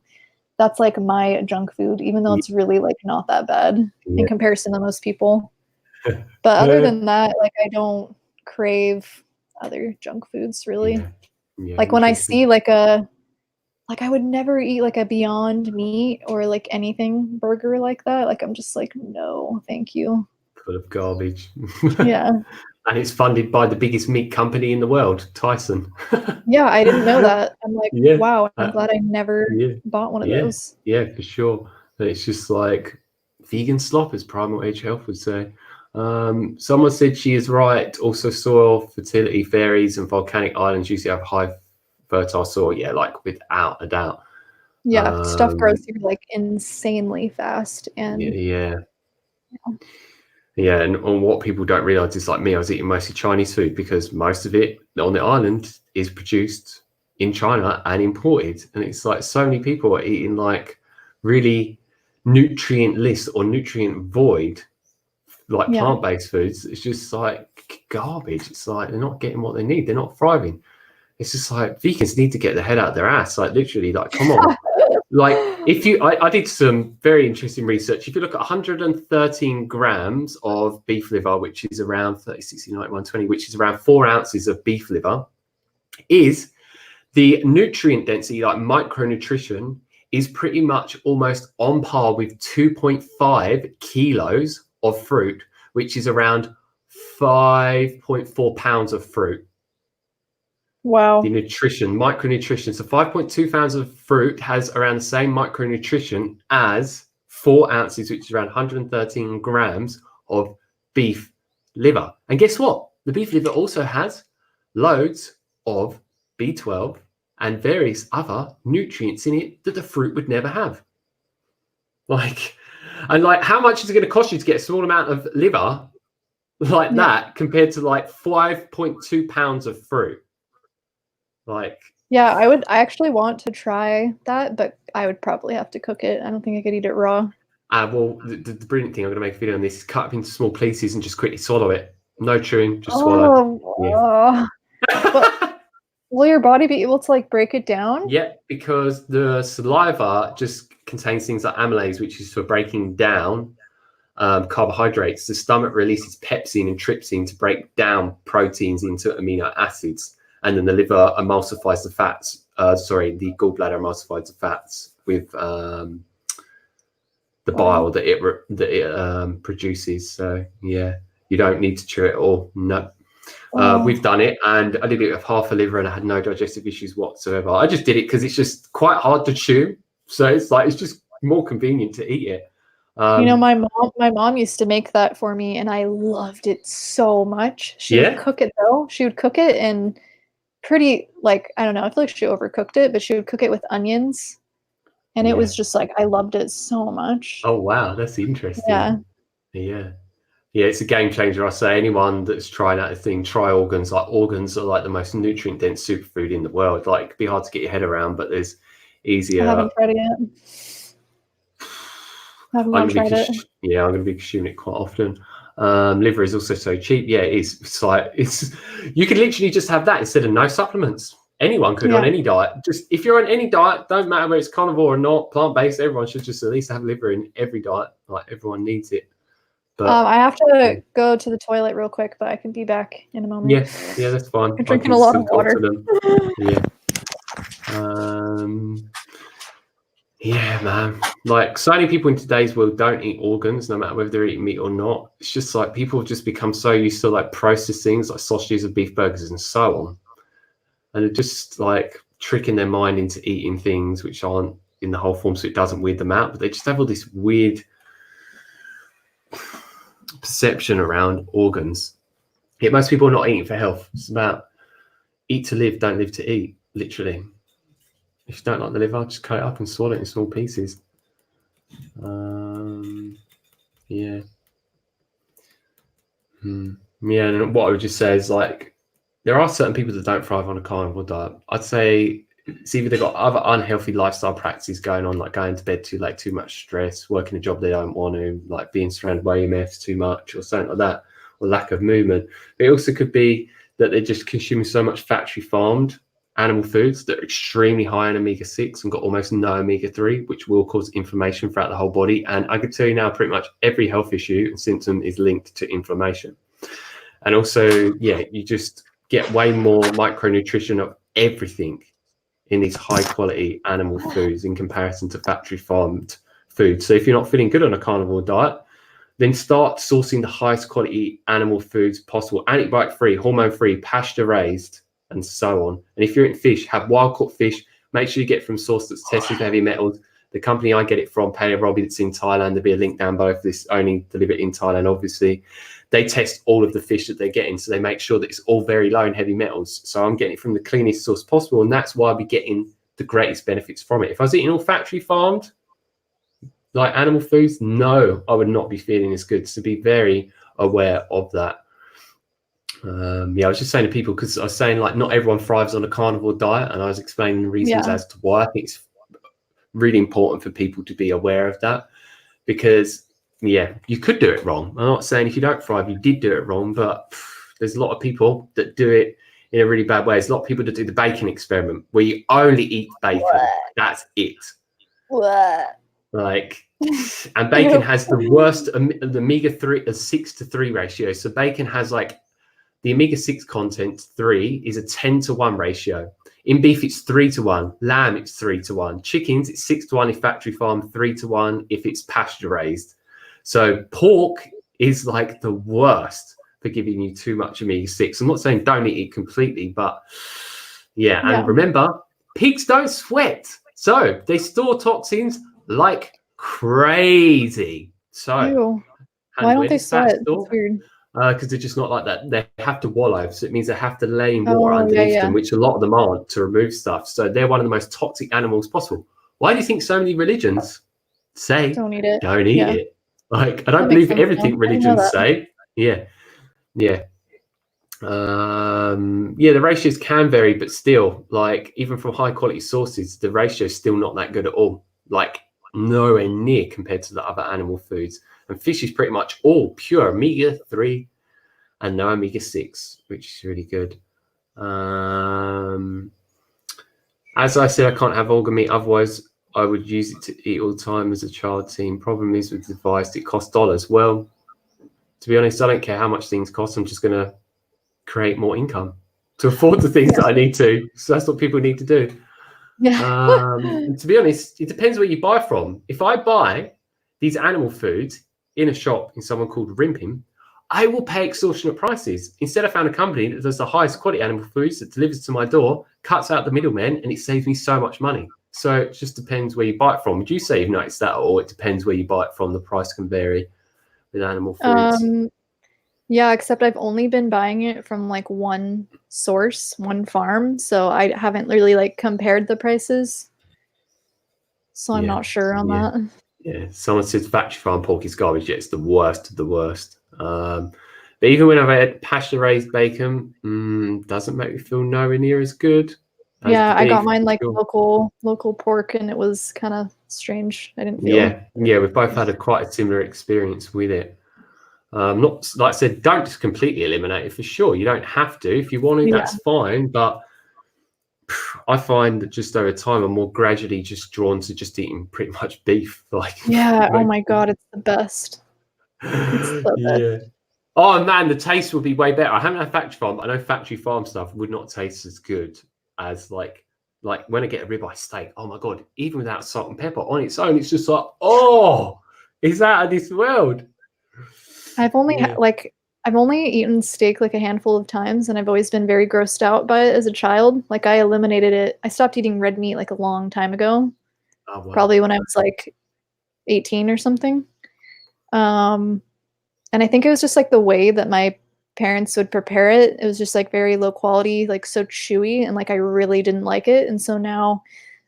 that's like my junk food, even though it's really like not that bad in comparison to most people. But other than that, like I don't crave other junk foods really. Like when I see like I would never eat like a Beyond Meat or like anything burger like that. Like I'm just like, no, thank you. Full of garbage. Yeah. And it's funded by the biggest meat company in the world, Tyson. Yeah, I didn't know that. I'm like, wow, I'm glad I never bought one of those. Yeah, for sure. And it's just like vegan slop, as Primal Age Health would say. Someone said she is right. Also, soil fertility varies and volcanic islands usually have high fertile soil. Yeah, like without a doubt. Yeah, stuff grows here like insanely fast. And yeah, and what people don't realize is like me, I was eating mostly Chinese food because most of it on the island is produced in China and imported. And it's like so many people are eating like really nutrient-less or nutrient void, like plant-based foods. It's just like garbage. It's like they're not getting what they need. They're not thriving. It's just like vegans need to get their head out their ass. Like literally, like come on. Like if you, I did some very interesting research. If you look at 113 grams of beef liver, which is around 30, 60, 90, 120, which is around 4 ounces of beef liver, is the nutrient density, like micronutrition, is pretty much almost on par with 2.5 kilos of fruit, which is around 5.4 pounds of fruit. Wow. The nutrition, micronutrition. So 5.2 pounds of fruit has around the same micronutrition as 4 ounces, which is around 113 grams of beef liver. And guess what? The beef liver also has loads of B12 and various other nutrients in it that the fruit would never have. Like, and like, how much is it going to cost you to get a small amount of liver like that compared to like 5.2 pounds of fruit? Like, yeah, I actually want to try that, but I would probably have to cook it. I don't think I could eat it raw. Well, the brilliant thing, I'm going to make a video on this, is cut up into small pieces and just quickly swallow it. No chewing, just swallow. But will your body be able to like break it down? Yeah, because the saliva just contains things like amylase, which is for breaking down carbohydrates. The stomach releases pepsin and trypsin to break down proteins into amino acids. And then the liver emulsifies the fats. The gallbladder emulsifies the fats with the bile that it produces. So yeah, you don't need to chew it all. No, we've done it, and I did it with half a liver, and I had no digestive issues whatsoever. I just did it because it's just quite hard to chew. So it's just more convenient to eat it. You know, my mom used to make that for me, and I loved it so much. She would cook it though. She would cook it in pretty, like, I don't know, I feel like she overcooked it, but she would cook it with onions, and it was just like, I loved it so much. Oh wow, that's interesting. Yeah, it's a game changer. I say anyone that's trying that thing, try organs. Like, organs are like the most nutrient dense superfood in the world. Like, it'd be hard to get your head around, but there's easier. I haven't tried it yet. I'm going to be consuming it quite often. Liver is also so cheap. Yeah, it is. It's you could literally just have that instead of no supplements. Anyone could on any diet. Just if you're on any diet, don't matter whether it's carnivore or not, plant-based, everyone should just at least have liver in every diet. Like, everyone needs it. But I have to go to the toilet real quick, but I can be back in a moment. Yeah, that's fine. I'm drinking a lot of water. Yeah, man. Like, so many people in today's world don't eat organs, no matter whether they're eating meat or not. It's just like people have just become so used to like processed things like sausages and beef burgers and so on. And they're just like tricking their mind into eating things which aren't in the whole form, so it doesn't weird them out. But they just have all this weird perception around organs. Yet most people are not eating for health. It's about eat to live, don't live to eat, literally. If you don't like the liver, just cut it up and swallow it in small pieces. Yeah, and what I would just say is, like, there are certain people that don't thrive on a carnivore diet. I'd say it's either they've got other unhealthy lifestyle practices going on, like going to bed too late, too much stress, working a job they don't want to, like being surrounded by EMFs too much or something like that, or lack of movement. But it also could be that they're just consuming so much factory farmed animal foods that are extremely high in omega-6 and got almost no omega-3, which will cause inflammation throughout the whole body. And I can tell you now, pretty much every health issue and symptom is linked to inflammation. And also, you just get way more micronutrition of everything in these high quality animal foods in comparison to factory farmed food. So if you're not feeling good on a carnivore diet, then start sourcing the highest quality animal foods possible, antibiotic free, hormone free, pasture raised, and so on. And if you're eating fish, have wild caught fish. Make sure you get from source that's tested for heavy metals. The company I get it from, Paleo Robbie, that's in Thailand, there'll be a link down below for this, only delivered in Thailand, obviously. They test all of the fish that they're getting, so they make sure that it's all very low in heavy metals. So I'm getting it from the cleanest source possible, and that's why I'll be getting the greatest benefits from it. If I was eating all factory farmed, like animal foods, no, I would not be feeling as good. So be very aware of that. I was just saying to people, because I was saying, like, not everyone thrives on a carnivore diet, and I was explaining the reasons as to why. I think it's really important for people to be aware of that, because you could do it wrong. I'm not saying if you don't thrive, you did do it wrong, but there's a lot of people that do it in a really bad way. There's a lot of people that do the bacon experiment where you only eat bacon. What? That's it. What? Like, and bacon has the worst the omega-3 6-to-3 ratio. So bacon has like the omega-6 content 3 is a 10-to-1 ratio. In beef, it's 3-to-1. Lamb, it's 3-to-1. Chickens, it's 6-to-1 if factory farm, 3-to-1 if it's pasture raised. So pork is like the worst for giving you too much omega-6. I'm not saying don't eat it completely, but yeah. And remember, pigs don't sweat. So they store toxins like crazy. So why don't they sweat? That's weird. Because they're just not like that. They have to wallow, so it means they have to lay in water underneath them, which a lot of them aren't, to remove stuff. So they're one of the most toxic animals possible. Why do you think so many religions say don't eat it? Don't eat it. Like, I don't believe everything religions say. Yeah. The ratios can vary, but still, like, even from high quality sources, the ratio is still not that good at all. Like, nowhere near compared to the other animal foods. And fish is pretty much all pure omega-3 and no omega-6, which is really good. As I said, I can't have organ meat, otherwise I would use it to eat all the time as a child teen. Problem is with the device, it costs dollars. Well, to be honest, I don't care how much things cost. I'm just going to create more income to afford the things that I need to. So that's what people need to do. And to be honest, it depends where you buy from. If I buy these animal foods in a shop in someone called Rimpim, I will pay extortionate prices. Instead, I found a company that does the highest quality animal foods, that delivers to my door, cuts out the middlemen, and it saves me so much money. So it just depends where you buy it from. Would you say you've noticed that, or it depends where you buy it from? The price can vary with animal foods. Yeah, except I've only been buying it from like one source, one farm, so I haven't really like compared the prices. So I'm not sure on that. Yeah, someone says factory farm pork is garbage. Yeah, it's the worst of the worst. But even when I've had pasture raised bacon, doesn't make me feel nowhere near as good. Yeah, I got mine like local pork, and it was kind of strange. I didn't feel. Yeah, we've both had quite a similar experience with it. Not like I said, don't just completely eliminate it for sure. You don't have to. If you want to, that's fine. But I find that just over time, I'm more gradually just drawn to just eating pretty much beef. Like, oh my god, it's the best. It's the best. Oh man, the taste would be way better. I haven't had factory farm, but I know factory farm stuff would not taste as good as like when I get a ribeye steak. Oh my god, even without salt and pepper on its own, it's just like, oh, it's out of this world. I've only I've only eaten steak like a handful of times, and I've always been very grossed out by it as a child. Like, I eliminated it. I stopped eating red meat like a long time ago. Oh, wow. Probably when I was like 18 or something. And I think it was just like the way that my parents would prepare it. It was just like very low quality, like so chewy, and like I really didn't like it. And so now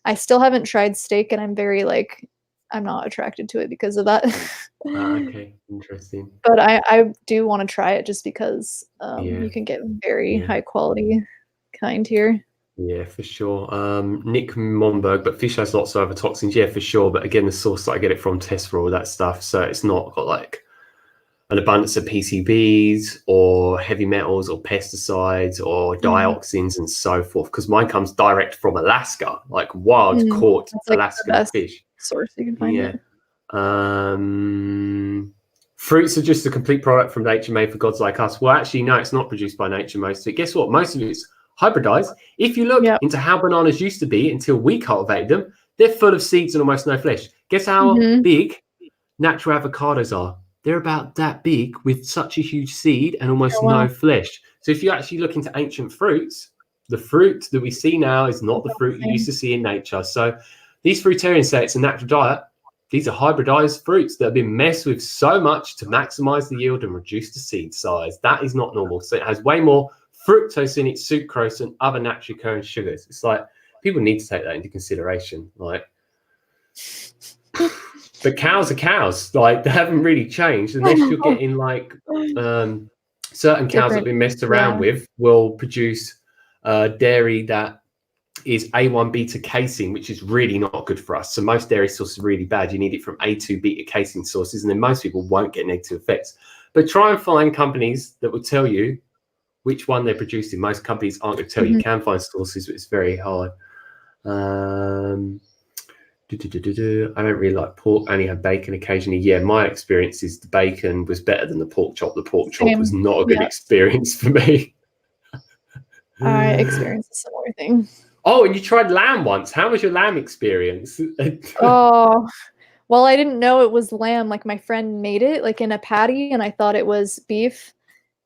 I still haven't tried steak, and I'm very like, I'm not attracted to it because of that. Okay, interesting. But I do want to try it just because you can get very high quality kind here. Yeah, for sure. Nick Monberg, but fish has lots of other toxins. Yeah, for sure. But again, the source that I get it from tests for all that stuff, so it's not got like an abundance of PCBs or heavy metals or pesticides or dioxins and so forth. Because mine comes direct from Alaska, like wild caught Alaskan fish. Source you can find it. Fruits are just a complete product from nature, made for gods like us. Well, actually, no, it's not produced by nature. Most of it. Guess what? Most of it's hybridized. If you look into how bananas used to be until we cultivated them, they're full of seeds and almost no flesh. Guess how big natural avocados are? They're about that big with such a huge seed and almost no flesh. So if you actually look into ancient fruits, the fruit that we see now is not the fruit you used to see in nature. So these fruitarians say it's a natural diet. These are hybridized fruits that have been messed with so much to maximize the yield and reduce the seed size. That is not normal. So it has way more fructose in it, sucrose, and other naturally occurring sugars. It's like, people need to take that into consideration. Like, but cows are cows. Like, they haven't really changed unless you're getting like certain cows that have been messed around with will produce dairy that is A1 beta casein, which is really not good for us. So most dairy sources are really bad. You need it from A2 beta casein sources, and then most people won't get negative effects. But try and find companies that will tell you which one they're producing. Most companies aren't going to tell you. You can find sources, but it's very hard. I don't really like pork. I only have bacon occasionally. Yeah, my experience is the bacon was better than the pork chop. The pork chop was not a good experience for me. I experienced a similar thing. Oh, and you tried lamb once. How was your lamb experience? Oh, well, I didn't know it was lamb. Like my friend made it like in a patty, and I thought it was beef.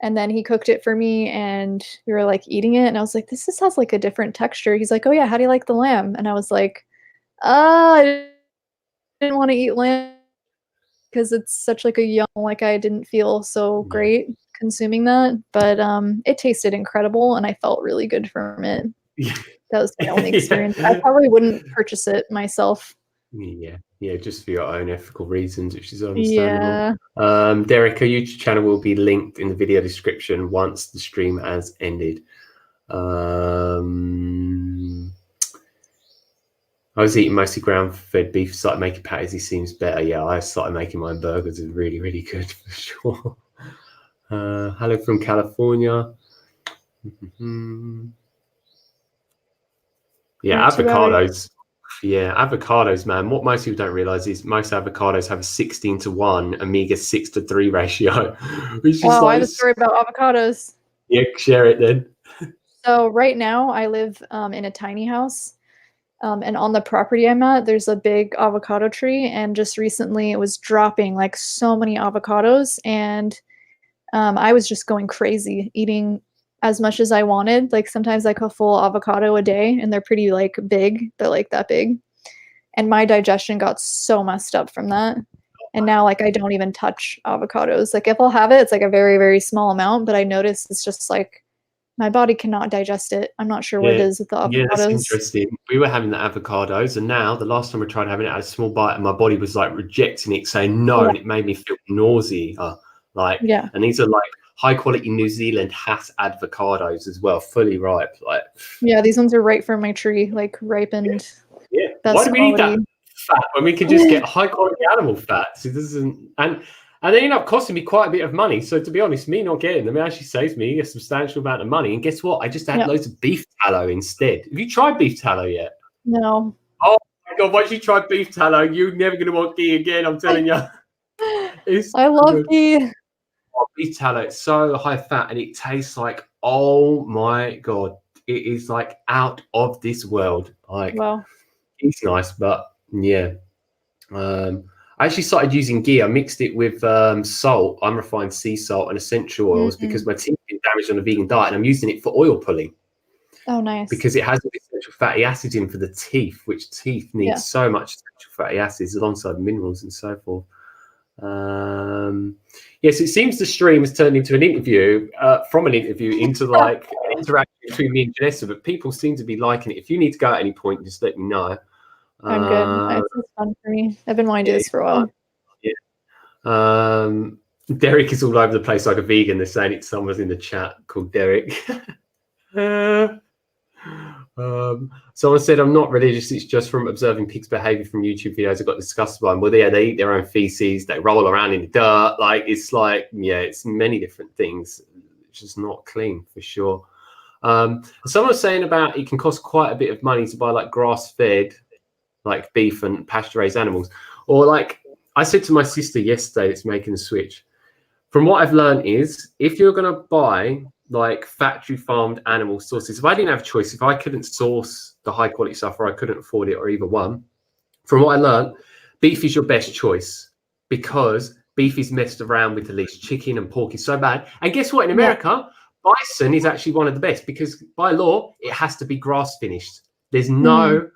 And then he cooked it for me, and we were like eating it, and I was like, "This just has like a different texture." He's like, "Oh yeah, how do you like the lamb?" And I was like, I didn't want to eat lamb because it's such like a young, like I didn't feel so great consuming that, but it tasted incredible, and I felt really good from it. That was my only experience. I probably wouldn't purchase it myself. Yeah, just for your own ethical reasons, which is understandable. Derek, our YouTube channel will be linked in the video description once the stream has ended. I was eating mostly ground-fed beef, started making patties. He seems better. Yeah, I started making my own burgers. It's really, really good for sure. Hello from California. Yeah, avocados. Yeah, avocados, man. What most people don't realize is most avocados have a 16:1 omega-6:3 ratio. Which is I have a story about avocados. Yeah, share it then. So right now I live in a tiny house. And on the property I'm at, there's a big avocado tree. And just recently it was dropping like so many avocados. And I was just going crazy, eating as much as I wanted. Like sometimes like a full avocado a day, and they're pretty like big. They're like that big. And my digestion got so messed up from that. And now like I don't even touch avocados. Like if I'll have it, it's like a very, very small amount, but I notice it's just like my body cannot digest it. I'm not sure what it is with the avocados. Yeah, that's interesting. We were having the avocados, and now the last time we tried having it, I had a small bite, and my body was like rejecting it, saying no, and it made me feel nausea. And these are like high quality New Zealand Hass avocados as well, fully ripe. Like, yeah, these ones are right from my tree, like ripened. Yeah. Why do we need that fat when we can just get high quality animal fats? It doesn't, and they end up costing me quite a bit of money. So to be honest, me not getting them, it actually saves me a substantial amount of money. And guess what? I just had loads of beef tallow instead. Have you tried beef tallow yet? No. Oh my God, once you try beef tallow, you're never going to want ghee again, I'm telling you. I love ghee. Oh, beef tallow, it's so high fat, and it tastes like, oh my God, it is like out of this world. Like, it's nice, but yeah. I actually started using ghee. I mixed it with salt, unrefined sea salt, and essential oils because my teeth been damaged on a vegan diet, and I'm using it for oil pulling. Oh, nice. Because it has essential fatty acids in for the teeth, which teeth need so much essential fatty acids alongside minerals and so forth. Yes, it seems the stream has turned into an interview, from an interview into like an interaction between me and Janessa, but people seem to be liking it. If you need to go at any point, just let me know. I'm good. It's fun for me. I've been wanting to do this for a while. Yeah. Derek is all over the place like a vegan. They're saying it. Someone's in the chat called Derek. Someone said, I'm not religious. It's just from observing pigs' behavior from YouTube videos. I got disgusted by them. Well, they eat their own feces. They roll around in the dirt. Like, it's like, it's many different things. It's just not clean for sure. Someone was saying about it can cost quite a bit of money to buy like grass-fed, like beef and pasture-raised animals. Or like I said to my sister yesterday that's making the switch. From what I've learned is if you're going to buy like factory farmed animal sources, if I didn't have a choice, if I couldn't source the high quality stuff or I couldn't afford it or either one, from what I learned, beef is your best choice because beef is messed around with the least. Chicken and pork is so bad. And guess what? In America, bison is actually one of the best because by law, it has to be grass finished. There's no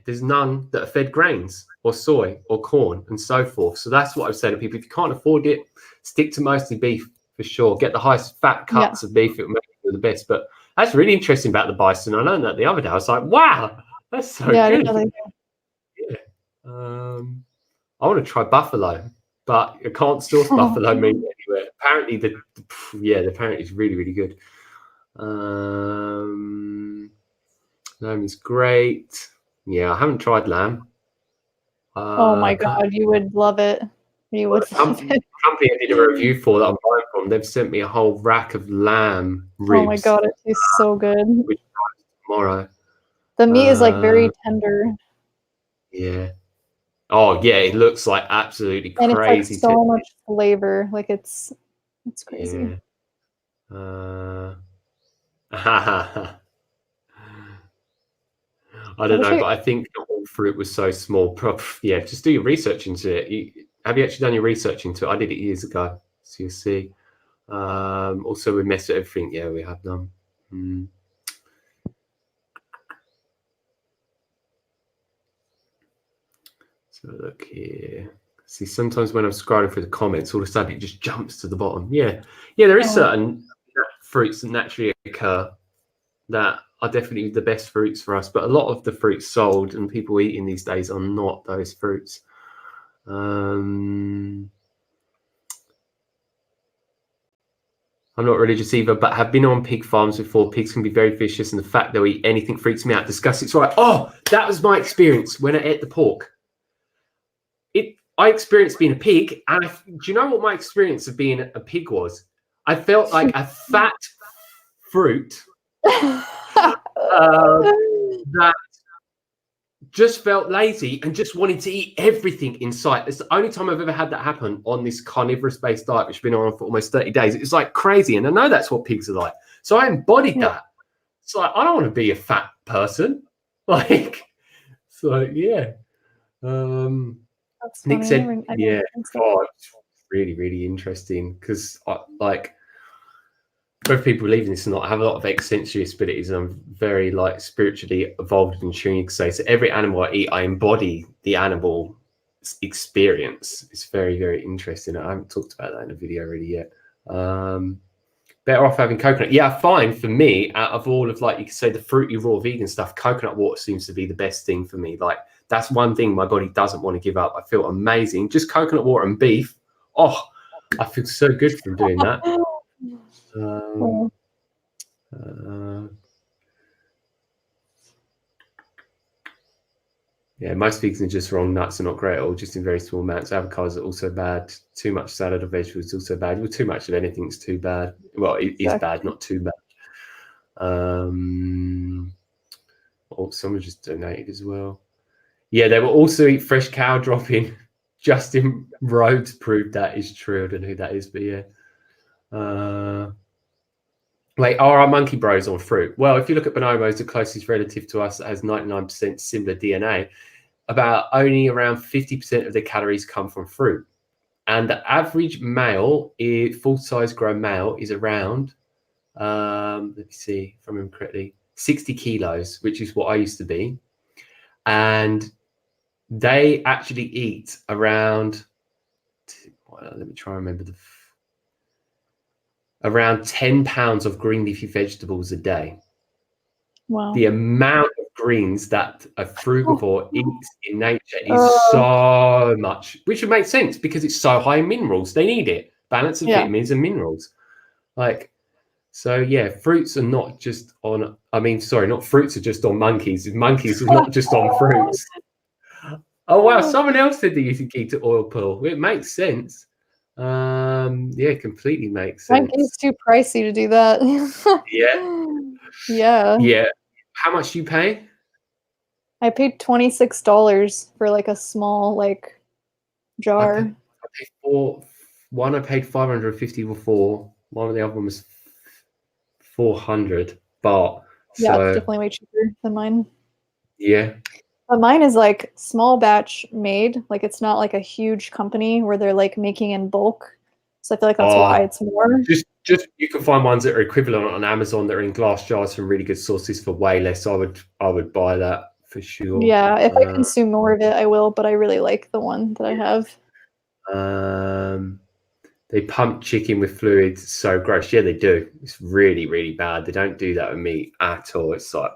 there's none that are fed grains or soy or corn and so forth. So that's what I've said to people. If you can't afford it, stick to mostly beef for sure. Get the highest fat cuts of beef. It will make you the best. But that's really interesting about the bison. I learned that the other day. I was like, wow, that's so good. I didn't know that. I want to try buffalo, but I can't source buffalo meat anywhere. Apparently, apparently it's really, really good. Lamb is great. Yeah, I haven't tried lamb. Oh my God, you would love it. You would love it. Company I did a review for that I'm buying from, they've sent me a whole rack of lamb ribs. Oh my god, it tastes so good. Which tomorrow. The meat is like very tender. Yeah. Oh yeah, it looks like absolutely And crazy. it's like so much flavor. Like it's crazy. Yeah. I don't know, but I think the whole fruit was so small. Yeah, just do your research into it. Have you actually done your research into it? I did it years ago, so you'll see. Also, we messed with everything. Yeah, we have done. So look here. See, sometimes when I'm scrolling through the comments, all of a sudden it just jumps to the bottom. Yeah, there is certain fruits that naturally occur that are definitely the best fruits for us, but a lot of the fruits sold and people eating these days are not those fruits. I'm not religious either, but have been on pig farms before. Pigs can be very vicious, and the fact they'll eat anything freaks me out. Disgusting. It's right. Oh, that was my experience when I ate the pork. I experienced being a pig, and do you know what my experience of being a pig was? I felt like a fat fruit that just felt lazy and just wanted to eat everything in sight. It's the only time I've ever had that happen on this carnivorous-based diet, which has been on for almost 30 days. It's like crazy, and I know that's what pigs are like. So I embodied that. It's like, I don't want to be a fat person. Like, so yeah. That's Nick funny. said, yeah, oh, it's really, really interesting because like both people believe in this or not, I have a lot of eccentric abilities, and I'm very like spiritually evolved and tuned, you could say. So every animal I eat, I embody the animal experience. It's very, very interesting. I haven't talked about that in a video really yet. Better off having coconut. Yeah, fine. For me, out of all of, like, you could say the fruity raw vegan stuff, coconut water seems to be the best thing for me. Like, that's one thing my body doesn't want to give up. I feel amazing. Just coconut water and beef. Oh, I feel so good from doing that. Yeah, most vegans are just wrong. Nuts are not great at all, just in very small amounts. Avocados are also bad. Too much salad or vegetables is also bad. Well, too much of anything is too bad. Well, it is bad, not too bad. Oh, someone just donated as well. Yeah, they will also eat fresh cow dropping. Justin Rhodes proved that is true. I don't know who that is, but yeah. Wait, are our monkey bros on fruit? Well, if you look at bonobos, the closest relative to us that has 99% similar DNA, about only around 50% of their calories come from fruit. And the average male, full-size grown male, is around, let me see if I remember correctly, 60 kilos, which is what I used to be. And they actually eat around, let me try and remember, around 10 pounds of green leafy vegetables a day. Wow. The amount of greens that a frugivore eats in nature is so much, which would make sense because it's so high in minerals. They need it. Balance of vitamins and minerals. Like, so yeah, fruits are not just on, not fruits are just on monkeys. Monkeys are not just on fruits. Oh, wow. Someone else said that you could eat oil pill. It makes sense. Yeah, completely makes sense. It's too pricey to do that. Yeah. How much do you pay? I paid $26 for like a small like jar. I paid 550 before. One of the other one was 400 baht. Yeah, it's definitely way cheaper than mine. Yeah. But mine is like small batch made. Like, it's not like a huge company where they're like making in bulk. So I feel like that's why it's more. Just you can find ones that are equivalent on Amazon that are in glass jars from really good sources for way less. I would buy that for sure. Yeah, if I consume more of it, I will. But I really like the one that I have. They pump chicken with fluids. It's so gross. Yeah, they do. It's really, really bad. They don't do that with meat at all. It's like,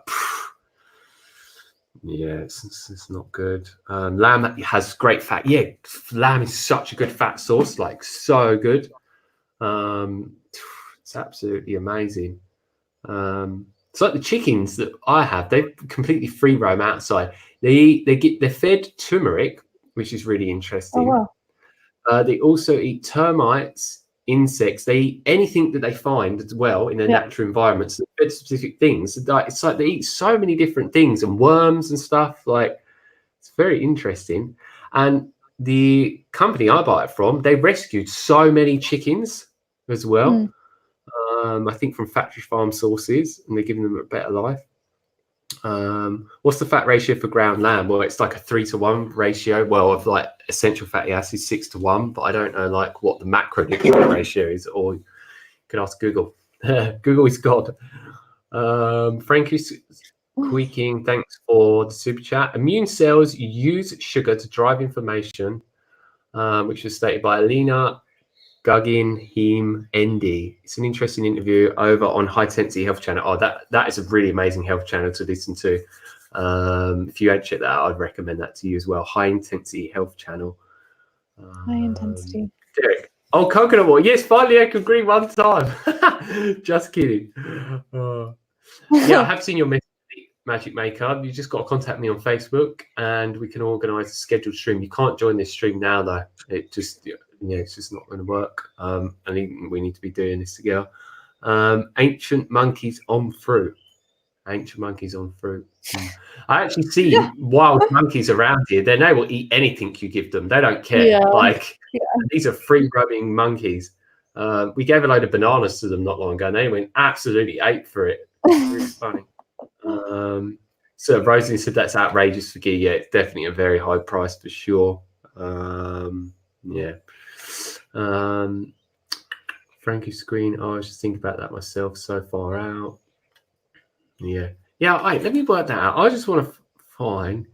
yeah, it's not good. Lamb has great fat. Yeah, lamb is such a good fat source. Like, so good. It's absolutely amazing. It's like the chickens that I have. They completely free roam outside. They're fed turmeric, which is really interesting. Oh, wow. They also eat termites insects. They eat anything that they find as well in their natural environments. They eat specific things. It's like they eat so many different things and worms and stuff. Like, it's very interesting. And the company I buy it from, they rescued so many chickens as well. I think from factory farm sources, and they're giving them a better life. What's the fat ratio for ground lamb? Well, it's like a 3-to-1 ratio. Well, of like essential fatty acids, 6-to-1, but I don't know like what the macronutrient ratio is, or you can ask Google. Google is God. Frankie Squeaking, thanks for the super chat. Immune cells use sugar to drive inflammation, which was stated by Alina Guggenheim ND. It's an interesting interview over on High Intensity Health Channel. Oh, that is a really amazing health channel to listen to. If you hadn't checked that out, I'd recommend that to you as well. High Intensity Health Channel. High intensity. Derek. Oh, coconut water. Yes, finally I could agree one time. Just kidding. Yeah, I have seen your message, Magic Maker. You just got to contact me on Facebook and we can organise a scheduled stream. You can't join this stream now though. It's just not going to work. I think we need to be doing this together. Ancient monkeys on fruit. Ancient monkeys on fruit. I actually see wild monkeys around here. They will eat anything you give them. They don't care. These are free roaming monkeys. We gave a load of bananas to them not long ago and they went absolutely ape for it. It's really funny. So Rosie said that's outrageous for ghee. Yeah, it's definitely a very high price for sure. Frankie's screen. I was just thinking about that myself. So far out. Yeah. Let me work that out. I just want to find.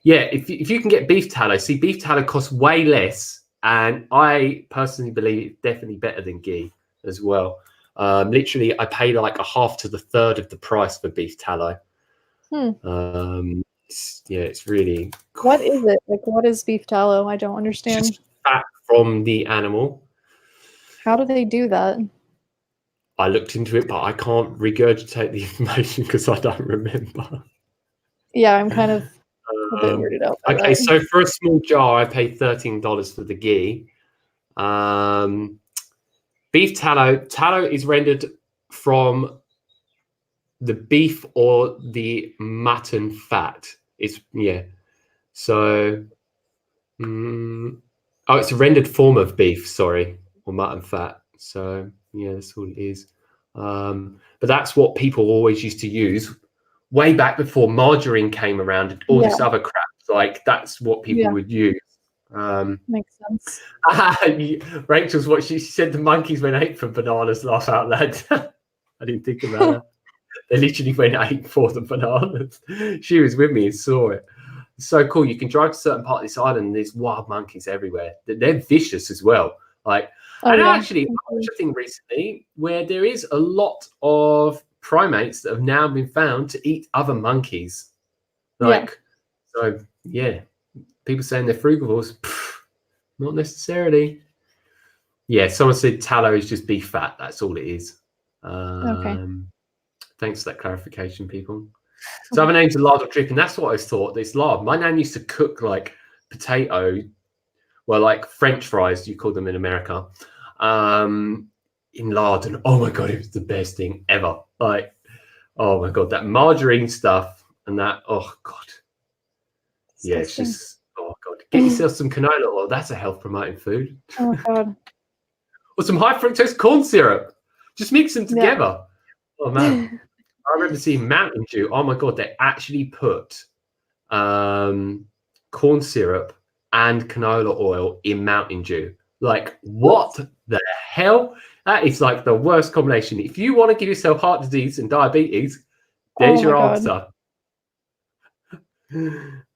Yeah, if you can get beef tallow. See, beef tallow costs way less, and I personally believe it's definitely better than ghee as well. Literally, I paid like a half to the third of the price for beef tallow. It's really. What is it? Like, what is beef tallow? I don't understand. Just fat from the animal. How do they do that? I looked into it, but I can't regurgitate the information because I don't remember. Yeah, I'm kind of a bit weirded out. Okay, so for a small jar, I paid $13 for the ghee. Beef tallow is rendered from the beef or the mutton fat. It's it's a rendered form of beef, sorry, or mutton fat. So that's all it is. But that's what people always used to use way back before margarine came around and all this other crap. Like that's what people would use. Makes sense. Rachel's what she said. The monkeys went ape for bananas. Laugh out loud. I didn't think about that. They literally went ape for the bananas. She was with me and saw it. It's so cool. You can drive to a certain part of this island and there's wild monkeys everywhere. They're vicious as well. Like, actually, I watched a thing recently where there is a lot of primates that have now been found to eat other monkeys. People saying they're frugivores. Not necessarily. Yeah, someone said tallow is just beef fat. That's all it is. Thanks for that clarification, people. So other names are lard or dripping. That's what I was taught. It's lard. My nan used to cook like potato, well, like French fries, you call them in America, in lard. And oh my God, it was the best thing ever. Like, oh my God, that margarine stuff and that, oh God. Yeah, it's just, oh God. Get yourself some canola oil. That's a health promoting food. Oh God. Or some high fructose corn syrup. Just mix them together. Oh man. I remember seeing Mountain Dew. Oh my God, they actually put corn syrup and canola oil in Mountain Dew. Like, what the hell? That is like the worst combination. If you want to give yourself heart disease and diabetes, there's your answer.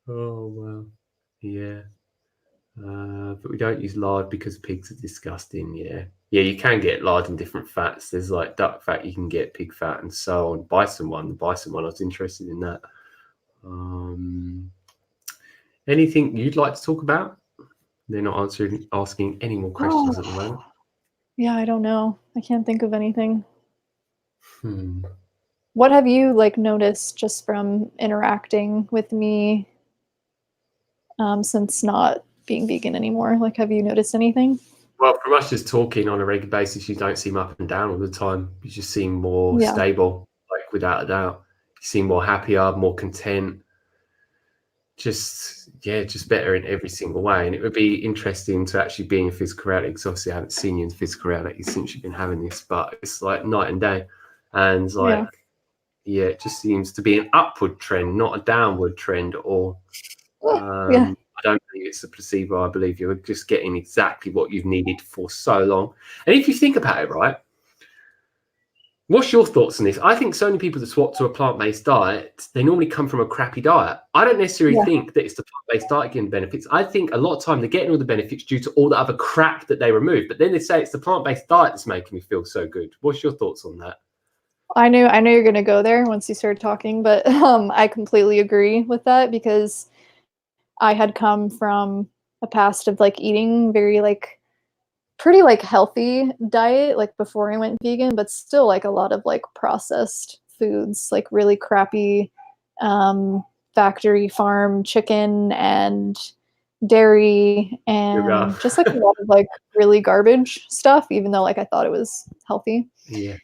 Oh wow. Yeah. But we don't use lard because pigs are disgusting. Yeah, you can get lard in different fats. There's like duck fat, you can get pig fat, and so on. The bison one, I was interested in that. Anything you'd like to talk about? They're not asking any more questions at the moment. Yeah, I don't know. I can't think of anything. What have you like noticed just from interacting with me since not being vegan anymore? Like, have you noticed anything? Well, from us just talking on a regular basis, you don't seem up and down all the time. You just seem more Yeah. stable, like without a doubt. You seem more happier, more content. Just better in every single way. And it would be interesting to actually be in physical reality, because obviously I haven't seen you in physical reality since you've been having this, but it's like night and day. And like, yeah, it just seems to be an upward trend, not a downward trend. Or Yeah. I don't believe it's a placebo. I believe you're just getting exactly what you've needed for so long. And if you think about it, right, what's your thoughts on this? I think so many people that swap to a plant-based diet, they normally come from a crappy diet. I don't necessarily think that it's the plant-based diet getting benefits. I think a lot of time they're getting all the benefits due to all the other crap that they remove. But then they say it's the plant-based diet that's making me feel so good. What's your thoughts on that? I know you're gonna go there once you start talking, but I completely agree with that, because I had come from a past of like eating very like pretty like healthy diet like before I went vegan, but still like a lot of like processed foods, like really crappy factory farm chicken and dairy, and just like a lot of like really garbage stuff, even though like I thought it was healthy. Yeah.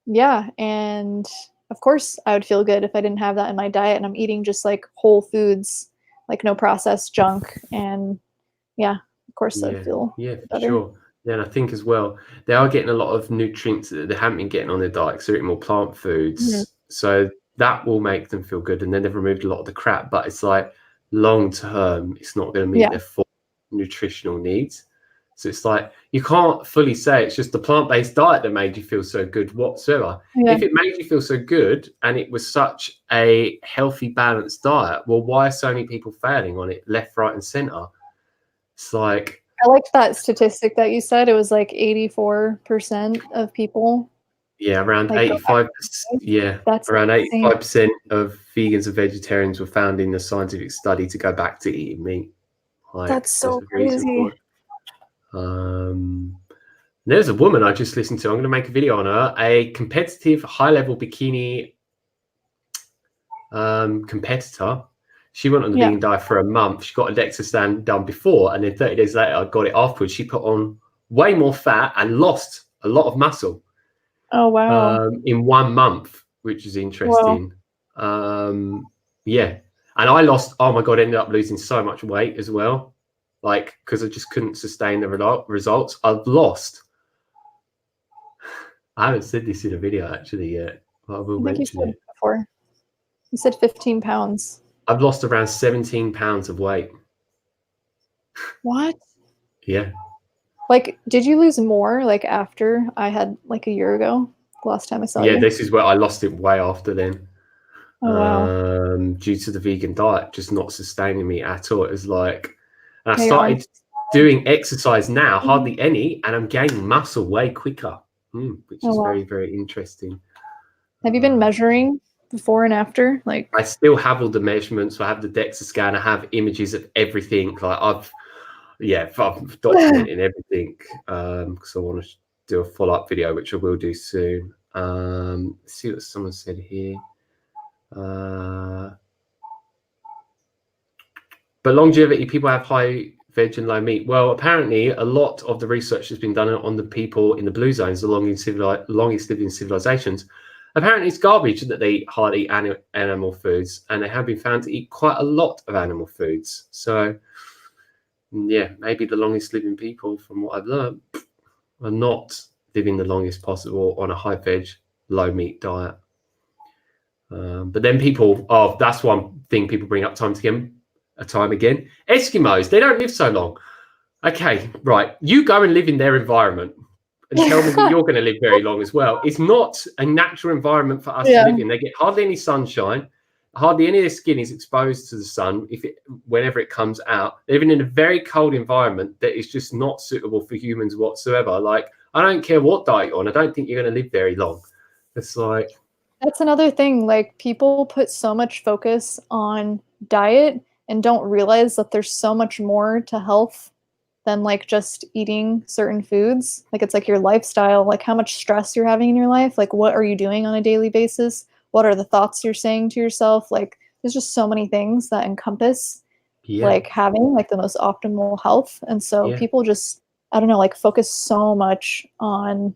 Yeah, and of course I would feel good if I didn't have that in my diet and I'm eating just like whole foods, like no processed junk, and yeah, of course I'd feel for better. sure. Yeah, and I think as well, they are getting a lot of nutrients that they haven't been getting on their diet, because they're eating more plant foods. So that will make them feel good. And then they've removed a lot of the crap, but it's like long term, it's not going to meet their full nutritional needs. So it's like, you can't fully say it's just the plant-based diet that made you feel so good whatsoever. If it made you feel so good and it was such a healthy, balanced diet, well, why are so many people failing on it left, right, and center? It's like, I liked that statistic that you said. It was like 84% of people. Yeah, around like 85%. Yeah, That's around insane. 85% of vegans and vegetarians were found in a scientific study to go back to eating meat. Like, That's so there's a reason crazy. for it. There's a woman I just listened to. I'm going to make a video on her. A competitive high-level bikini competitor. She went on the vegan diet for a month. She got a DEXA scan done before, and then 30 days later, I got it afterwards. She put on way more fat and lost a lot of muscle. Oh wow. In 1 month, which is interesting. Yeah, and I lost, oh my god, ended up losing so much weight as well, like, because I just couldn't sustain the results. I've lost, I haven't said this in a video actually yet, but I will I think you mention said it. before. You said 15 pounds. I've lost around 17 pounds of weight. What? Yeah. Like, did you lose more like after I had like a year ago? Last time I saw you. Yeah, this is where I lost it way after then. Oh wow. Due to the vegan diet just not sustaining me at all. It was like, and I Hey, started doing exercise now, hardly any, and I'm gaining muscle way quicker, which is very, very interesting. Have you been measuring before and after? Like, I still have all the measurements. I have the DEXA scan. I have images of everything. Like I've documenting everything, because I want to do a follow-up video, which I will do soon. Let's see what someone said here. But longevity, people have high veg and low meat. Well, apparently a lot of the research has been done on the people in the blue zones, the longest living civilizations. Apparently it's garbage that they eat hardly animal foods, and they have been found to eat quite a lot of animal foods. So yeah, maybe the longest living people, from what I've learned, are not living the longest possible on a high veg, low meat diet. But then people, that's one thing people bring up time again. Eskimos, they don't live so long. Okay, right. You go and live in their environment and tell me that you're going to live very long as well. It's not a natural environment for us to live in. They get hardly any sunshine. Hardly any of their skin is exposed to the sun whenever it comes out. They're living in a very cold environment that is just not suitable for humans whatsoever. Like, I don't care what diet you're on. I don't think you're going to live very long. It's like... That's another thing. Like, people put so much focus on diet and don't realize that there's so much more to health than like just eating certain foods. Like, it's like your lifestyle, like how much stress you're having in your life. Like, what are you doing on a daily basis? What are the thoughts you're saying to yourself? Like, there's just so many things that encompass Yeah. like having like the most optimal health. And so Yeah. people just, I don't know, like focus so much on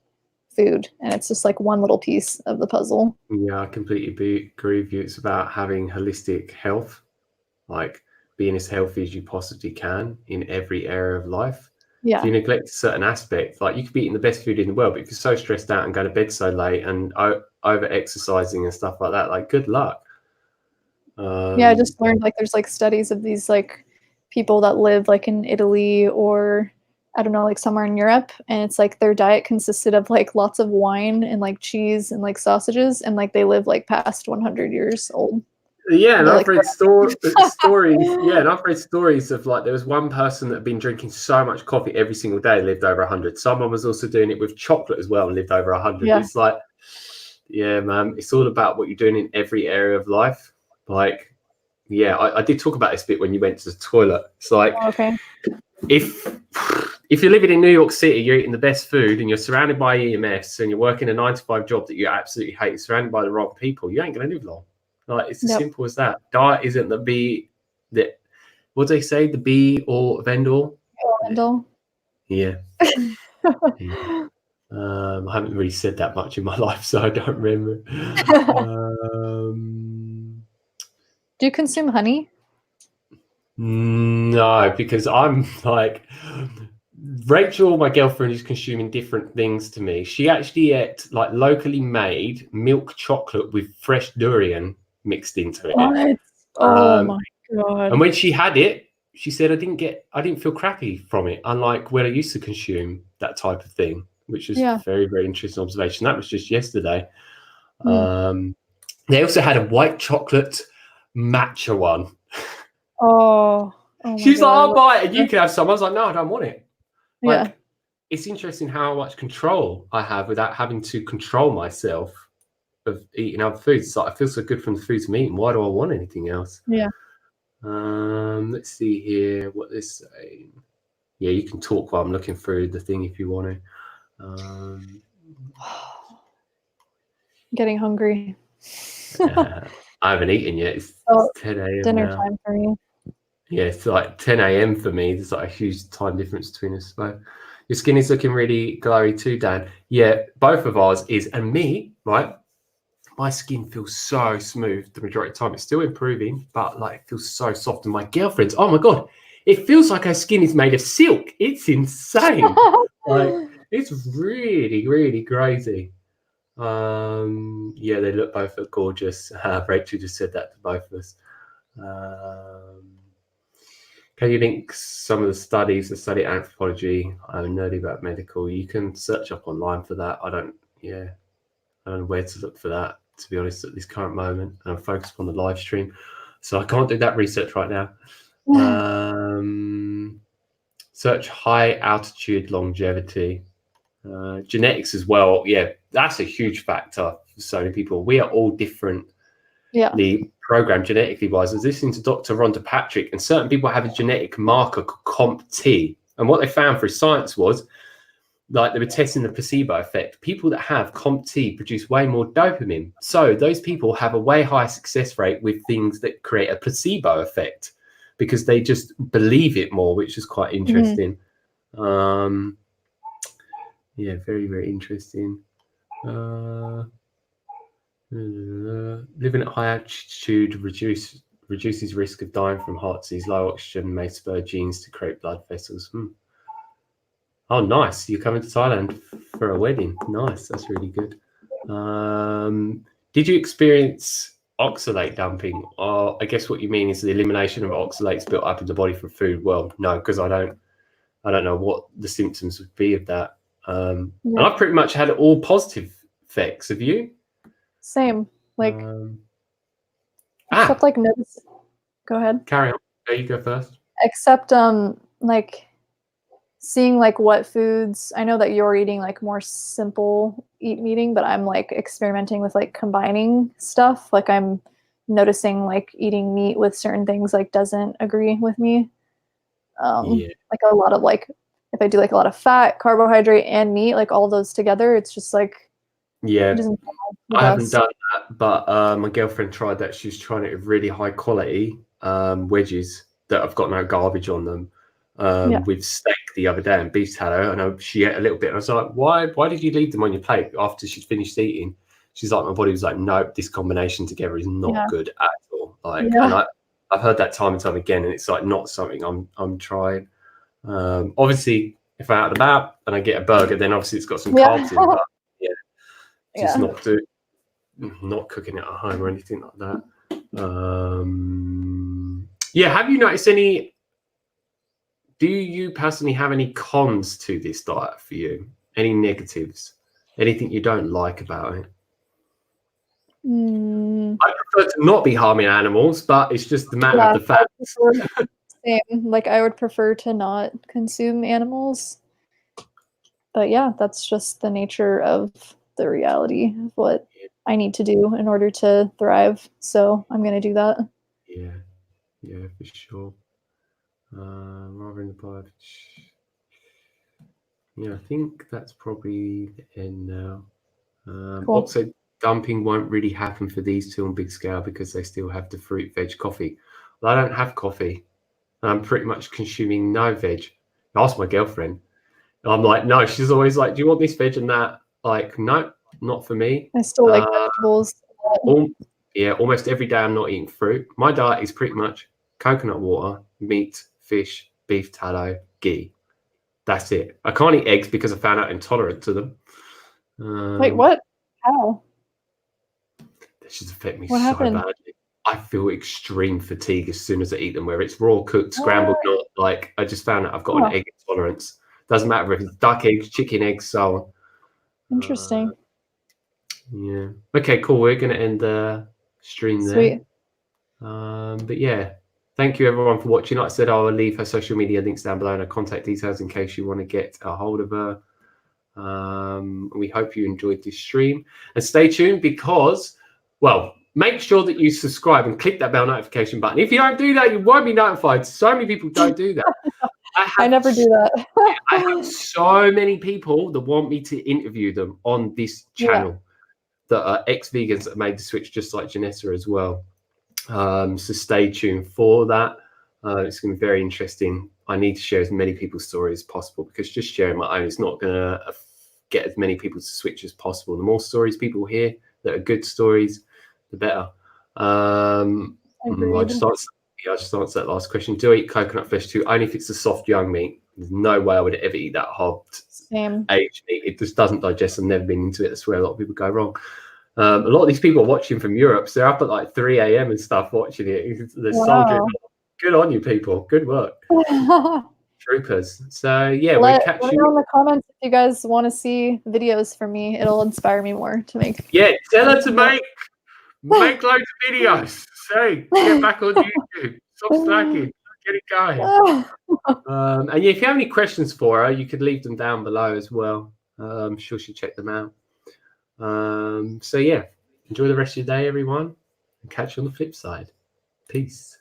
food, and it's just like one little piece of the puzzle. Yeah, I completely agree with you. It's about having holistic health, like being as healthy as you possibly can in every area of life. If Yeah. you neglect a certain aspect, like you could be eating the best food in the world, but if you're so stressed out and go to bed so late and over exercising and stuff like that, like good luck. Yeah, I just learned like there's like studies of these like people that live like in Italy or I don't know, like somewhere in Europe, and it's like their diet consisted of like lots of wine and like cheese and like sausages, and like they live like past 100 years old. Yeah, and They're I've like read stories. Yeah, and I've read stories of like there was one person that had been drinking so much coffee every single day, lived over 100. Someone was also doing it with chocolate as well and lived over 100. Yeah. It's like, yeah, man, it's all about what you're doing in every area of life. Like, yeah, I did talk about this bit when you went to the toilet. It's like, Okay. if you're living in New York City, you're eating the best food and you're surrounded by EMS and you're working a 9-to-5 job that you absolutely hate, surrounded by the wrong people, you ain't going to live long. Like, it's as simple as that. Diet isn't what do they say? The be or end all? Yeah. Yeah. I haven't really said that much in my life, so I don't remember. Do you consume honey? No, because I'm like Rachel, my girlfriend, is consuming different things to me. She actually ate like locally made milk chocolate with fresh durian mixed into it. What? Oh my god. And when she had it, she said, I didn't feel crappy from it, unlike when I used to consume that type of thing, which is very, very interesting observation. That was just yesterday. They also had a white chocolate matcha one. Oh She's like, I'll buy it and you can have some. I was like, no, I don't want it. Like, yeah. It's interesting how much control I have without having to control myself of eating other foods. It's like I feel so good from the foods I'm eating. Why do I want anything else? Yeah. Let's see here what this saying. Yeah, you can talk while I'm looking through the thing if you want to. Getting hungry. I haven't eaten yet. It's 10 a.m. Dinner now. time for me. Yeah, it's like 10 a.m. for me. There's like a huge time difference between us. So your skin is looking really glowy too, Dan. Yeah, both of ours is. And me, right? My skin feels so smooth the majority of the time. It's still improving, but like it feels so soft. And my girlfriend's, oh my God, it feels like her skin is made of silk. It's insane. Like, it's really, really crazy. Yeah, they both look gorgeous. Rachel just said that to both of us. Can you link some of the studies, the study anthropology? I'm nerdy about medical. You can search up online for that. I don't know where to look for that, to be honest, at this current moment. And I'm focused on the live stream, so I can't do that research right now. Search high altitude longevity. Genetics as well. Yeah, that's a huge factor for so many people. We are all different. The program genetically wise. I was listening to Dr. Rhonda Patrick, and certain people have a genetic marker called COMT. And what they found through science was, like, they were testing the placebo effect. People that have COMT produce way more dopamine. So those people have a way higher success rate with things that create a placebo effect because they just believe it more, which is quite interesting. Yeah, very, very interesting. Living at high altitude reduces risk of dying from heart disease. Low oxygen may spur genes to create blood vessels. Oh, nice. You're coming to Thailand for a wedding. Nice. That's really good. Did you experience oxalate dumping? I guess what you mean is the elimination of oxalates built up in the body from food. Well, no, because I don't know what the symptoms would be of that. And I've pretty much had all positive effects. Have you? Same. Like, except like notice. Go ahead. Carry on. There, you go first. Except like seeing like what foods. I know that you're eating like more simple eating, but I'm like experimenting with like combining stuff. Like I'm noticing like eating meat with certain things like doesn't agree with me. Like a lot of like if I do like a lot of fat, carbohydrate, and meat, like all those together, it's just like I haven't done that, but my girlfriend tried that. She's trying it with really high quality wedges, that have got no garbage on them. Yeah. With steak the other day and beef tallow, and she ate a little bit. And I was like, why did you leave them on your plate after she'd finished eating? She's like, my body was like, nope, this combination together is not good at all. Like, and I've heard that time and time again, and it's like not something I'm trying. Obviously, if I'm out and about and I get a burger, then obviously it's got some carbs in, but just not cooking it at home or anything like that. Have you noticed any? Do you personally have any cons to this diet for you? Any negatives? Anything you don't like about it? I prefer to not be harming animals, but it's just the matter of the fact. Same. Like, I would prefer to not consume animals. But yeah, that's just the nature of the reality of what I need to do in order to thrive. So I'm going to do that. Yeah, for sure. Rather in the pod. Yeah, I think that's probably the end now. Cool. Also, dumping won't really happen for these two on big scale because they still have the fruit veg coffee. Well, I don't have coffee. I'm pretty much consuming no veg. I asked my girlfriend. And I'm like, no. She's always like, do you want this veg and that? Like, no, not for me. I still like vegetables. Almost every day I'm not eating fruit. My diet is pretty much coconut water, meat, fish, beef tallow, ghee. That's it. I can't eat eggs because I found out intolerant to them. Wait, what? How? This just affect me what so happened? badly. I feel extreme fatigue as soon as I eat them, where it's raw, cooked, scrambled, not like I just found out I've got an egg intolerance. Doesn't matter if it's duck eggs, chicken eggs, so on. Interesting. Yeah. Okay, cool. We're going to end the stream there. Sweet. But yeah, thank you everyone for watching. Like I said, I will leave her social media links down below and her contact details in case you want to get a hold of her. We hope you enjoyed this stream. And stay tuned because, well, make sure that you subscribe and click that bell notification button. If you don't do that, you won't be notified. So many people don't do that. I never do that. I have so many people that want me to interview them on this channel that are ex-vegans that made the switch, just like Janessa as well. So stay tuned for that. It's going to be very interesting. I need to share as many people's stories as possible because just sharing my own is not going to get as many people to switch as possible. The more stories people hear that are good stories, the better. I just answered that last question. Do I eat coconut flesh too? Only if it's the soft young meat. There's no way I would ever eat that hogged aged meat. It just doesn't digest. I've never been into it. That's where a lot of people go wrong. A lot of these people are watching from Europe, so they're up at like 3 a.m. and stuff watching it. They're soldiering. Good on you, people. Good work. Troopers. So yeah, we'll catch you. Let me know in the comments if you guys want to see videos from me. It'll inspire me more to make. Yeah, tell her to make loads of videos. Say, get back on YouTube. Stop slacking. Get it going. And yeah, if you have any questions for her, you could leave them down below as well. I'm sure she'll check them out. So yeah, enjoy the rest of your day, everyone, and catch you on the flip side. Peace.